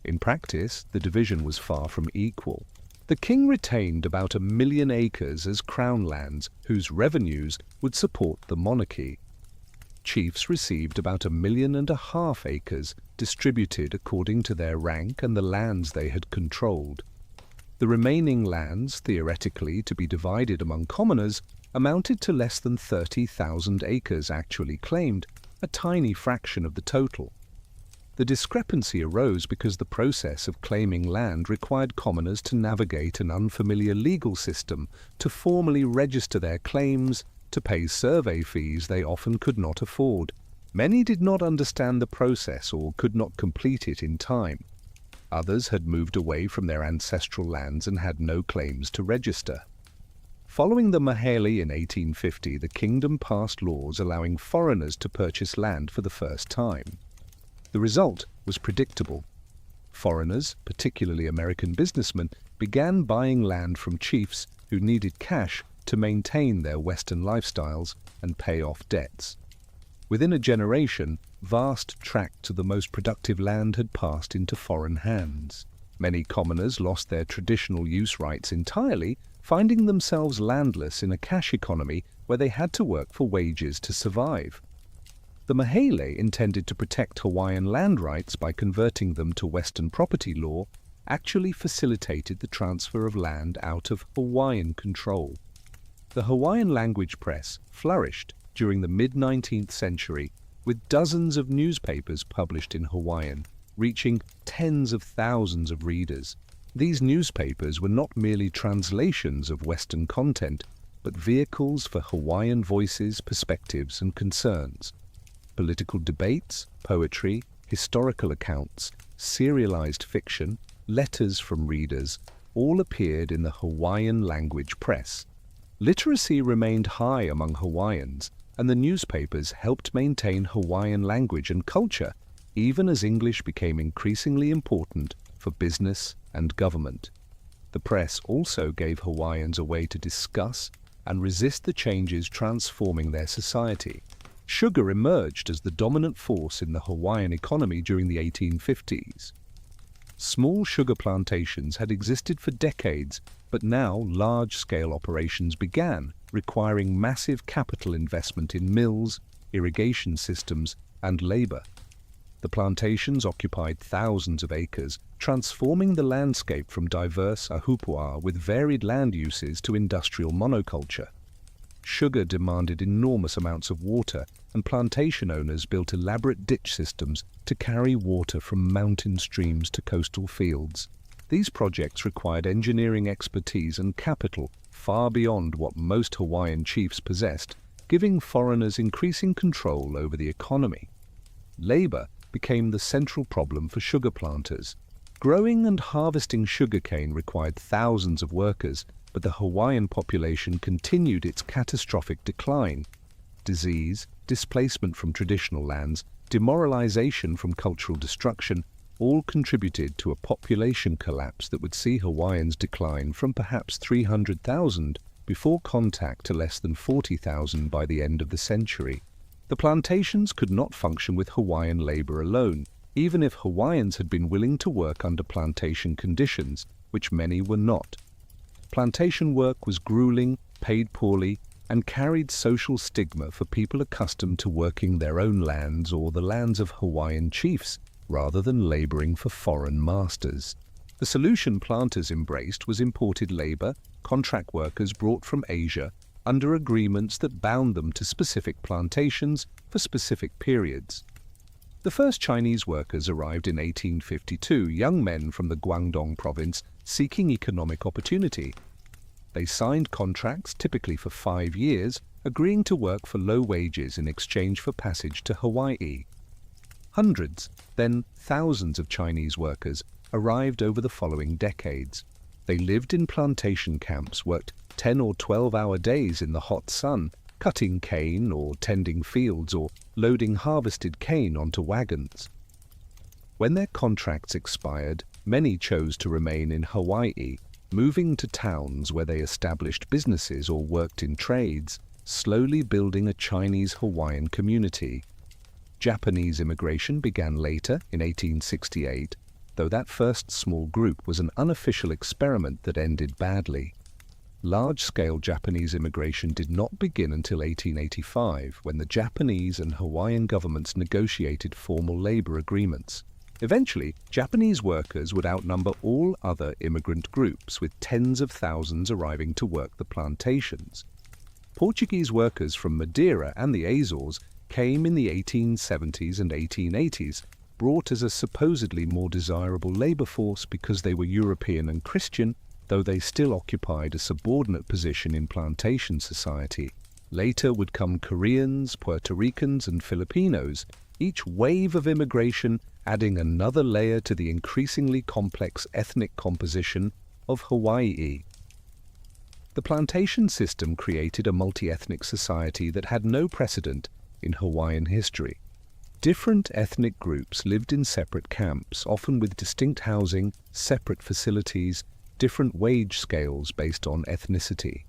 In practice, the division was far from equal. The king retained about 1 million acres as crown lands, whose revenues would support the monarchy. Chiefs received about 1.5 million acres, distributed according to their rank and the lands they had controlled. The remaining lands, theoretically to be divided among commoners, amounted to less than 30,000 acres actually claimed, a tiny fraction of the total. The discrepancy arose because the process of claiming land required commoners to navigate an unfamiliar legal system, to formally register their claims, to pay survey fees they often could not afford. Many did not understand the process or could not complete it in time. Others had moved away from their ancestral lands and had no claims to register. Following the Mahele in 1850, the kingdom passed laws allowing foreigners to purchase land for the first time. The result was predictable. Foreigners, particularly American businessmen, began buying land from chiefs who needed cash to maintain their Western lifestyles and pay off debts. Within a generation, vast tracts of the most productive land had passed into foreign hands. Many commoners lost their traditional use rights entirely, finding themselves landless in a cash economy where they had to work for wages to survive. The Mahele, intended to protect Hawaiian land rights by converting them to Western property law, actually facilitated the transfer of land out of Hawaiian control. The Hawaiian language press flourished during the mid-19th century, with dozens of newspapers published in Hawaiian, reaching tens of thousands of readers. These newspapers were not merely translations of Western content, but vehicles for Hawaiian voices, perspectives, and concerns. Political debates, poetry, historical accounts, serialized fiction, letters from readers, all appeared in the Hawaiian language press. Literacy remained high among Hawaiians, and the newspapers helped maintain Hawaiian language and culture, even as English became increasingly important for business and government. The press also gave Hawaiians a way to discuss and resist the changes transforming their society. Sugar emerged as the dominant force in the Hawaiian economy during the 1850s. Small sugar plantations had existed for decades, but now large-scale operations began, requiring massive capital investment in mills, irrigation systems, and labor. The plantations occupied thousands of acres, transforming the landscape from diverse ahupua'a with varied land uses to industrial monoculture. Sugar demanded enormous amounts of water, and plantation owners built elaborate ditch systems to carry water from mountain streams to coastal fields. These projects required engineering expertise and capital far beyond what most Hawaiian chiefs possessed, giving foreigners increasing control over the economy. Labor became the central problem for sugar planters. Growing and harvesting sugarcane required thousands of workers, but the Hawaiian population continued its catastrophic decline. Disease, displacement from traditional lands, demoralization from cultural destruction all contributed to a population collapse that would see Hawaiians decline from perhaps 300,000 before contact to less than 40,000 by the end of the century. The plantations could not function with Hawaiian labor alone, even if Hawaiians had been willing to work under plantation conditions, which many were not. Plantation work was grueling, paid poorly, and carried social stigma for people accustomed to working their own lands or the lands of Hawaiian chiefs, rather than laboring for foreign masters. The solution planters embraced was imported labor, contract workers brought from Asia, under agreements that bound them to specific plantations for specific periods. The first Chinese workers arrived in 1852, young men from the Guangdong province seeking economic opportunity. They signed contracts, typically for 5 years, agreeing to work for low wages in exchange for passage to Hawaii. Hundreds, then thousands of Chinese workers arrived over the following decades. They lived in plantation camps, worked 10 or 12-hour days in the hot sun, cutting cane or tending fields or loading harvested cane onto wagons. When their contracts expired, many chose to remain in Hawaii, moving to towns where they established businesses or worked in trades, slowly building a Chinese-Hawaiian community. Japanese immigration began later, in 1868, though that first small group was an unofficial experiment that ended badly. Large-scale Japanese immigration did not begin until 1885, when the Japanese and Hawaiian governments negotiated formal labor agreements. Eventually, Japanese workers would outnumber all other immigrant groups, with tens of thousands arriving to work the plantations. Portuguese workers from Madeira and the Azores came in the 1870s and 1880s, brought as a supposedly more desirable labor force because they were European and Christian, though they still occupied a subordinate position in plantation society. Later would come Koreans, Puerto Ricans, and Filipinos, each wave of immigration adding another layer to the increasingly complex ethnic composition of Hawaii. The plantation system created a multi-ethnic society that had no precedent in Hawaiian history. Different ethnic groups lived in separate camps, often with distinct housing, separate facilities, different wage scales based on ethnicity.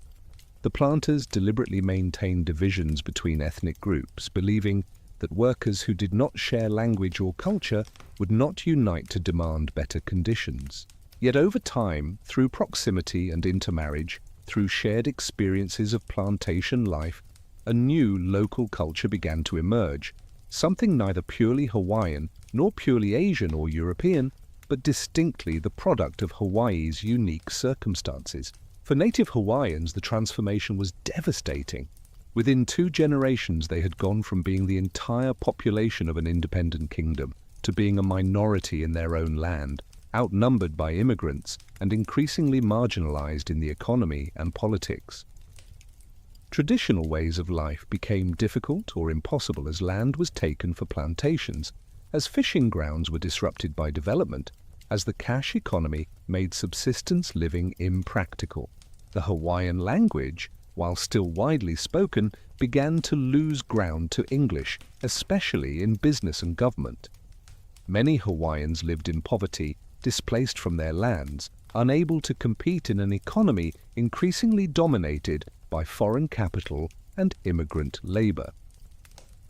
The planters deliberately maintained divisions between ethnic groups, believing that workers who did not share language or culture would not unite to demand better conditions. Yet over time, through proximity and intermarriage, through shared experiences of plantation life, a new local culture began to emerge, something neither purely Hawaiian nor purely Asian or European, but distinctly the product of Hawaii's unique circumstances. For native Hawaiians, the transformation was devastating. Within 2 generations, they had gone from being the entire population of an independent kingdom to being a minority in their own land, outnumbered by immigrants and increasingly marginalized in the economy and politics. Traditional ways of life became difficult or impossible as land was taken for plantations, as fishing grounds were disrupted by development, as the cash economy made subsistence living impractical. The Hawaiian language, while still widely spoken, began to lose ground to English, especially in business and government. Many Hawaiians lived in poverty, displaced from their lands, unable to compete in an economy increasingly dominated by foreign capital and immigrant labor.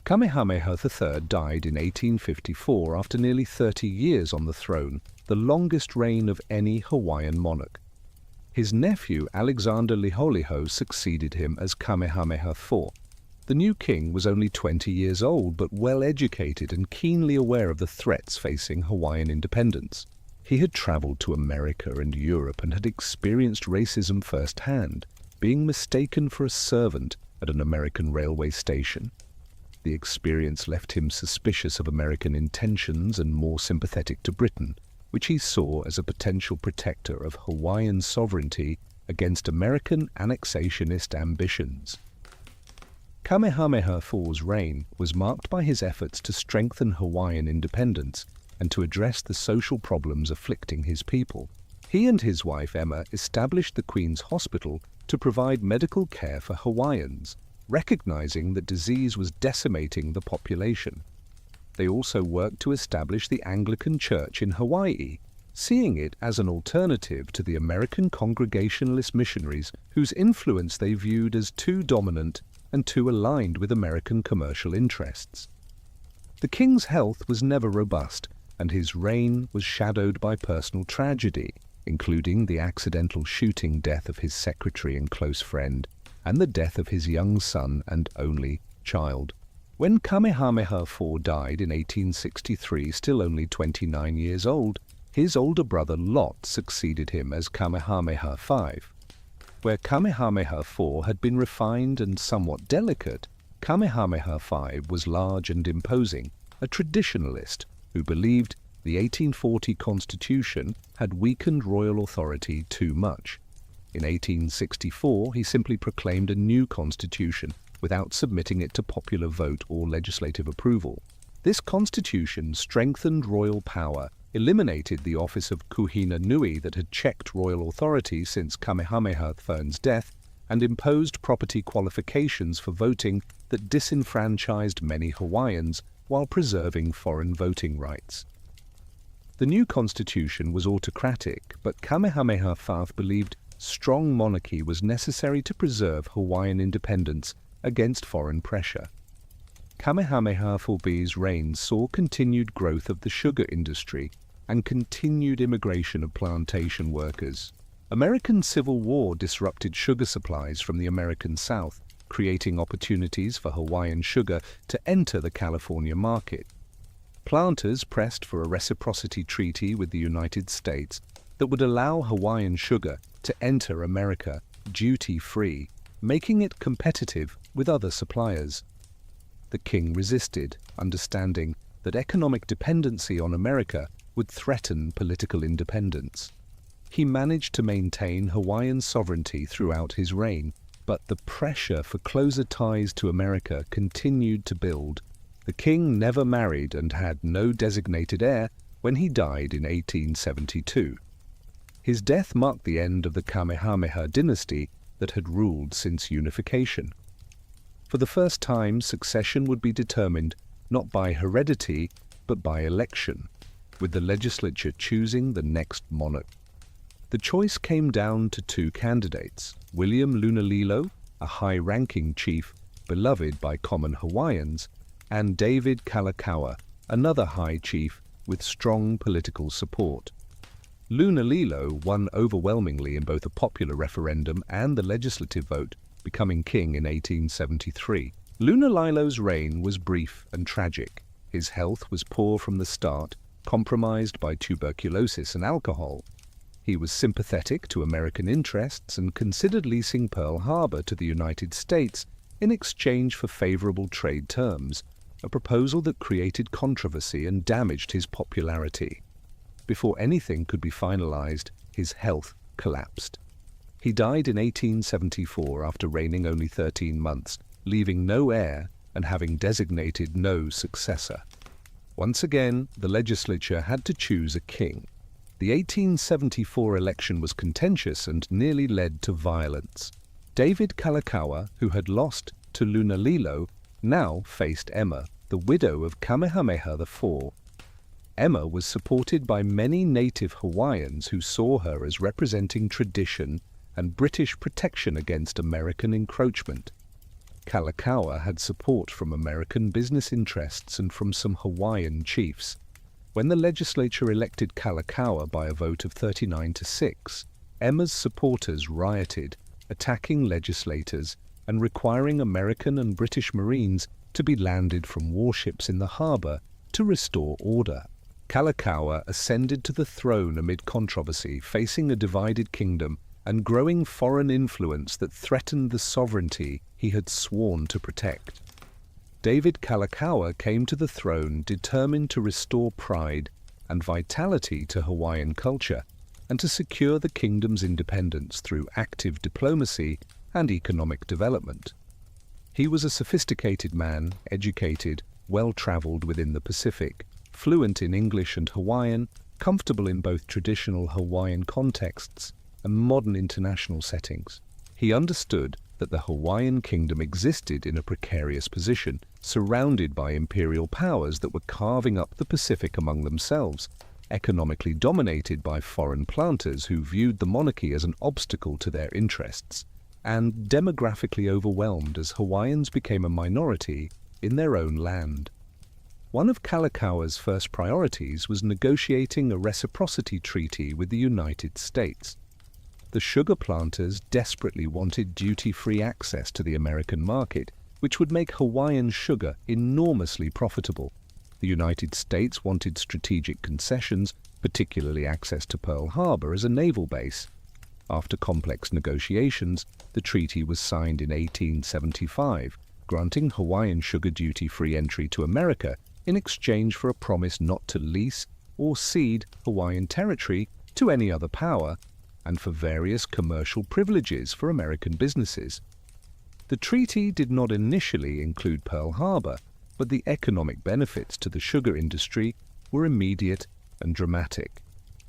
Kamehameha III died in 1854 after nearly 30 years on the throne, the longest reign of any Hawaiian monarch. His nephew Alexander Liholiho succeeded him as Kamehameha IV. The new king was only 20 years old, but well-educated and keenly aware of the threats facing Hawaiian independence. He had traveled to America and Europe and had experienced racism firsthand, being mistaken for a servant at an American railway station. The experience left him suspicious of American intentions and more sympathetic to Britain, which he saw as a potential protector of Hawaiian sovereignty against American annexationist ambitions. Kamehameha IV's reign was marked by his efforts to strengthen Hawaiian independence and to address the social problems afflicting his people. He and his wife Emma established the Queen's Hospital to provide medical care for Hawaiians, recognizing that disease was decimating the population. They also worked to establish the Anglican Church in Hawaii, seeing it as an alternative to the American Congregationalist missionaries whose influence they viewed as too dominant and too aligned with American commercial interests. The king's health was never robust, and his reign was shadowed by personal tragedy, including the accidental shooting death of his secretary and close friend, and the death of his young son and only child. When Kamehameha IV died in 1863, still only 29 years old, his older brother Lot succeeded him as Kamehameha V. Where Kamehameha IV had been refined and somewhat delicate, Kamehameha V was large and imposing, a traditionalist who believed the 1840 Constitution had weakened royal authority too much. In 1864, he simply proclaimed a new constitution without submitting it to popular vote or legislative approval. This constitution strengthened royal power, eliminated the office of Kuhina Nui that had checked royal authority since Kamehameha I's death, and imposed property qualifications for voting that disenfranchised many Hawaiians while preserving foreign voting rights. The new constitution was autocratic, but Kamehameha V believed strong monarchy was necessary to preserve Hawaiian independence against foreign pressure. Kamehameha IV's reign saw continued growth of the sugar industry and continued immigration of plantation workers. American Civil War disrupted sugar supplies from the American South, creating opportunities for Hawaiian sugar to enter the California market. Planters pressed for a reciprocity treaty with the United States that would allow Hawaiian sugar to enter America duty-free, making it competitive with other suppliers. The king resisted, understanding that economic dependency on America would threaten political independence. He managed to maintain Hawaiian sovereignty throughout his reign, but the pressure for closer ties to America continued to build. The king never married and had no designated heir when he died in 1872. His death marked the end of the Kamehameha dynasty that had ruled since unification. For the first time, succession would be determined not by heredity, but by election, with the legislature choosing the next monarch. The choice came down to two candidates, William Lunalilo, a high-ranking chief beloved by common Hawaiians, and David Kalakaua, another high chief with strong political support. Lunalilo won overwhelmingly in both a popular referendum and the legislative vote, becoming king in 1873. Lunalilo's reign was brief and tragic. His health was poor from the start, compromised by tuberculosis and alcohol. He was sympathetic to American interests and considered leasing Pearl Harbor to the United States in exchange for favorable trade terms, a proposal that created controversy and damaged his popularity. Before anything could be finalized, his health collapsed. He died in 1874 after reigning only 13 months, leaving no heir and having designated no successor. Once again, the legislature had to choose a king. The 1874 election was contentious and nearly led to violence. David Kalakaua, who had lost to Lunalilo, now faced Emma, the widow of Kamehameha IV. Emma was supported by many native Hawaiians who saw her as representing tradition and British protection against American encroachment. Kalakaua had support from American business interests and from some Hawaiian chiefs. When the legislature elected Kalakaua by a vote of 39-6, Emma's supporters rioted, attacking legislators and requiring American and British Marines to be landed from warships in the harbor to restore order. Kalakaua ascended to the throne amid controversy, facing a divided kingdom and growing foreign influence that threatened the sovereignty he had sworn to protect. David Kalakaua came to the throne determined to restore pride and vitality to Hawaiian culture and to secure the kingdom's independence through active diplomacy and economic development. He was a sophisticated man, educated, well-traveled within the Pacific, fluent in English and Hawaiian, comfortable in both traditional Hawaiian contexts and modern international settings. He understood that the Hawaiian Kingdom existed in a precarious position, surrounded by imperial powers that were carving up the Pacific among themselves, economically dominated by foreign planters who viewed the monarchy as an obstacle to their interests, and demographically overwhelmed as Hawaiians became a minority in their own land. One of Kalakaua's first priorities was negotiating a reciprocity treaty with the United States. The sugar planters desperately wanted duty-free access to the American market, which would make Hawaiian sugar enormously profitable. The United States wanted strategic concessions, particularly access to Pearl Harbor as a naval base. After complex negotiations, the treaty was signed in 1875, granting Hawaiian sugar duty-free entry to America in exchange for a promise not to lease or cede Hawaiian territory to any other power, and for various commercial privileges for American businesses. The treaty did not initially include Pearl Harbor, but the economic benefits to the sugar industry were immediate and dramatic.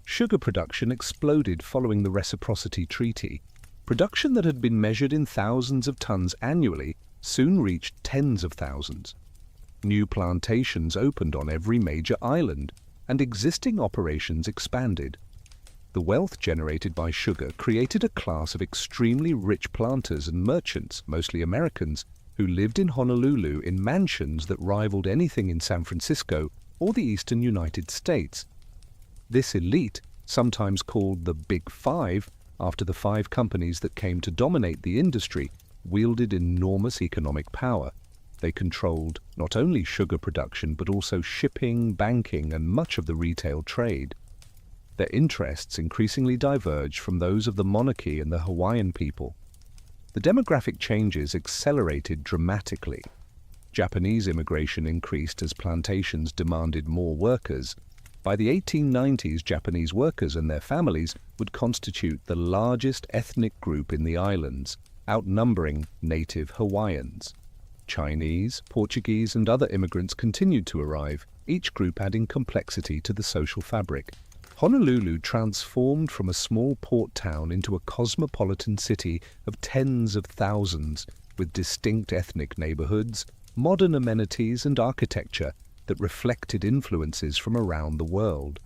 Sugar production exploded following the reciprocity treaty. Production that had been measured in thousands of tons annually soon reached tens of thousands. New plantations opened on every major island, and existing operations expanded. The wealth generated by sugar created a class of extremely rich planters and merchants, mostly Americans, who lived in Honolulu in mansions that rivaled anything in San Francisco or the eastern United States. This elite, sometimes called the Big Five, after the 5 companies that came to dominate the industry, wielded enormous economic power. They controlled not only sugar production but also shipping, banking, and much of the retail trade. Their interests increasingly diverged from those of the monarchy and the Hawaiian people. The demographic changes accelerated dramatically. Japanese immigration increased as plantations demanded more workers. By the 1890s, Japanese workers and their families would constitute the largest ethnic group in the islands, outnumbering native Hawaiians. Chinese, Portuguese, and other immigrants continued to arrive, each group adding complexity to the social fabric. Honolulu transformed from a small port town into a cosmopolitan city of tens of thousands, with distinct ethnic neighborhoods, modern amenities, and architecture that reflected influences from around the world.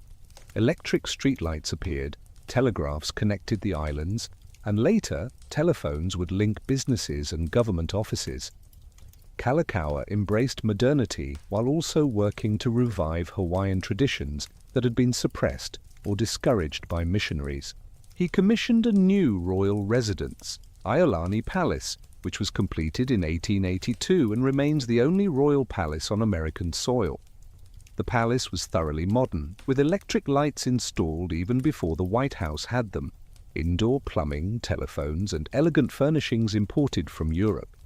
Electric streetlights appeared, telegraphs connected the islands, and later telephones would link businesses and government offices. Kalakaua embraced modernity while also working to revive Hawaiian traditions that had been suppressed or discouraged by missionaries. He commissioned a new royal residence, Iolani Palace, which was completed in 1882 and remains the only royal palace on American soil. The palace was thoroughly modern, with electric lights installed even before the White House had them, indoor plumbing, telephones, and elegant furnishings imported from Europe.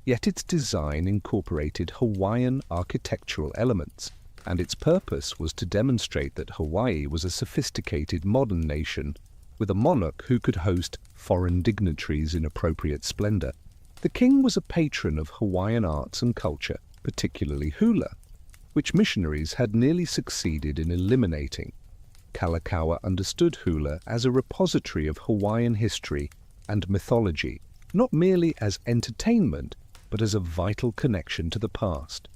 Yet its design incorporated Hawaiian architectural elements, and its purpose was to demonstrate that Hawaii was a sophisticated modern nation with a monarch who could host foreign dignitaries in appropriate splendor. The king was a patron of Hawaiian arts and culture, particularly hula, which missionaries had nearly succeeded in eliminating. Kalakaua understood hula as a repository of Hawaiian history and mythology, not merely as entertainment, but as a vital connection to the past.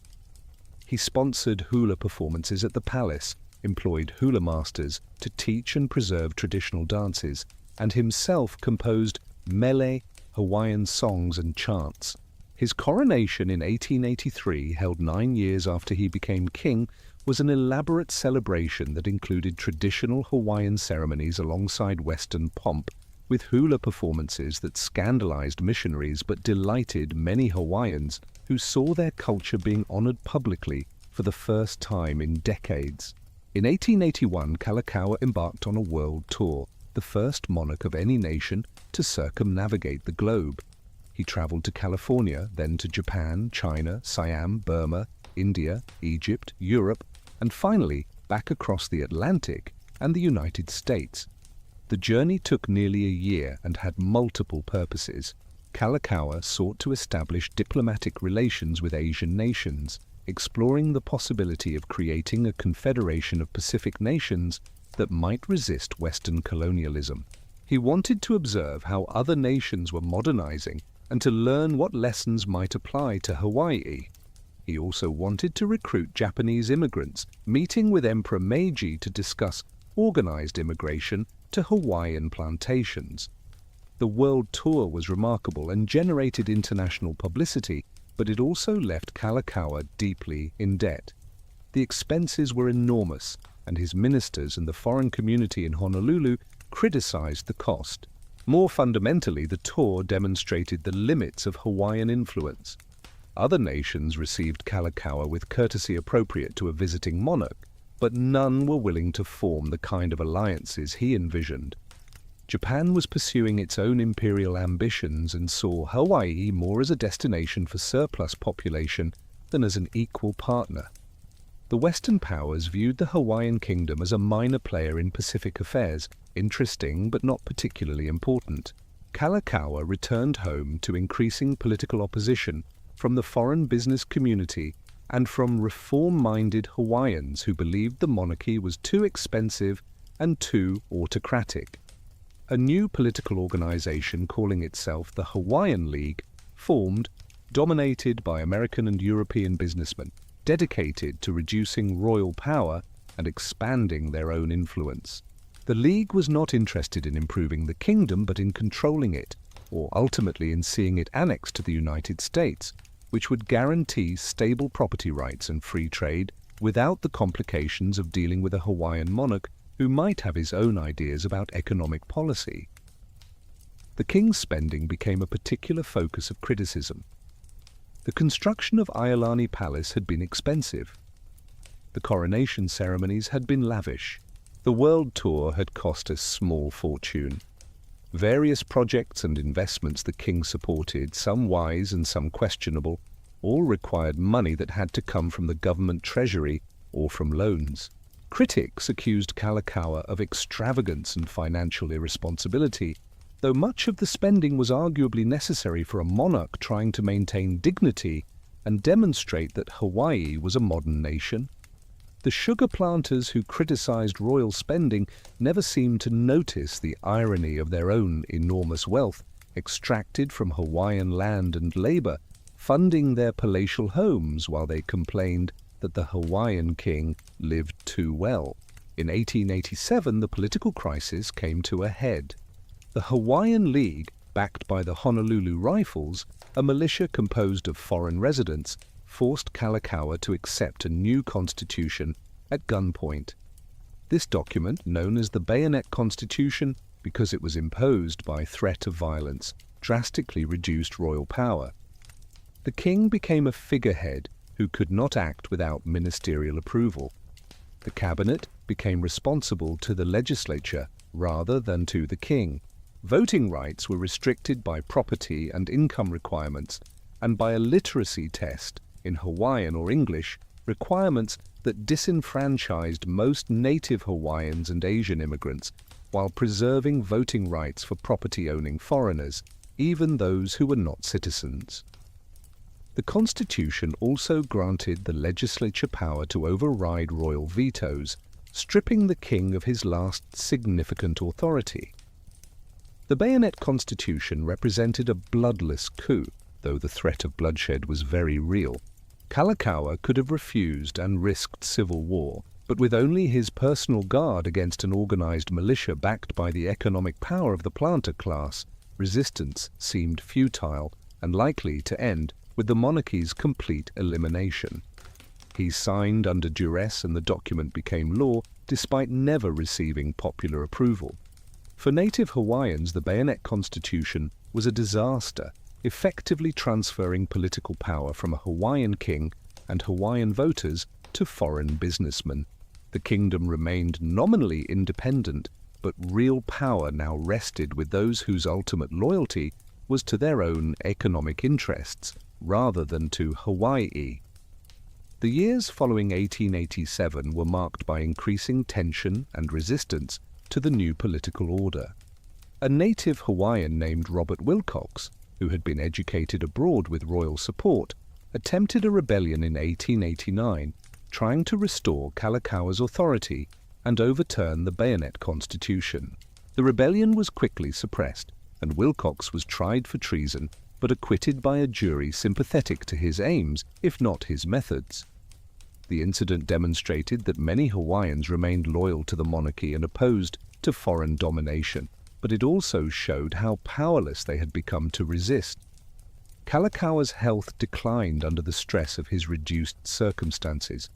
He sponsored hula performances at the palace, employed hula masters to teach and preserve traditional dances, and himself composed mele Hawaiian songs and chants. His coronation in 1883, held 9 years after he became king, was an elaborate celebration that included traditional Hawaiian ceremonies alongside Western pomp, with hula performances that scandalized missionaries but delighted many Hawaiians who saw their culture being honored publicly for the first time in decades. In 1881, Kalakaua embarked on a world tour, the first monarch of any nation to circumnavigate the globe. He traveled to California, then to Japan, China, Siam, Burma, India, Egypt, Europe, and finally back across the Atlantic and the United States. The journey took nearly a year and had multiple purposes. Kalakaua sought to establish diplomatic relations with Asian nations, exploring the possibility of creating a confederation of Pacific nations that might resist Western colonialism. He wanted to observe how other nations were modernizing and to learn what lessons might apply to Hawaii. He also wanted to recruit Japanese immigrants, meeting with Emperor Meiji to discuss organized immigration to Hawaiian plantations. The world tour was remarkable and generated international publicity, but it also left Kalakaua deeply in debt. The expenses were enormous, and his ministers and the foreign community in Honolulu criticized the cost. More fundamentally, the tour demonstrated the limits of Hawaiian influence. Other nations received Kalakaua with courtesy appropriate to a visiting monarch, but none were willing to form the kind of alliances he envisioned. Japan was pursuing its own imperial ambitions and saw Hawaii more as a destination for surplus population than as an equal partner. The Western powers viewed the Hawaiian Kingdom as a minor player in Pacific affairs, interesting but not particularly important. Kalakaua returned home to increasing political opposition from the foreign business community and from reform-minded Hawaiians who believed the monarchy was too expensive and too autocratic. A new political organization calling itself the Hawaiian League formed, dominated by American and European businessmen, dedicated to reducing royal power and expanding their own influence. The League was not interested in improving the kingdom but in controlling it, or ultimately in seeing it annexed to the United States, which would guarantee stable property rights and free trade without the complications of dealing with a Hawaiian monarch who might have his own ideas about economic policy. The king's spending became a particular focus of criticism. The construction of Iolani Palace had been expensive. The coronation ceremonies had been lavish. The world tour had cost a small fortune. Various projects and investments the king supported, some wise and some questionable, all required money that had to come from the government treasury or from loans. Critics accused Kalakaua of extravagance and financial irresponsibility, though much of the spending was arguably necessary for a monarch trying to maintain dignity and demonstrate that Hawaii was a modern nation. The sugar planters who criticized royal spending never seemed to notice the irony of their own enormous wealth extracted from Hawaiian land and labor, funding their palatial homes while they complained that the Hawaiian king lived too well. In 1887, the political crisis came to a head. The Hawaiian League, backed by the Honolulu Rifles, a militia composed of foreign residents, forced Kalakaua to accept a new constitution at gunpoint. This document, known as the Bayonet Constitution because it was imposed by threat of violence, drastically reduced royal power. The king became a figurehead who could not act without ministerial approval. The cabinet became responsible to the legislature rather than to the king. Voting rights were restricted by property and income requirements and by a literacy test in Hawaiian or English, requirements that disenfranchised most native Hawaiians and Asian immigrants while preserving voting rights for property-owning foreigners, even those who were not citizens. The Constitution also granted the legislature power to override royal vetoes, stripping the king of his last significant authority. The Bayonet Constitution represented a bloodless coup, though the threat of bloodshed was very real. Kalakaua could have refused and risked civil war, but with only his personal guard against an organized militia backed by the economic power of the planter class, resistance seemed futile and likely to end with the monarchy's complete elimination. He signed under duress and the document became law despite never receiving popular approval. For native Hawaiians, the Bayonet Constitution was a disaster, effectively transferring political power from a Hawaiian king and Hawaiian voters to foreign businessmen. The kingdom remained nominally independent, but real power now rested with those whose ultimate loyalty was to their own economic interests rather than to Hawaii. The years following 1887 were marked by increasing tension and resistance to the new political order. A native Hawaiian named Robert Wilcox, who had been educated abroad with royal support, attempted a rebellion in 1889, trying to restore Kalakaua's authority and overturn the Bayonet Constitution. The rebellion was quickly suppressed, and Wilcox was tried for treason, but acquitted by a jury sympathetic to his aims, if not his methods. The incident demonstrated that many Hawaiians remained loyal to the monarchy and opposed to foreign domination, but it also showed how powerless they had become to resist. Kalakaua's health declined under the stress of his reduced circumstances.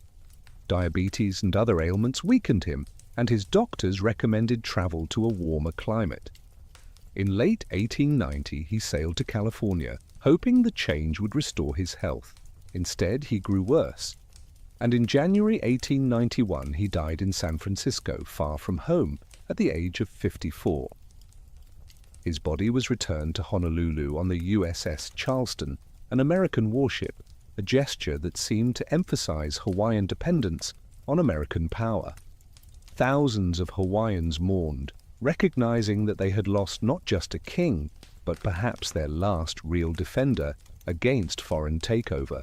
Diabetes and other ailments weakened him, and his doctors recommended travel to a warmer climate. In late 1890, he sailed to California, hoping the change would restore his health. Instead, he grew worse, and in January 1891 he died in San Francisco, far from home, at the age of 54. His body was returned to Honolulu on the USS Charleston, an American warship, a gesture that seemed to emphasize Hawaiian dependence on American power. Thousands of Hawaiians mourned, recognizing that they had lost not just a king, but perhaps their last real defender against foreign takeover.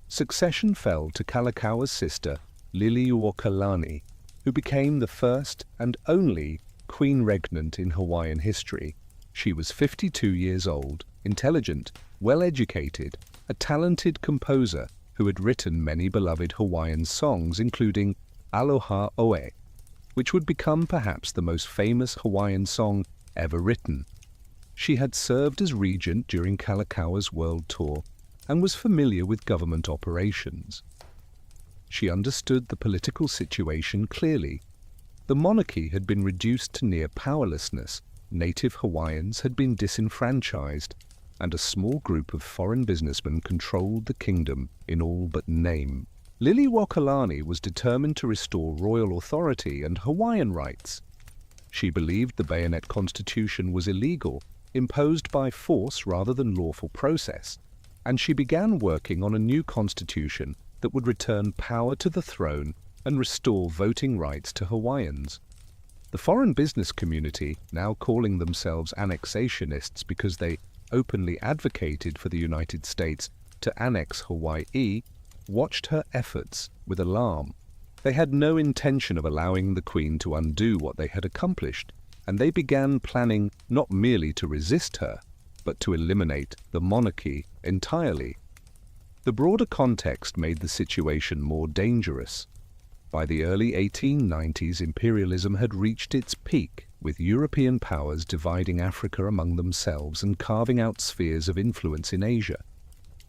Succession fell to Kalakaua's sister, Liliuokalani, who became the first and only queen regnant in Hawaiian history. She was 52 years old, intelligent, well-educated, a talented composer who had written many beloved Hawaiian songs, including Aloha Oe, which would become perhaps the most famous Hawaiian song ever written. She had served as regent during Kalakaua's world tour and was familiar with government operations. She understood the political situation clearly. The monarchy had been reduced to near powerlessness, native Hawaiians had been disenfranchised, and a small group of foreign businessmen controlled the kingdom in all but name. Liliuokalani was determined to restore royal authority and Hawaiian rights. She believed the Bayonet Constitution was illegal, imposed by force rather than lawful process, and she began working on a new constitution that would return power to the throne and restore voting rights to Hawaiians. The foreign business community, now calling themselves annexationists because they openly advocated for the United States to annex Hawaii, watched her efforts with alarm. They had no intention of allowing the Queen to undo what they had accomplished, and they began planning not merely to resist her, but to eliminate the monarchy entirely. The broader context made the situation more dangerous. By the early 1890s, imperialism had reached its peak, with European powers dividing Africa among themselves and carving out spheres of influence in Asia.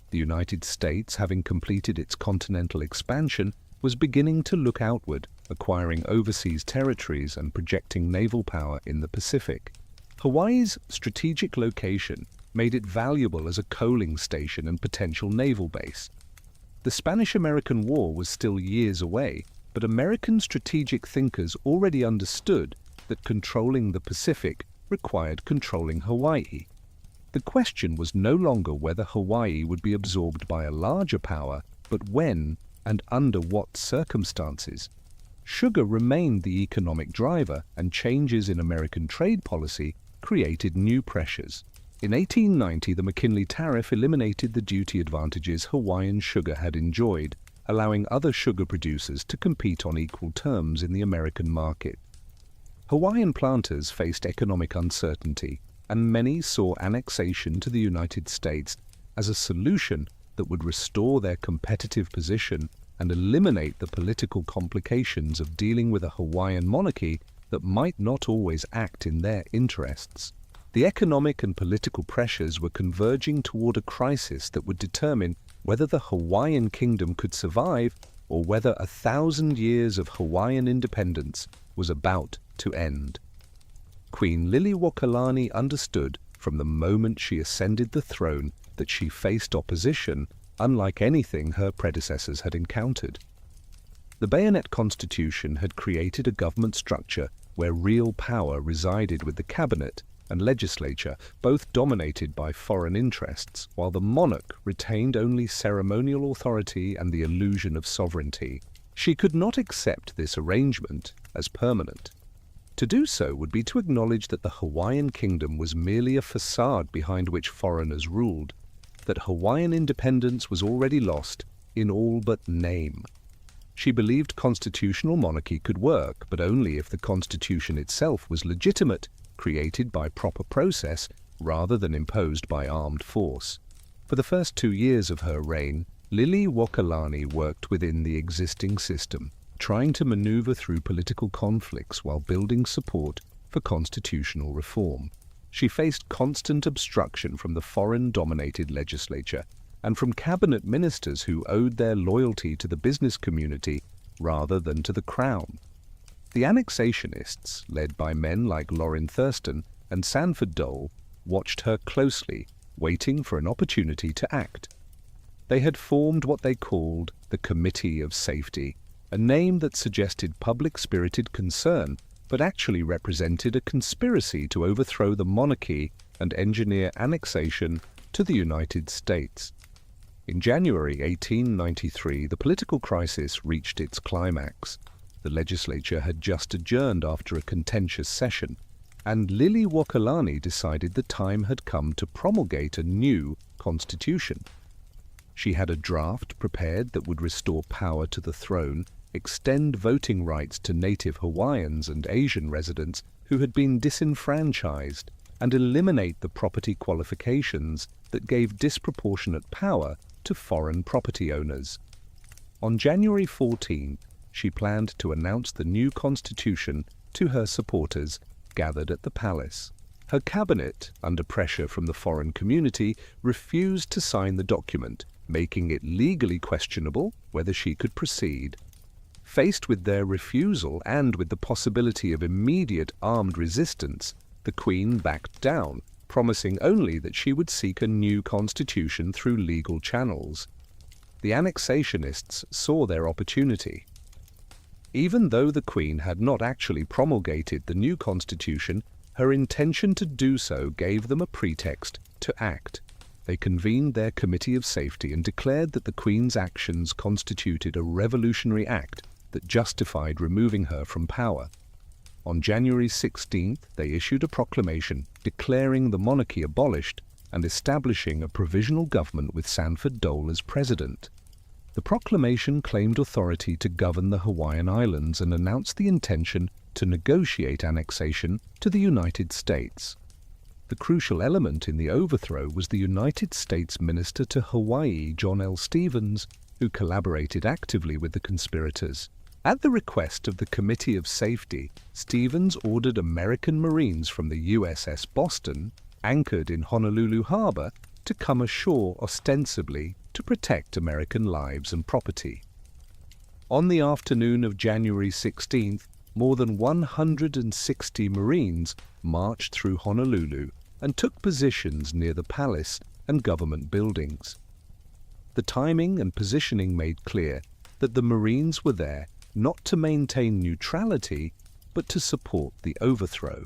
The United States, having completed its continental expansion, was beginning to look outward, acquiring overseas territories and projecting naval power in the Pacific. Hawaii's strategic location made it valuable as a coaling station and potential naval base. The Spanish-American War was still years away, but American strategic thinkers already understood that controlling the Pacific required controlling Hawaii. The question was no longer whether Hawaii would be absorbed by a larger power, but when and under what circumstances. Sugar remained the economic driver, and changes in American trade policy created new pressures. In 1890, the McKinley Tariff eliminated the duty advantages Hawaiian sugar had enjoyed, allowing other sugar producers to compete on equal terms in the American market. Hawaiian planters faced economic uncertainty, and many saw annexation to the United States as a solution that would restore their competitive position and eliminate the political complications of dealing with a Hawaiian monarchy that might not always act in their interests. The economic and political pressures were converging toward a crisis that would determine whether the Hawaiian Kingdom could survive or whether 1,000 years of Hawaiian independence was about to end. Queen Liliuokalani understood from the moment she ascended the throne that she faced opposition unlike anything her predecessors had encountered. The Bayonet Constitution had created a government structure where real power resided with the cabinet and legislature, both dominated by foreign interests, while the monarch retained only ceremonial authority and the illusion of sovereignty. She could not accept this arrangement as permanent. To do so would be to acknowledge that the Hawaiian Kingdom was merely a facade behind which foreigners ruled, that Hawaiian independence was already lost in all but name. She believed constitutional monarchy could work, but only if the constitution itself was legitimate, created by proper process rather than imposed by armed force. For the first 2 years of her reign, Liliuokalani worked within the existing system, trying to maneuver through political conflicts while building support for constitutional reform. She faced constant obstruction from the foreign-dominated legislature and from cabinet ministers who owed their loyalty to the business community rather than to the crown. The annexationists, led by men like Lorin Thurston and Sanford Dole, watched her closely, waiting for an opportunity to act. They had formed what they called the Committee of Safety, a name that suggested public-spirited concern, but actually represented a conspiracy to overthrow the monarchy and engineer annexation to the United States. In January 1893, the political crisis reached its climax. The legislature had just adjourned after a contentious session, and Liliuokalani decided the time had come to promulgate a new constitution. She had a draft prepared that would restore power to the throne, extend voting rights to native Hawaiians and Asian residents who had been disenfranchised, and eliminate the property qualifications that gave disproportionate power to foreign property owners. On January 14, she planned to announce the new constitution to her supporters gathered at the palace. Her cabinet, under pressure from the foreign community, refused to sign the document, making it legally questionable whether she could proceed. Faced with their refusal and with the possibility of immediate armed resistance, the Queen backed down, promising only that she would seek a new constitution through legal channels. The annexationists saw their opportunity. Even though the Queen had not actually promulgated the new constitution, her intention to do so gave them a pretext to act. They convened their Committee of Safety and declared that the Queen's actions constituted a revolutionary act that justified removing her from power. On January 16th, they issued a proclamation declaring the monarchy abolished and establishing a provisional government with Sanford Dole as president. The proclamation claimed authority to govern the Hawaiian Islands and announced the intention to negotiate annexation to the United States. The crucial element in the overthrow was the United States Minister to Hawaii, John L. Stevens, who collaborated actively with the conspirators. At the request of the Committee of Safety, Stevens ordered American Marines from the USS Boston, anchored in Honolulu Harbor, to come ashore ostensibly to protect American lives and property. On the afternoon of January 16th, more than 160 Marines marched through Honolulu and took positions near the palace and government buildings. The timing and positioning made clear that the Marines were there not to maintain neutrality, but to support the overthrow.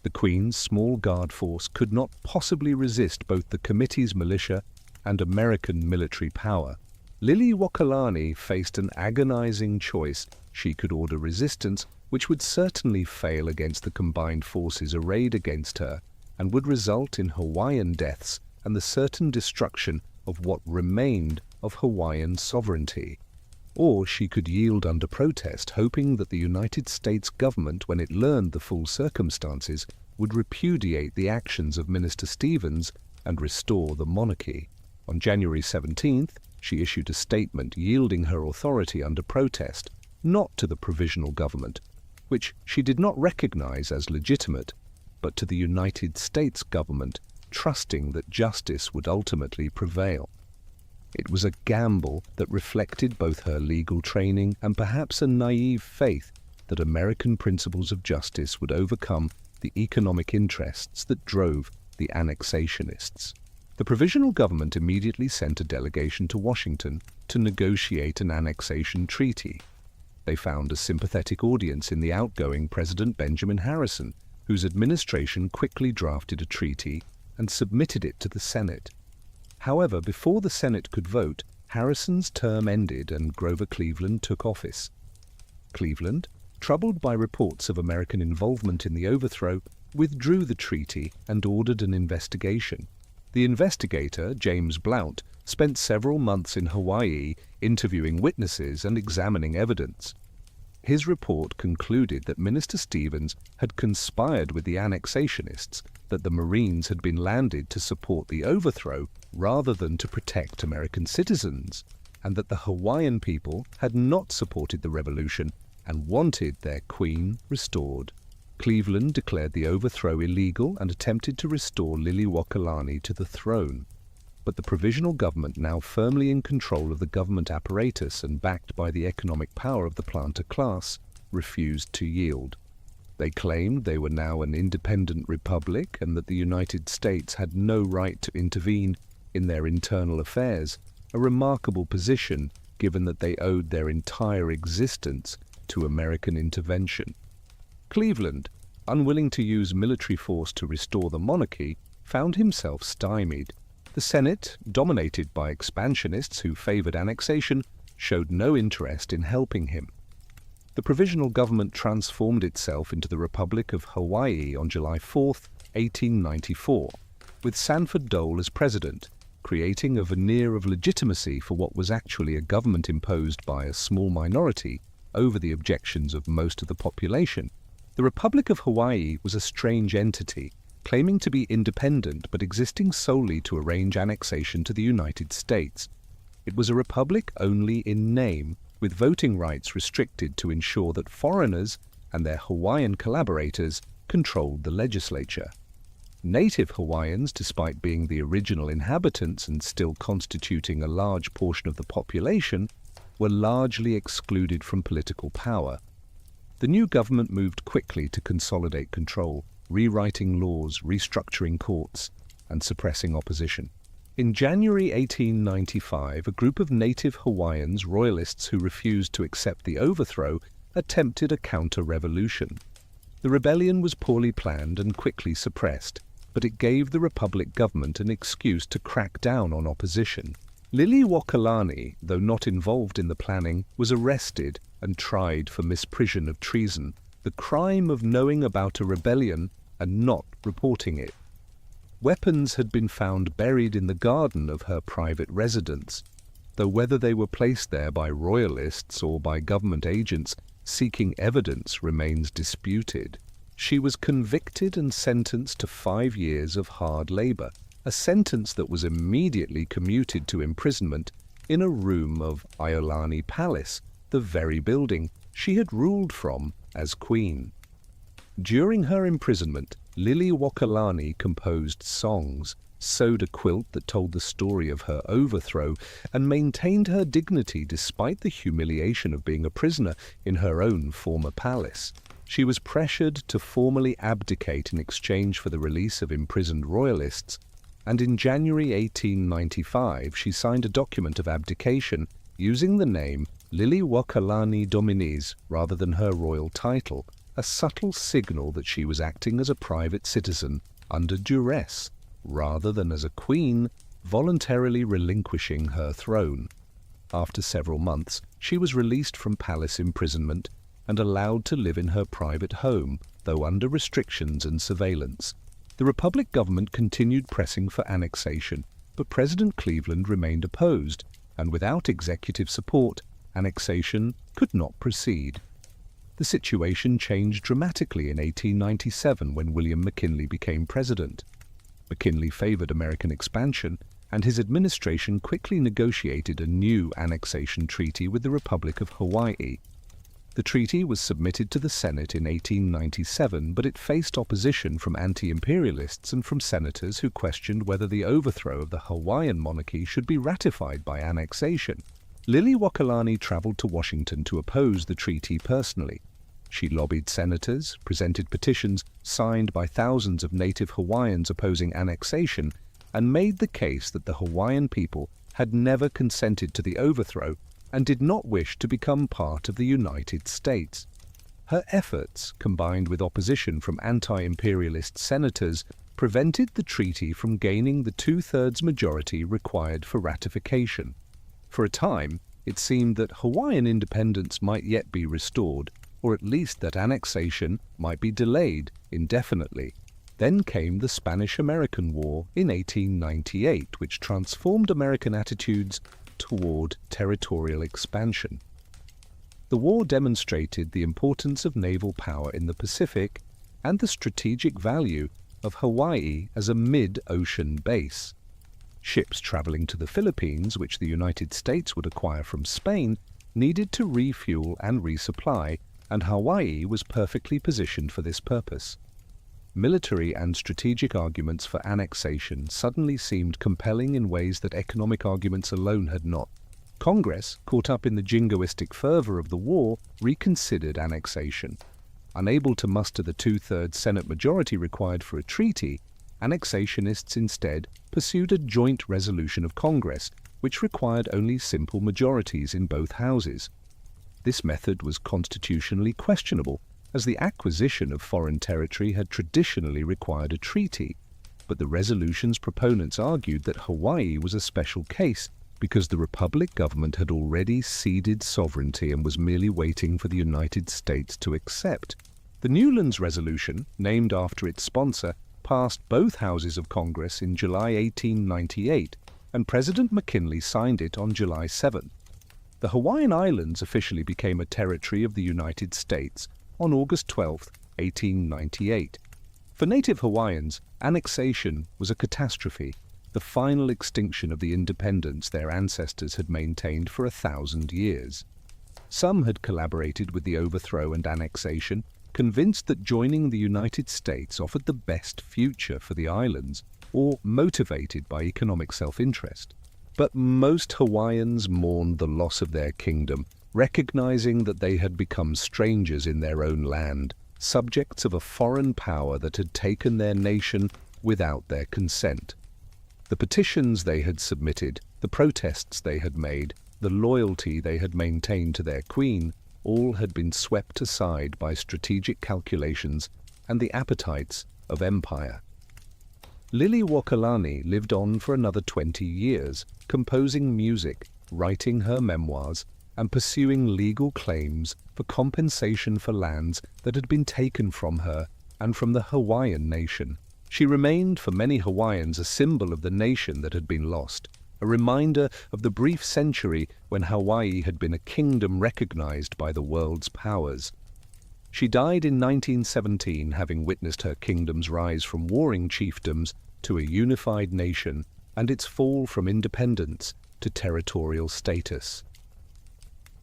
The Queen's small guard force could not possibly resist both the committee's militia and American military power. Liliuokalani faced an agonizing choice. She could order resistance, which would certainly fail against the combined forces arrayed against her, and would result in Hawaiian deaths and the certain destruction of what remained of Hawaiian sovereignty. Or she could yield under protest, hoping that the United States government, when it learned the full circumstances, would repudiate the actions of Minister Stevens and restore the monarchy. On January 17th, she issued a statement yielding her authority under protest, not to the provisional government, which she did not recognize as legitimate, but to the United States government, trusting that justice would ultimately prevail. It was a gamble that reflected both her legal training and perhaps a naive faith that American principles of justice would overcome the economic interests that drove the annexationists. The provisional government immediately sent a delegation to Washington to negotiate an annexation treaty. They found a sympathetic audience in the outgoing President Benjamin Harrison, whose administration quickly drafted a treaty and submitted it to the Senate. However, before the Senate could vote, Harrison's term ended and Grover Cleveland took office. Cleveland, troubled by reports of American involvement in the overthrow, withdrew the treaty and ordered an investigation. The investigator, James Blount, spent several months in Hawaii interviewing witnesses and examining evidence. His report concluded that Minister Stevens had conspired with the annexationists, that the Marines had been landed to support the overthrow rather than to protect American citizens, and that the Hawaiian people had not supported the revolution and wanted their queen restored. Cleveland declared the overthrow illegal and attempted to restore Liliuokalani to the throne. But the provisional government, now firmly in control of the government apparatus and backed by the economic power of the planter class, refused to yield. They claimed they were now an independent republic and that the United States had no right to intervene in their internal affairs, a remarkable position given that they owed their entire existence to American intervention. Cleveland, unwilling to use military force to restore the monarchy, found himself stymied. The Senate, dominated by expansionists who favored annexation, showed no interest in helping him. The provisional government transformed itself into the Republic of Hawaii on July 4, 1894, with Sanford Dole as president, creating a veneer of legitimacy for what was actually a government imposed by a small minority over the objections of most of the population. The Republic of Hawaii was a strange entity, claiming to be independent but existing solely to arrange annexation to the United States. It was a republic only in name, with voting rights restricted to ensure that foreigners and their Hawaiian collaborators controlled the legislature. Native Hawaiians, despite being the original inhabitants and still constituting a large portion of the population, were largely excluded from political power. The new government moved quickly to consolidate control, rewriting laws, restructuring courts, and suppressing opposition. In January 1895, a group of native Hawaiians, royalists who refused to accept the overthrow, attempted a counter-revolution. The rebellion was poorly planned and quickly suppressed, but it gave the Republic government an excuse to crack down on opposition. Liliuokalani, though not involved in the planning, was arrested and tried for misprision of treason, the crime of knowing about a rebellion and not reporting it. Weapons had been found buried in the garden of her private residence, though whether they were placed there by royalists or by government agents seeking evidence remains disputed. She was convicted and sentenced to 5 years of hard labor, a sentence that was immediately commuted to imprisonment in a room of Iolani Palace, the very building she had ruled from as queen. During her imprisonment, Liliuokalani composed songs, sewed a quilt that told the story of her overthrow, and maintained her dignity despite the humiliation of being a prisoner in her own former palace. She was pressured to formally abdicate in exchange for the release of imprisoned royalists, and in January 1895 she signed a document of abdication using the name Liliuokalani Dominis rather than her royal title, a subtle signal that she was acting as a private citizen under duress, rather than as a queen voluntarily relinquishing her throne. After several months, she was released from palace imprisonment and allowed to live in her private home, though under restrictions and surveillance. The Republic government continued pressing for annexation, but President Cleveland remained opposed, and without executive support, annexation could not proceed. The situation changed dramatically in 1897 when William McKinley became president. McKinley favored American expansion, and his administration quickly negotiated a new annexation treaty with the Republic of Hawaii. The treaty was submitted to the Senate in 1897, but it faced opposition from anti-imperialists and from senators who questioned whether the overthrow of the Hawaiian monarchy should be ratified by annexation. Liliuokalani traveled to Washington to oppose the treaty personally. She lobbied senators, presented petitions signed by thousands of native Hawaiians opposing annexation, and made the case that the Hawaiian people had never consented to the overthrow and did not wish to become part of the United States. Her efforts, combined with opposition from anti-imperialist senators, prevented the treaty from gaining the two-thirds majority required for ratification. For a time, it seemed that Hawaiian independence might yet be restored, or at least that annexation might be delayed indefinitely. Then came the Spanish-American War in 1898, which transformed American attitudes toward territorial expansion. The war demonstrated the importance of naval power in the Pacific and the strategic value of Hawaii as a mid-ocean base. Ships traveling to the Philippines, which the United States would acquire from Spain, needed to refuel and resupply, and Hawaii was perfectly positioned for this purpose. Military and strategic arguments for annexation suddenly seemed compelling in ways that economic arguments alone had not. Congress, caught up in the jingoistic fervor of the war, reconsidered annexation. Unable to muster the two-thirds Senate majority required for a treaty, annexationists instead pursued a joint resolution of Congress, which required only simple majorities in both houses. This method was constitutionally questionable, as the acquisition of foreign territory had traditionally required a treaty, but the resolution's proponents argued that Hawaii was a special case because the Republic government had already ceded sovereignty and was merely waiting for the United States to accept. The Newlands Resolution, named after its sponsor, passed both houses of Congress in July 1898, and President McKinley signed it on July 7. The Hawaiian Islands officially became a territory of the United States on August 12, 1898. For native Hawaiians, annexation was a catastrophe, the final extinction of the independence their ancestors had maintained for 1,000 years. Some had collaborated with the overthrow and annexation, convinced that joining the United States offered the best future for the islands, or motivated by economic self-interest. But most Hawaiians mourned the loss of their kingdom, recognizing that they had become strangers in their own land, subjects of a foreign power that had taken their nation without their consent. The petitions they had submitted, the protests they had made, the loyalty they had maintained to their queen, all had been swept aside by strategic calculations and the appetites of empire. Liliuokalani lived on for another 20 years, composing music, writing her memoirs, and pursuing legal claims for compensation for lands that had been taken from her and from the Hawaiian nation. She remained for many Hawaiians a symbol of the nation that had been lost, a reminder of the brief century when Hawaii had been a kingdom recognized by the world's powers. She died in 1917, having witnessed her kingdom's rise from warring chiefdoms to a unified nation and its fall from independence to territorial status.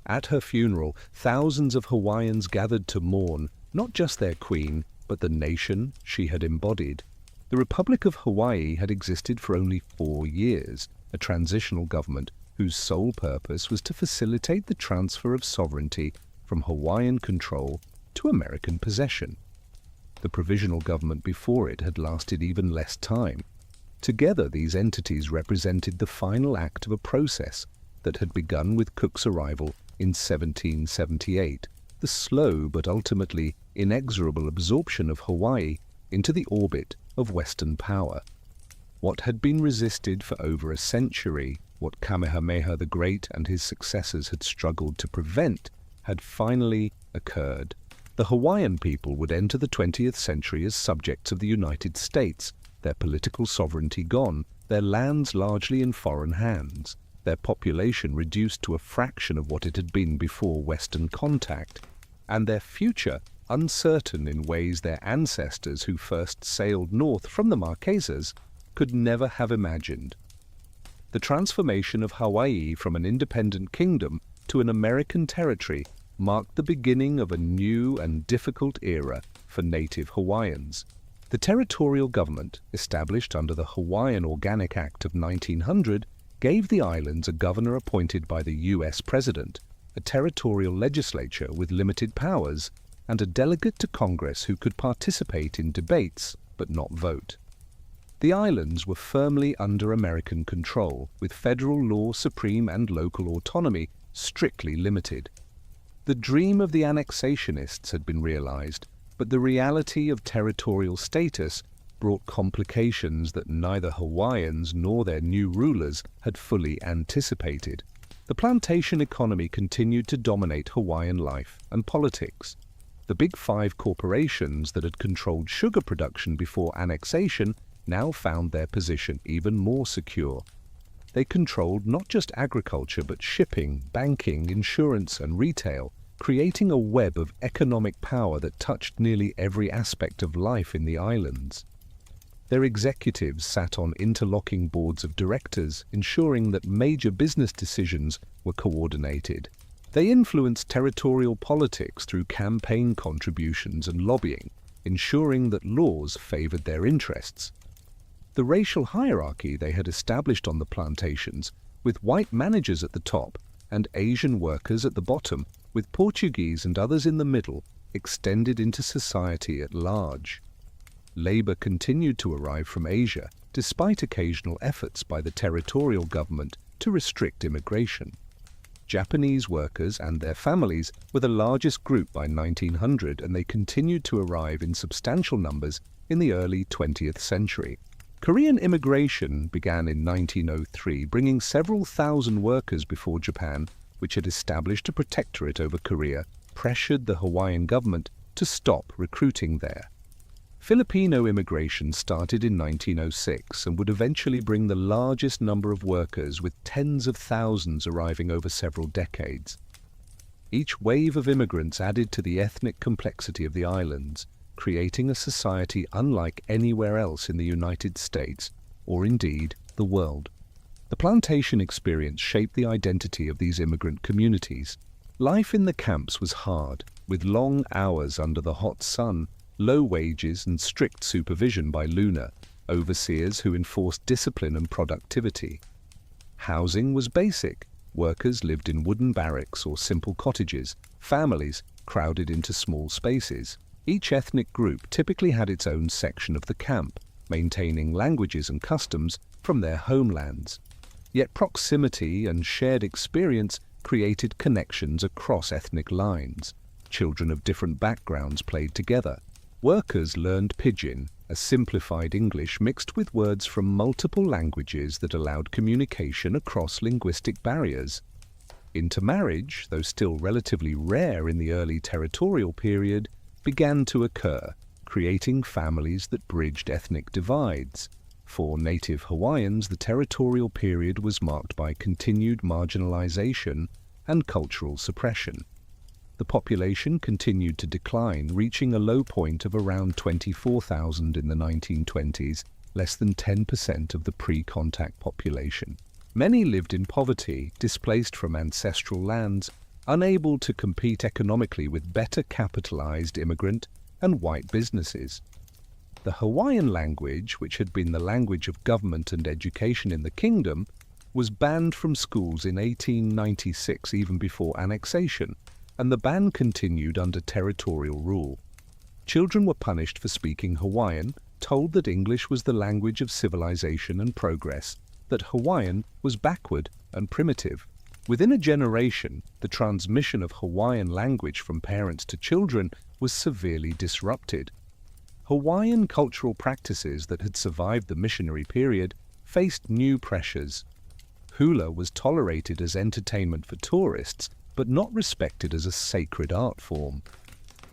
At her funeral, thousands of Hawaiians gathered to mourn not just their queen, but the nation she had embodied. The Republic of Hawaii had existed for only 4 years, a transitional government whose sole purpose was to facilitate the transfer of sovereignty from Hawaiian control to American possession. The provisional government before it had lasted even less time. Together, these entities represented the final act of a process that had begun with Cook's arrival in 1778, the slow but ultimately inexorable absorption of Hawaii into the orbit of Western power. What had been resisted for over a century, what Kamehameha the Great and his successors had struggled to prevent, had finally occurred. The Hawaiian people would enter the 20th century as subjects of the United States, their political sovereignty gone, their lands largely in foreign hands, their population reduced to a fraction of what it had been before Western contact, and their future uncertain in ways their ancestors who first sailed north from the Marquesas could never have imagined. The transformation of Hawaii from an independent kingdom to an American territory marked the beginning of a new and difficult era for native Hawaiians. The territorial government, established under the Hawaiian Organic Act of 1900, gave the islands a governor appointed by the U.S. President, a territorial legislature with limited powers, and a delegate to Congress who could participate in debates but not vote. The islands were firmly under American control, with federal law, supreme and local autonomy strictly limited. The dream of the annexationists had been realized, but the reality of territorial status brought complications that neither Hawaiians nor their new rulers had fully anticipated. The plantation economy continued to dominate Hawaiian life and politics. The Big Five corporations that had controlled sugar production before annexation now found their position even more secure. They controlled not just agriculture but shipping, banking, insurance and retail, creating a web of economic power that touched nearly every aspect of life in the islands. Their executives sat on interlocking boards of directors, ensuring that major business decisions were coordinated. They influenced territorial politics through campaign contributions and lobbying, ensuring that laws favored their interests. The racial hierarchy they had established on the plantations, with white managers at the top and Asian workers at the bottom, with Portuguese and others in the middle, extended into society at large. Labor continued to arrive from Asia, despite occasional efforts by the territorial government to restrict immigration. Japanese workers and their families were the largest group by 1900, and they continued to arrive in substantial numbers in the early 20th century. Korean immigration began in 1903, bringing several thousand workers before Japan, which had established a protectorate over Korea, pressured the Hawaiian government to stop recruiting there. Filipino immigration started in 1906 and would eventually bring the largest number of workers, with tens of thousands arriving over several decades. Each wave of immigrants added to the ethnic complexity of the islands, creating a society unlike anywhere else in the United States, or indeed the world. The plantation experience shaped the identity of these immigrant communities. Life in the camps was hard, with long hours under the hot sun, low wages and strict supervision by Luna, overseers who enforced discipline and productivity. Housing was basic. Workers lived in wooden barracks or simple cottages, families crowded into small spaces. Each ethnic group typically had its own section of the camp, maintaining languages and customs from their homelands. Yet proximity and shared experience created connections across ethnic lines. Children of different backgrounds played together. Workers learned Pidgin, a simplified English mixed with words from multiple languages that allowed communication across linguistic barriers. Intermarriage, though still relatively rare in the early territorial period, began to occur, creating families that bridged ethnic divides. For native Hawaiians, the territorial period was marked by continued marginalization and cultural suppression. The population continued to decline, reaching a low point of around 24,000 in the 1920s, less than 10% of the pre-contact population. Many lived in poverty, displaced from ancestral lands, unable to compete economically with better capitalized immigrant and white businesses. The Hawaiian language, which had been the language of government and education in the kingdom, was banned from schools in 1896, even before annexation, and the ban continued under territorial rule. Children were punished for speaking Hawaiian, told that English was the language of civilization and progress, that Hawaiian was backward and primitive. Within a generation, the transmission of Hawaiian language from parents to children was severely disrupted. Hawaiian cultural practices that had survived the missionary period faced new pressures. Hula was tolerated as entertainment for tourists, but not respected as a sacred art form.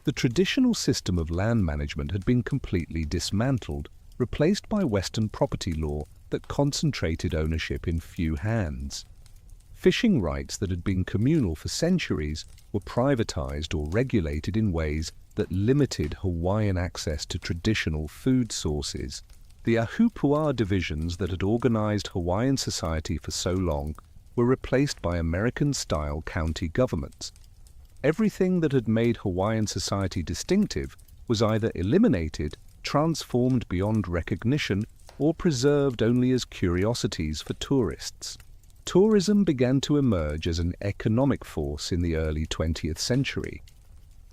The traditional system of land management had been completely dismantled, replaced by Western property law that concentrated ownership in few hands. Fishing rights that had been communal for centuries were privatized or regulated in ways that limited Hawaiian access to traditional food sources. The Ahupua divisions that had organized Hawaiian society for so long were replaced by American-style county governments. Everything that had made Hawaiian society distinctive was either eliminated, transformed beyond recognition, or preserved only as curiosities for tourists. Tourism began to emerge as an economic force in the early 20th century.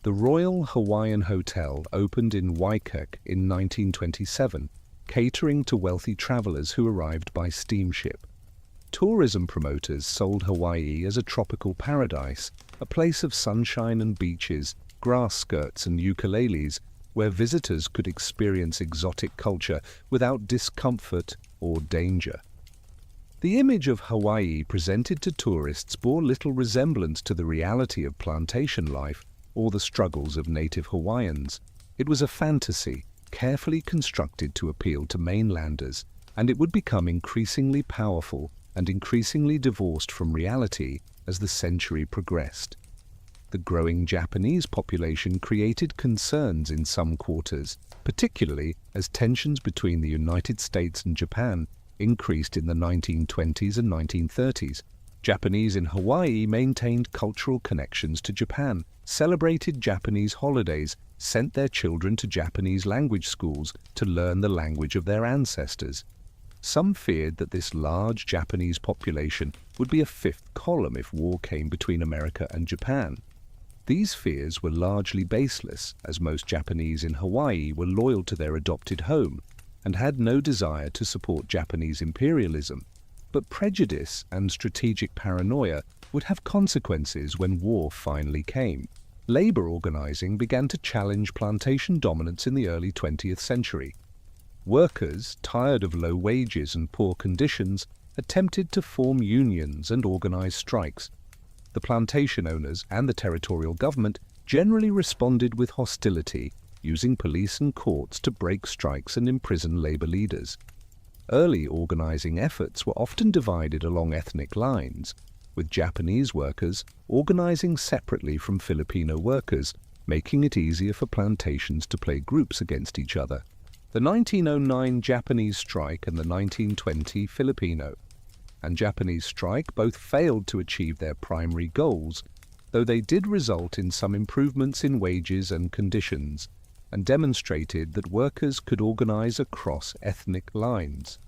The Royal Hawaiian Hotel opened in Waikik in 1927, catering to wealthy travelers who arrived by steamship. Tourism promoters sold Hawaii as a tropical paradise, a place of sunshine and beaches, grass skirts and ukuleles, where visitors could experience exotic culture without discomfort or danger. The image of Hawaii presented to tourists bore little resemblance to the reality of plantation life or the struggles of native Hawaiians. It was a fantasy, carefully constructed to appeal to mainlanders, and it would become increasingly powerful and increasingly divorced from reality as the century progressed. The growing Japanese population created concerns in some quarters, particularly as tensions between the United States and Japan increased in the 1920s and 1930s. Japanese in Hawaii maintained cultural connections to Japan, celebrated Japanese holidays, sent their children to Japanese language schools to learn the language of their ancestors. Some feared that this large Japanese population would be a fifth column if war came between America and Japan. These fears were largely baseless, as most Japanese in Hawaii were loyal to their adopted home and had no desire to support Japanese imperialism. But prejudice and strategic paranoia would have consequences when war finally came. Labor organizing began to challenge plantation dominance in the early 20th century. Workers, tired of low wages and poor conditions, attempted to form unions and organize strikes. The plantation owners and the territorial government generally responded with hostility, using police and courts to break strikes and imprison labor leaders. Early organizing efforts were often divided along ethnic lines, with Japanese workers organizing separately from Filipino workers, making it easier for plantations to play groups against each other. The 1909 Japanese strike and the 1920 Filipino and Japanese strike both failed to achieve their primary goals, though they did result in some improvements in wages and conditions, and demonstrated that workers could organize across ethnic lines.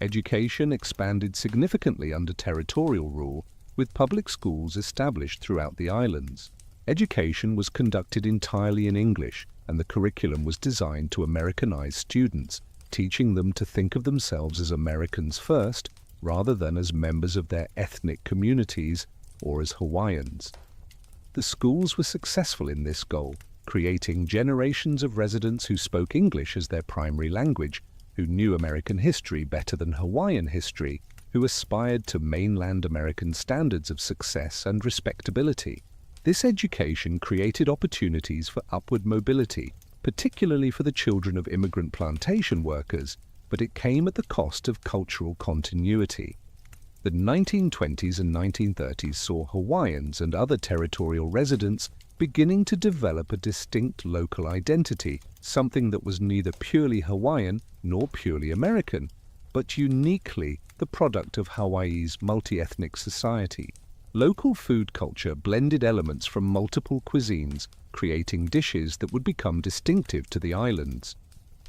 Education expanded significantly under territorial rule, with public schools established throughout the islands. Education was conducted entirely in English, and the curriculum was designed to Americanize students, teaching them to think of themselves as Americans first, rather than as members of their ethnic communities or as Hawaiians. The schools were successful in this goal, creating generations of residents who spoke English as their primary language, who knew American history better than Hawaiian history, who aspired to mainland American standards of success and respectability. This education created opportunities for upward mobility, particularly for the children of immigrant plantation workers, but it came at the cost of cultural continuity. The 1920s and 1930s saw Hawaiians and other territorial residents beginning to develop a distinct local identity, something that was neither purely Hawaiian nor purely American, but uniquely the product of Hawaii's multi-ethnic society. Local food culture blended elements from multiple cuisines, creating dishes that would become distinctive to the islands.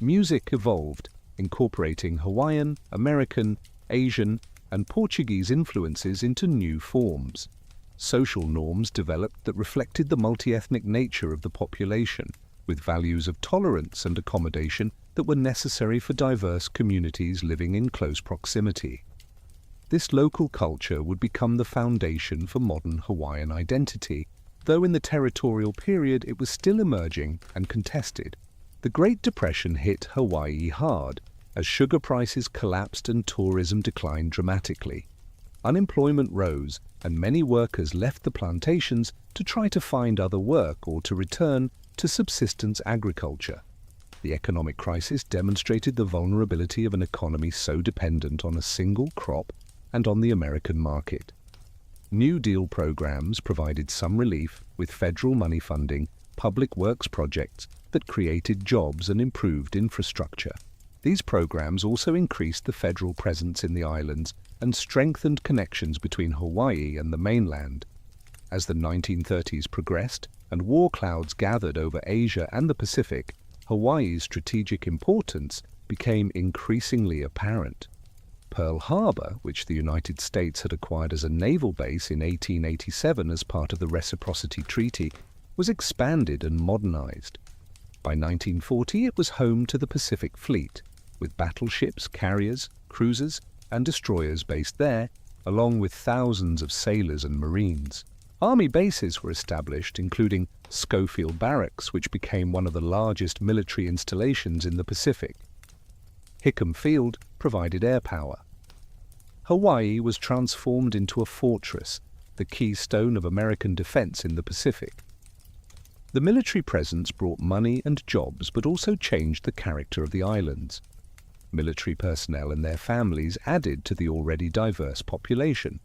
Music evolved, incorporating Hawaiian, American, Asian, and Portuguese influences into new forms. Social norms developed that reflected the multi-ethnic nature of the population, with values of tolerance and accommodation that were necessary for diverse communities living in close proximity. This local culture would become the foundation for modern Hawaiian identity, though in the territorial period it was still emerging and contested. The Great Depression hit Hawaii hard, as sugar prices collapsed and tourism declined dramatically. Unemployment rose, and many workers left the plantations to try to find other work or to return to subsistence agriculture. The economic crisis demonstrated the vulnerability of an economy so dependent on a single crop and on the American market. New Deal programs provided some relief with federal money funding public works projects that created jobs and improved infrastructure. These programs also increased the federal presence in the islands and strengthened connections between Hawaii and the mainland. As the 1930s progressed and war clouds gathered over Asia and the Pacific, Hawaii's strategic importance became increasingly apparent. Pearl Harbor, which the United States had acquired as a naval base in 1887 as part of the Reciprocity Treaty, was expanded and modernized. By 1940 it was home to the Pacific Fleet, with battleships, carriers, cruisers, and destroyers based there, along with thousands of sailors and marines. Army bases were established, including Schofield Barracks, which became one of the largest military installations in the Pacific. Hickam Field provided air power. Hawaii was transformed into a fortress, the keystone of American defense in the Pacific. The military presence brought money and jobs, but also changed the character of the islands. Military personnel and their families added to the already diverse population.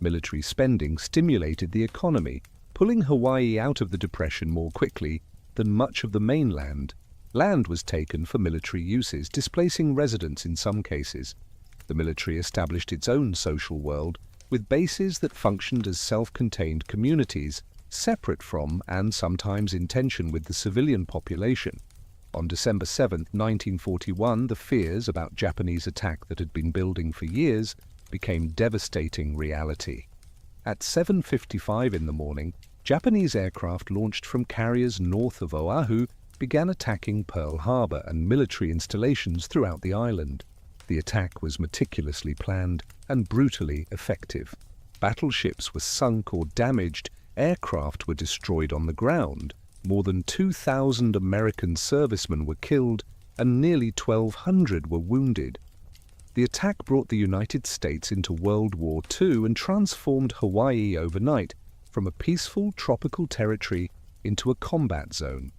Military spending stimulated the economy, pulling Hawaii out of the Depression more quickly than much of the mainland. Land was taken for military uses, displacing residents in some cases. The military established its own social world, with bases that functioned as self-contained communities, separate from and sometimes in tension with the civilian population. On December 7, 1941, the fears about Japanese attack that had been building for years became devastating reality. At 7:55 in the morning, Japanese aircraft launched from carriers north of Oahu began attacking Pearl Harbor and military installations throughout the island. The attack was meticulously planned and brutally effective. Battleships were sunk or damaged, aircraft were destroyed on the ground, more than 2,000 American servicemen were killed, and nearly 1,200 were wounded. The attack brought the United States into World War II and transformed Hawaii overnight from a peaceful tropical territory into a combat zone.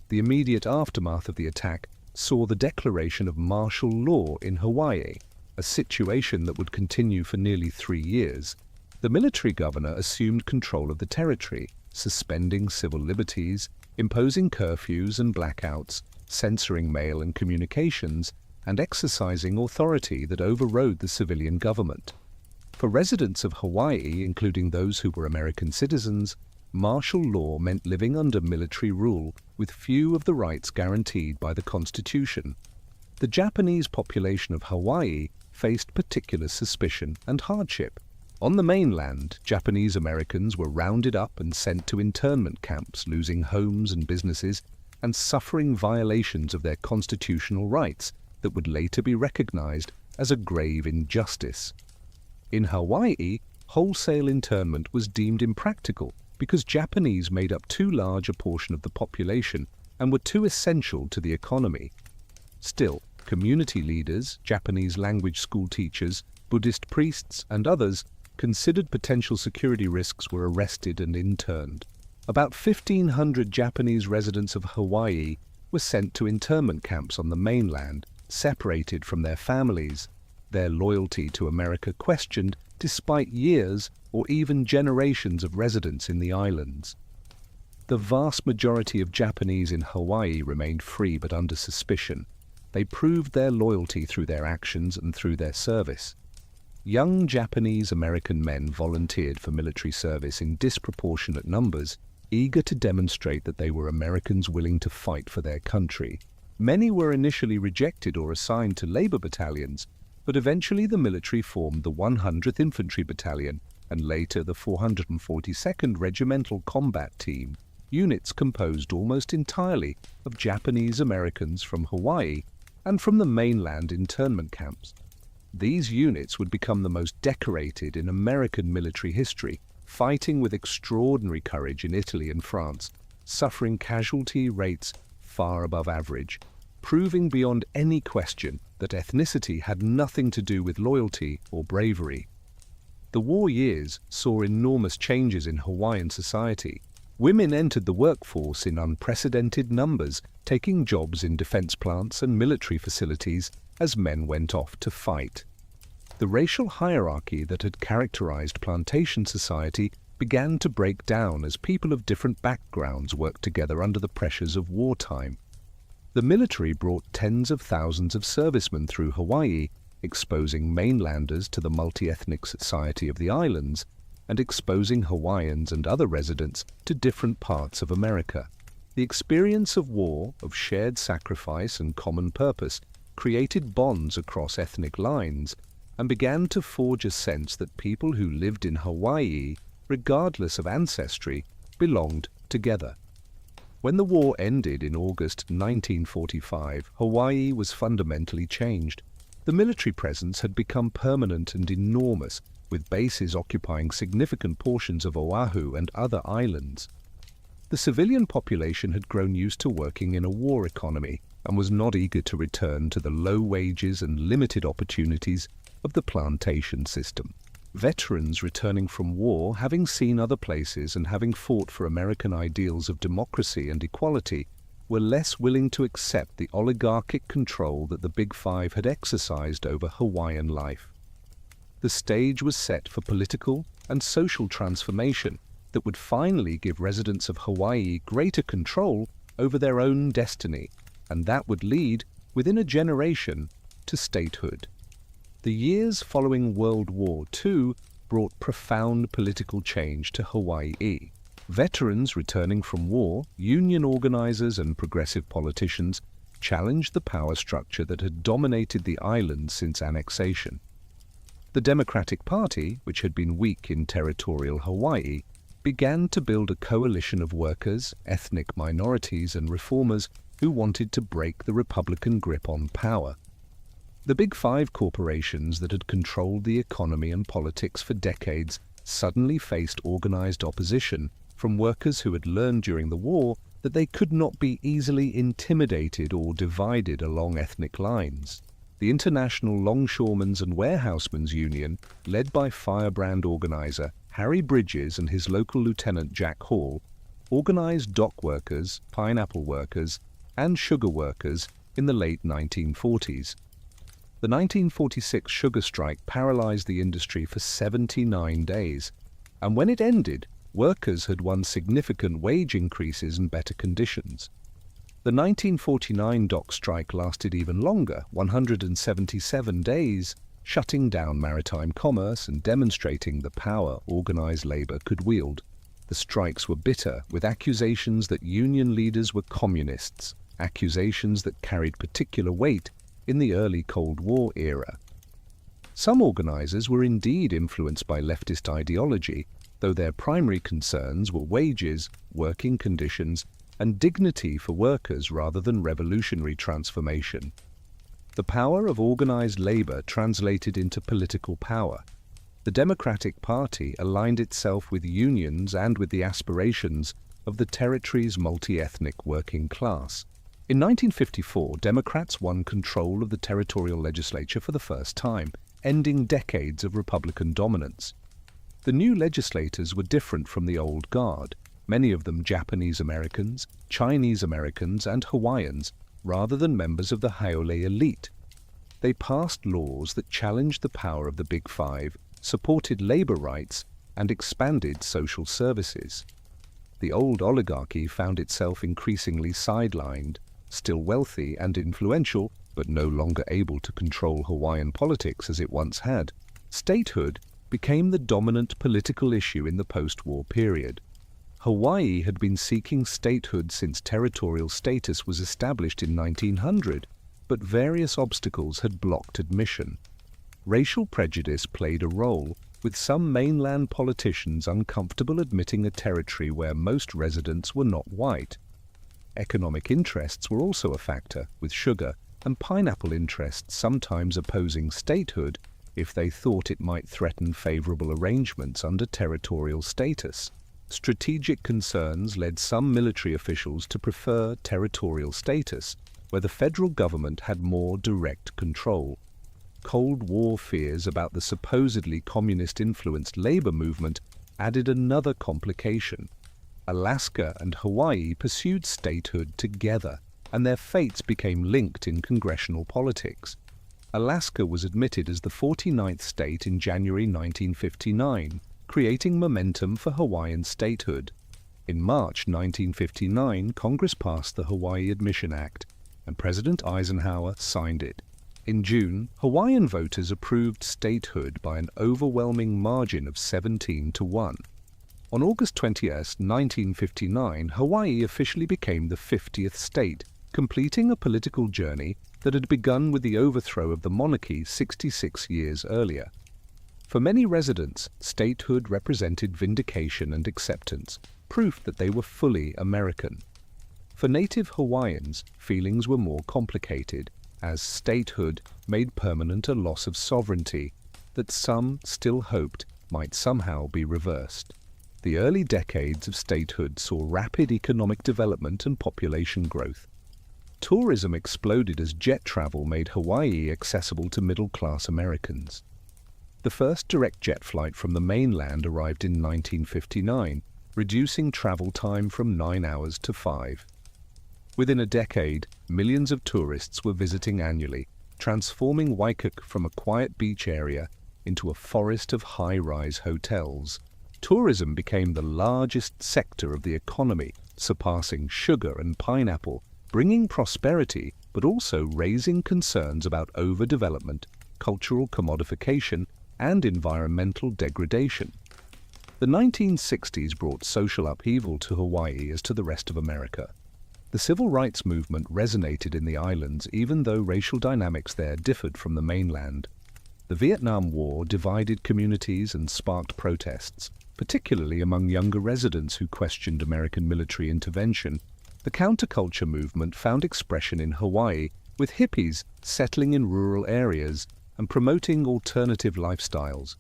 The immediate aftermath of the attack saw the declaration of martial law in Hawaii, a situation that would continue for nearly 3 years. The military governor assumed control of the territory, suspending civil liberties, imposing curfews and blackouts, censoring mail and communications, and exercising authority that overrode the civilian government. For residents of Hawaii, including those who were American citizens, martial law meant living under military rule, with few of the rights guaranteed by the Constitution. The Japanese population of Hawaii faced particular suspicion and hardship. On the mainland, Japanese Americans were rounded up and sent to internment camps, losing homes and businesses, and suffering violations of their constitutional rights that would later be recognized as a grave injustice. In Hawaii, wholesale internment was deemed impractical because Japanese made up too large a portion of the population and were too essential to the economy. Still, community leaders, Japanese language school teachers, Buddhist priests, and others considered potential security risks were arrested and interned. About 1,500 Japanese residents of Hawaii were sent to internment camps on the mainland, separated from their families, their loyalty to America questioned despite years or even generations of residence in the islands. The vast majority of Japanese in Hawaii remained free but under suspicion. They proved their loyalty through their actions and through their service. young Japanese-American men volunteered for military service in disproportionate numbers, eager to demonstrate that they were Americans willing to fight for their country. Many were initially rejected or assigned to labor battalions, but eventually the military formed the 100th Infantry Battalion and later the 442nd Regimental Combat Team, units composed almost entirely of Japanese Americans from Hawaii and from the mainland internment camps. These units would become the most decorated in American military history, fighting with extraordinary courage in Italy and France, suffering casualty rates far above average, proving beyond any question that ethnicity had nothing to do with loyalty or bravery. The war years saw enormous changes in Hawaiian society. Women entered the workforce in unprecedented numbers, taking jobs in defense plants and military facilities as men went off to fight. The racial hierarchy that had characterized plantation society began to break down as people of different backgrounds worked together under the pressures of wartime. The military brought tens of thousands of servicemen through Hawaii, exposing mainlanders to the multi-ethnic society of the islands and exposing Hawaiians and other residents to different parts of America. The experience of war, of shared sacrifice and common purpose, created bonds across ethnic lines and began to forge a sense that people who lived in Hawaii, regardless of ancestry, belonged together. When the war ended in August 1945, Hawaii was fundamentally changed. The military presence had become permanent and enormous, with bases occupying significant portions of Oahu and other islands. The civilian population had grown used to working in a war economy and was not eager to return to the low wages and limited opportunities of the plantation system. Veterans returning from war, having seen other places and having fought for American ideals of democracy and equality, were less willing to accept the oligarchic control that the Big Five had exercised over Hawaiian life. The stage was set for political and social transformation that would finally give residents of Hawaii greater control over their own destiny, and that would lead, within a generation, to statehood. The years following World War II brought profound political change to Hawaii. Veterans returning from war, union organizers and progressive politicians challenged the power structure that had dominated the island since annexation. The Democratic Party, which had been weak in territorial Hawaii, began to build a coalition of workers, ethnic minorities and reformers who wanted to break the Republican grip on power. The Big Five corporations that had controlled the economy and politics for decades suddenly faced organized opposition from workers who had learned during the war that they could not be easily intimidated or divided along ethnic lines. The International Longshoremen's and Warehousemen's Union, led by firebrand organizer Harry Bridges and his local lieutenant Jack Hall, organized dock workers, pineapple workers, and sugar workers in the late 1940s. The 1946 sugar strike paralyzed the industry for 79 days, and when it ended, workers had won significant wage increases and better conditions. The 1949 dock strike lasted even longer, 177 days, shutting down maritime commerce and demonstrating the power organized labor could wield. The strikes were bitter, with accusations that union leaders were communists, accusations that carried particular weight in the early Cold War era. Some organizers were indeed influenced by leftist ideology, though their primary concerns were wages, working conditions, and dignity for workers rather than revolutionary transformation. The power of organized labor translated into political power. The Democratic Party aligned itself with unions and with the aspirations of the territory's multi-ethnic working class. In 1954, Democrats won control of the territorial legislature for the first time, ending decades of Republican dominance. The new legislators were different from the old guard, many of them Japanese Americans, Chinese Americans, and Hawaiians, rather than members of the Haole elite. They passed laws that challenged the power of the Big Five, supported labor rights, and expanded social services. The old oligarchy found itself increasingly sidelined, still wealthy and influential, but no longer able to control Hawaiian politics as it once had. Statehood became the dominant political issue in the post-war period. Hawaii had been seeking statehood since territorial status was established in 1900, but various obstacles had blocked admission. Racial prejudice played a role, with some mainland politicians uncomfortable admitting a territory where most residents were not white. Economic interests were also a factor, with sugar and pineapple interests sometimes opposing statehood if they thought it might threaten favorable arrangements under territorial status. Strategic concerns led some military officials to prefer territorial status, where the federal government had more direct control. Cold War fears about the supposedly communist-influenced labor movement added another complication. Alaska and Hawaii pursued statehood together, and their fates became linked in congressional politics. Alaska was admitted as the 49th state in January 1959, creating momentum for Hawaiian statehood. In March 1959, Congress passed the Hawaii Admission Act, and President Eisenhower signed it. In June, Hawaiian voters approved statehood by an overwhelming margin of 17-1. On August 20, 1959, Hawaii officially became the 50th state, completing a political journey that had begun with the overthrow of the monarchy 66 years earlier. For many residents, statehood represented vindication and acceptance, proof that they were fully American. For native Hawaiians, feelings were more complicated, as statehood made permanent a loss of sovereignty that some still hoped might somehow be reversed. The early decades of statehood saw rapid economic development and population growth. Tourism exploded as jet travel made Hawaii accessible to middle-class Americans. The first direct jet flight from the mainland arrived in 1959, reducing travel time from 9 hours to 5. Within a decade, millions of tourists were visiting annually, transforming Waikik from a quiet beach area into a forest of high-rise hotels. Tourism became the largest sector of the economy, surpassing sugar and pineapple, bringing prosperity but also raising concerns about overdevelopment, cultural commodification, and environmental degradation. The 1960s brought social upheaval to Hawaii as to the rest of America. The civil rights movement resonated in the islands even though racial dynamics there differed from the mainland. The Vietnam War divided communities and sparked protests, particularly among younger residents who questioned American military intervention. The counterculture movement found expression in Hawaii, with hippies settling in rural areas and promoting alternative lifestyles.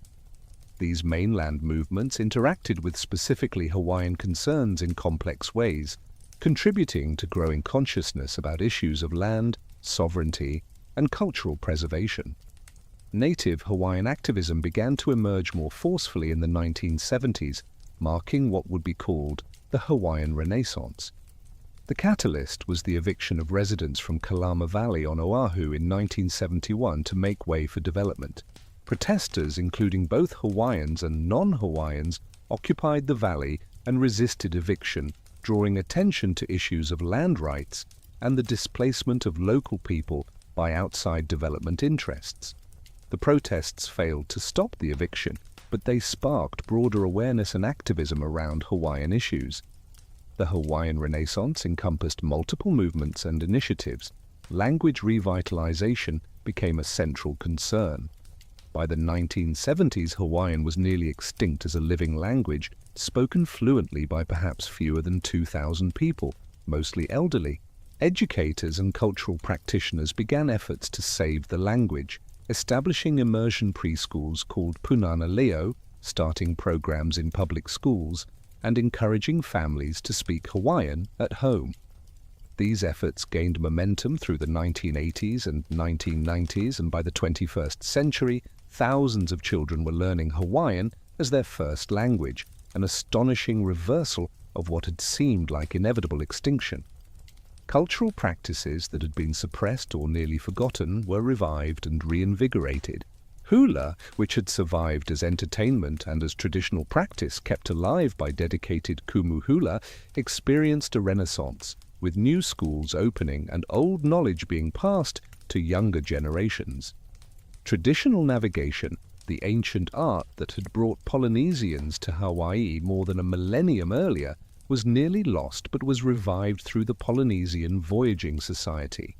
These mainland movements interacted with specifically Hawaiian concerns in complex ways, contributing to growing consciousness about issues of land, sovereignty, and cultural preservation. Native Hawaiian activism began to emerge more forcefully in the 1970s, marking what would be called the Hawaiian Renaissance. The catalyst was the eviction of residents from Kalama Valley on Oahu in 1971 to make way for development. Protesters, including both Hawaiians and non-Hawaiians, occupied the valley and resisted eviction, drawing attention to issues of land rights and the displacement of local people by outside development interests. The protests failed to stop the eviction, but they sparked broader awareness and activism around Hawaiian issues. The Hawaiian Renaissance encompassed multiple movements and initiatives. Language revitalization became a central concern. By the 1970s, Hawaiian was nearly extinct as a living language, spoken fluently by perhaps fewer than 2,000 people, mostly elderly. Educators and cultural practitioners began efforts to save the language, establishing immersion preschools called Punana Leo, starting programs in public schools, and encouraging families to speak Hawaiian at home. These efforts gained momentum through the 1980s and 1990s, and by the 21st century, thousands of children were learning Hawaiian as their first language, an astonishing reversal of what had seemed like inevitable extinction. Cultural practices that had been suppressed or nearly forgotten were revived and reinvigorated. Hula, which had survived as entertainment and as traditional practice kept alive by dedicated kumu hula, experienced a renaissance, with new schools opening and old knowledge being passed to younger generations. Traditional navigation, The ancient art that had brought Polynesians to Hawaii more than a millennium earlier was nearly lost but was revived through the Polynesian Voyaging Society.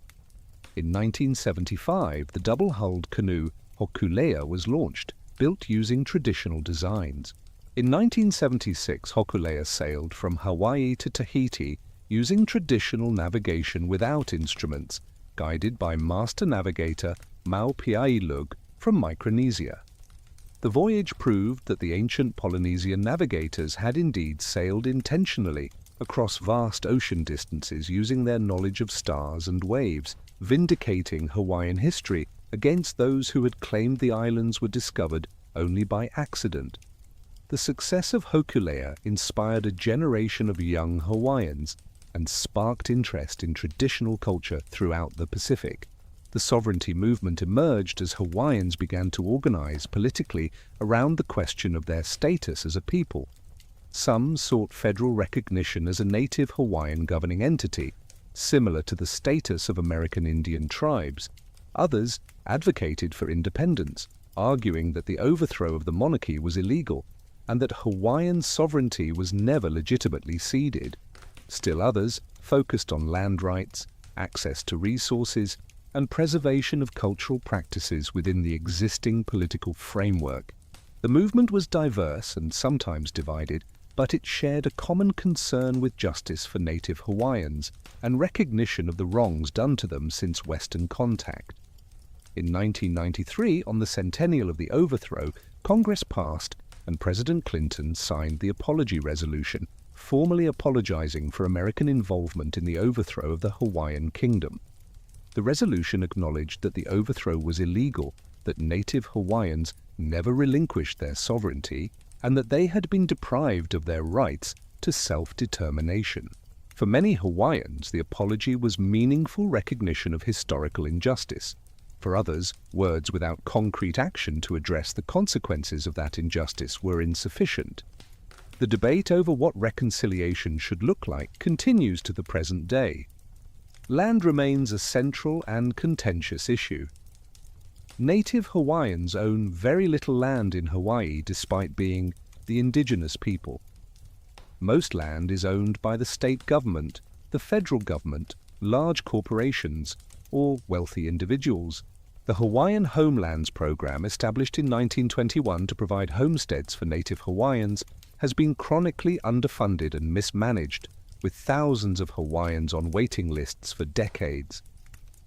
In 1975, the double-hulled canoe Hokulea was launched, built using traditional designs. In 1976, Hokulea sailed from Hawaii to Tahiti using traditional navigation without instruments, guided by master navigator Maupiailug from Micronesia. The voyage proved that the ancient Polynesian navigators had indeed sailed intentionally across vast ocean distances using their knowledge of stars and waves, vindicating Hawaiian history against those who had claimed the islands were discovered only by accident. The success of Hokulea inspired a generation of young Hawaiians and sparked interest in traditional culture throughout the Pacific. The sovereignty movement emerged as Hawaiians began to organize politically around the question of their status as a people. Some sought federal recognition as a native Hawaiian governing entity, similar to the status of American Indian tribes. Others advocated for independence, arguing that the overthrow of the monarchy was illegal and that Hawaiian sovereignty was never legitimately ceded. Still others focused on land rights, access to resources, and preservation of cultural practices within the existing political framework. The movement was diverse and sometimes divided, but it shared a common concern with justice for native Hawaiians and recognition of the wrongs done to them since Western contact. In 1993, on the centennial of the overthrow, Congress passed and President Clinton signed the Apology Resolution, formally apologizing for American involvement in the overthrow of the Hawaiian Kingdom. The resolution acknowledged that the overthrow was illegal, that native Hawaiians never relinquished their sovereignty, and that they had been deprived of their rights to self-determination. For many Hawaiians, the apology was meaningful recognition of historical injustice. For others, words without concrete action to address the consequences of that injustice were insufficient. The debate over what reconciliation should look like continues to the present day. Land remains a central and contentious issue. Native Hawaiians own very little land in Hawaii despite being the indigenous people. Most land is owned by the state government, the federal government, large corporations, or wealthy individuals. The Hawaiian Homelands Program, established in 1921 to provide homesteads for native Hawaiians, has been chronically underfunded and mismanaged, with thousands of Hawaiians on waiting lists for decades.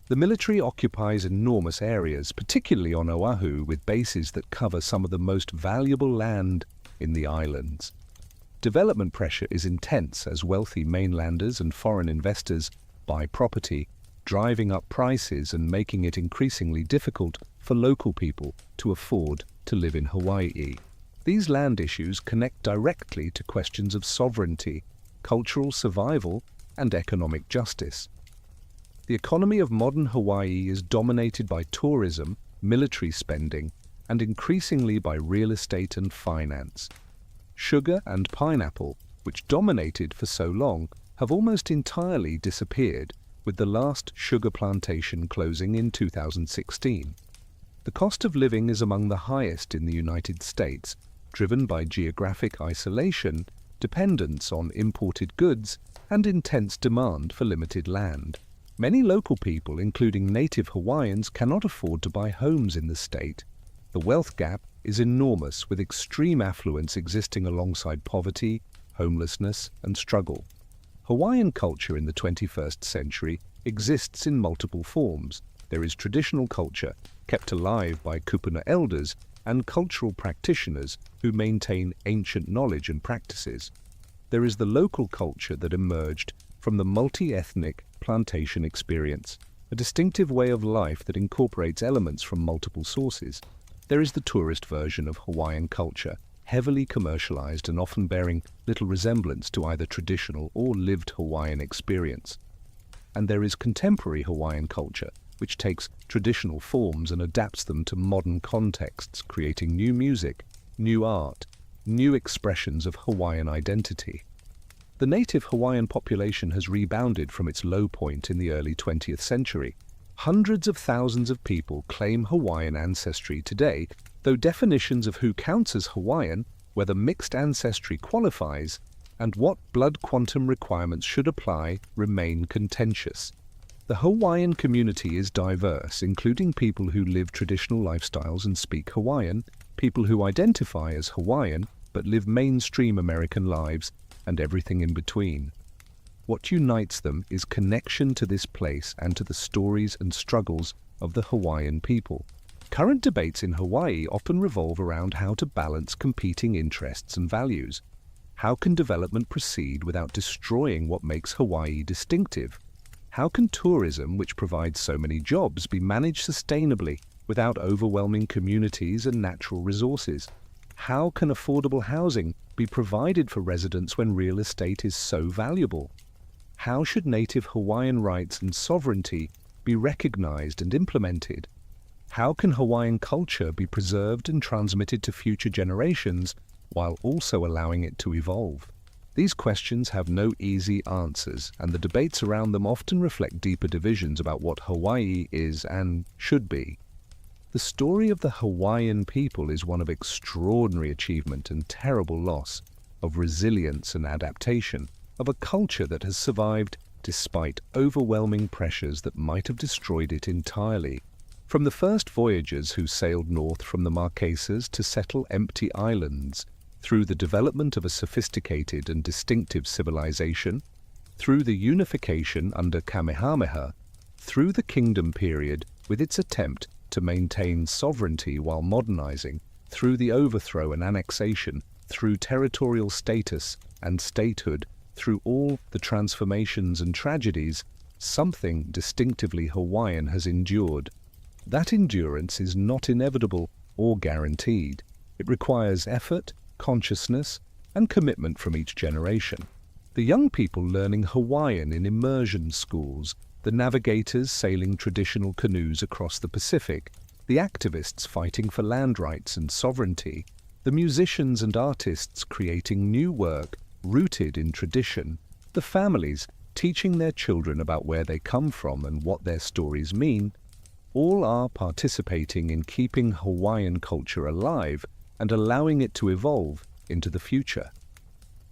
The military occupies enormous areas, particularly on Oahu, with bases that cover some of the most valuable land in the islands. Development pressure is intense as wealthy mainlanders and foreign investors buy property, driving up prices and making it increasingly difficult for local people to afford to live in Hawaii. These land issues connect directly to questions of sovereignty, cultural survival, and economic justice. The economy of modern Hawaii is dominated by tourism, military spending, and increasingly by real estate and finance. Sugar and pineapple, which dominated for so long, have almost entirely disappeared, with the last sugar plantation closing in 2016. The cost of living is among the highest in the United States, driven by geographic isolation, dependence on imported goods, and intense demand for limited land. Many local people, including native Hawaiians, cannot afford to buy homes in the state. The wealth gap is enormous, with extreme affluence existing alongside poverty, homelessness, and struggle. Hawaiian culture in the 21st century exists in multiple forms. There is traditional culture, kept alive by kupuna elders and cultural practitioners who maintain ancient knowledge and practices. There is the local culture that emerged from the multi-ethnic plantation experience, a distinctive way of life that incorporates elements from multiple sources. There is the tourist version of Hawaiian culture, heavily commercialized and often bearing little resemblance to either traditional or lived Hawaiian experience. And there is contemporary Hawaiian culture, which takes traditional forms and adapts them to modern contexts, creating new music, new art, new expressions of Hawaiian identity. The native Hawaiian population has rebounded from its low point in the early 20th century. Hundreds of thousands of people claim Hawaiian ancestry today, though definitions of who counts as Hawaiian, whether mixed ancestry qualifies, and what blood quantum requirements should apply remain contentious. The Hawaiian community is diverse, including people who live traditional lifestyles and speak Hawaiian, people who identify as Hawaiian but live mainstream American lives, and everything in between. What unites them is connection to this place and to the stories and struggles of the Hawaiian people. Current debates in Hawaii often revolve around how to balance competing interests and values. How can development proceed without destroying what makes Hawaii distinctive? How can tourism, which provides so many jobs, be managed sustainably without overwhelming communities and natural resources? How can affordable housing be provided for residents when real estate is so valuable? How should native Hawaiian rights and sovereignty be recognized and implemented? How can Hawaiian culture be preserved and transmitted to future generations while also allowing it to evolve? These questions have no easy answers, and the debates around them often reflect deeper divisions about what Hawaii is and should be. The story of the Hawaiian people is one of extraordinary achievement and terrible loss, of resilience and adaptation, of a culture that has survived despite overwhelming pressures that might have destroyed it entirely. From the first voyagers who sailed north from the Marquesas to settle empty islands, through the development of a sophisticated and distinctive civilization, through the unification under Kamehameha, through the kingdom period with its attempt to maintain sovereignty while modernizing, through the overthrow and annexation, through territorial status and statehood, through all the transformations and tragedies, something distinctively Hawaiian has endured. That endurance is not inevitable or guaranteed. It requires effort, consciousness, and commitment from each generation. The young people learning Hawaiian in immersion schools, the navigators sailing traditional canoes across the Pacific, the activists fighting for land rights and sovereignty, the musicians and artists creating new work rooted in tradition, the families teaching their children about where they come from and what their stories mean, all are participating in keeping Hawaiian culture alive and allowing it to evolve into the future.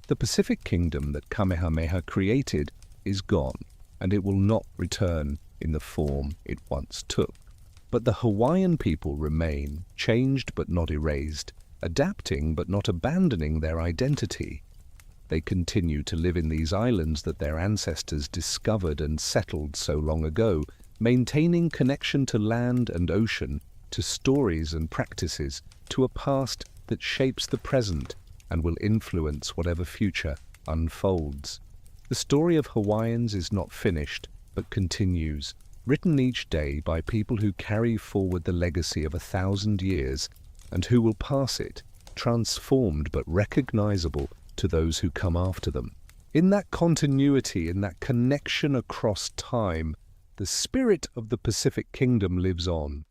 The Pacific Kingdom that Kamehameha created is gone, and it will not return in the form it once took. But the Hawaiian people remain, changed but not erased, adapting but not abandoning their identity. They continue to live in these islands that their ancestors discovered and settled so long ago, maintaining connection to land and ocean, to stories and practices, to a past that shapes the present and will influence whatever future unfolds. The story of Hawaiians is not finished, but continues, written each day by people who carry forward the legacy of 1,000 years and who will pass it, transformed but recognizable to those who come after them. In that continuity, in that connection across time, the spirit of the Pacific Kingdom lives on.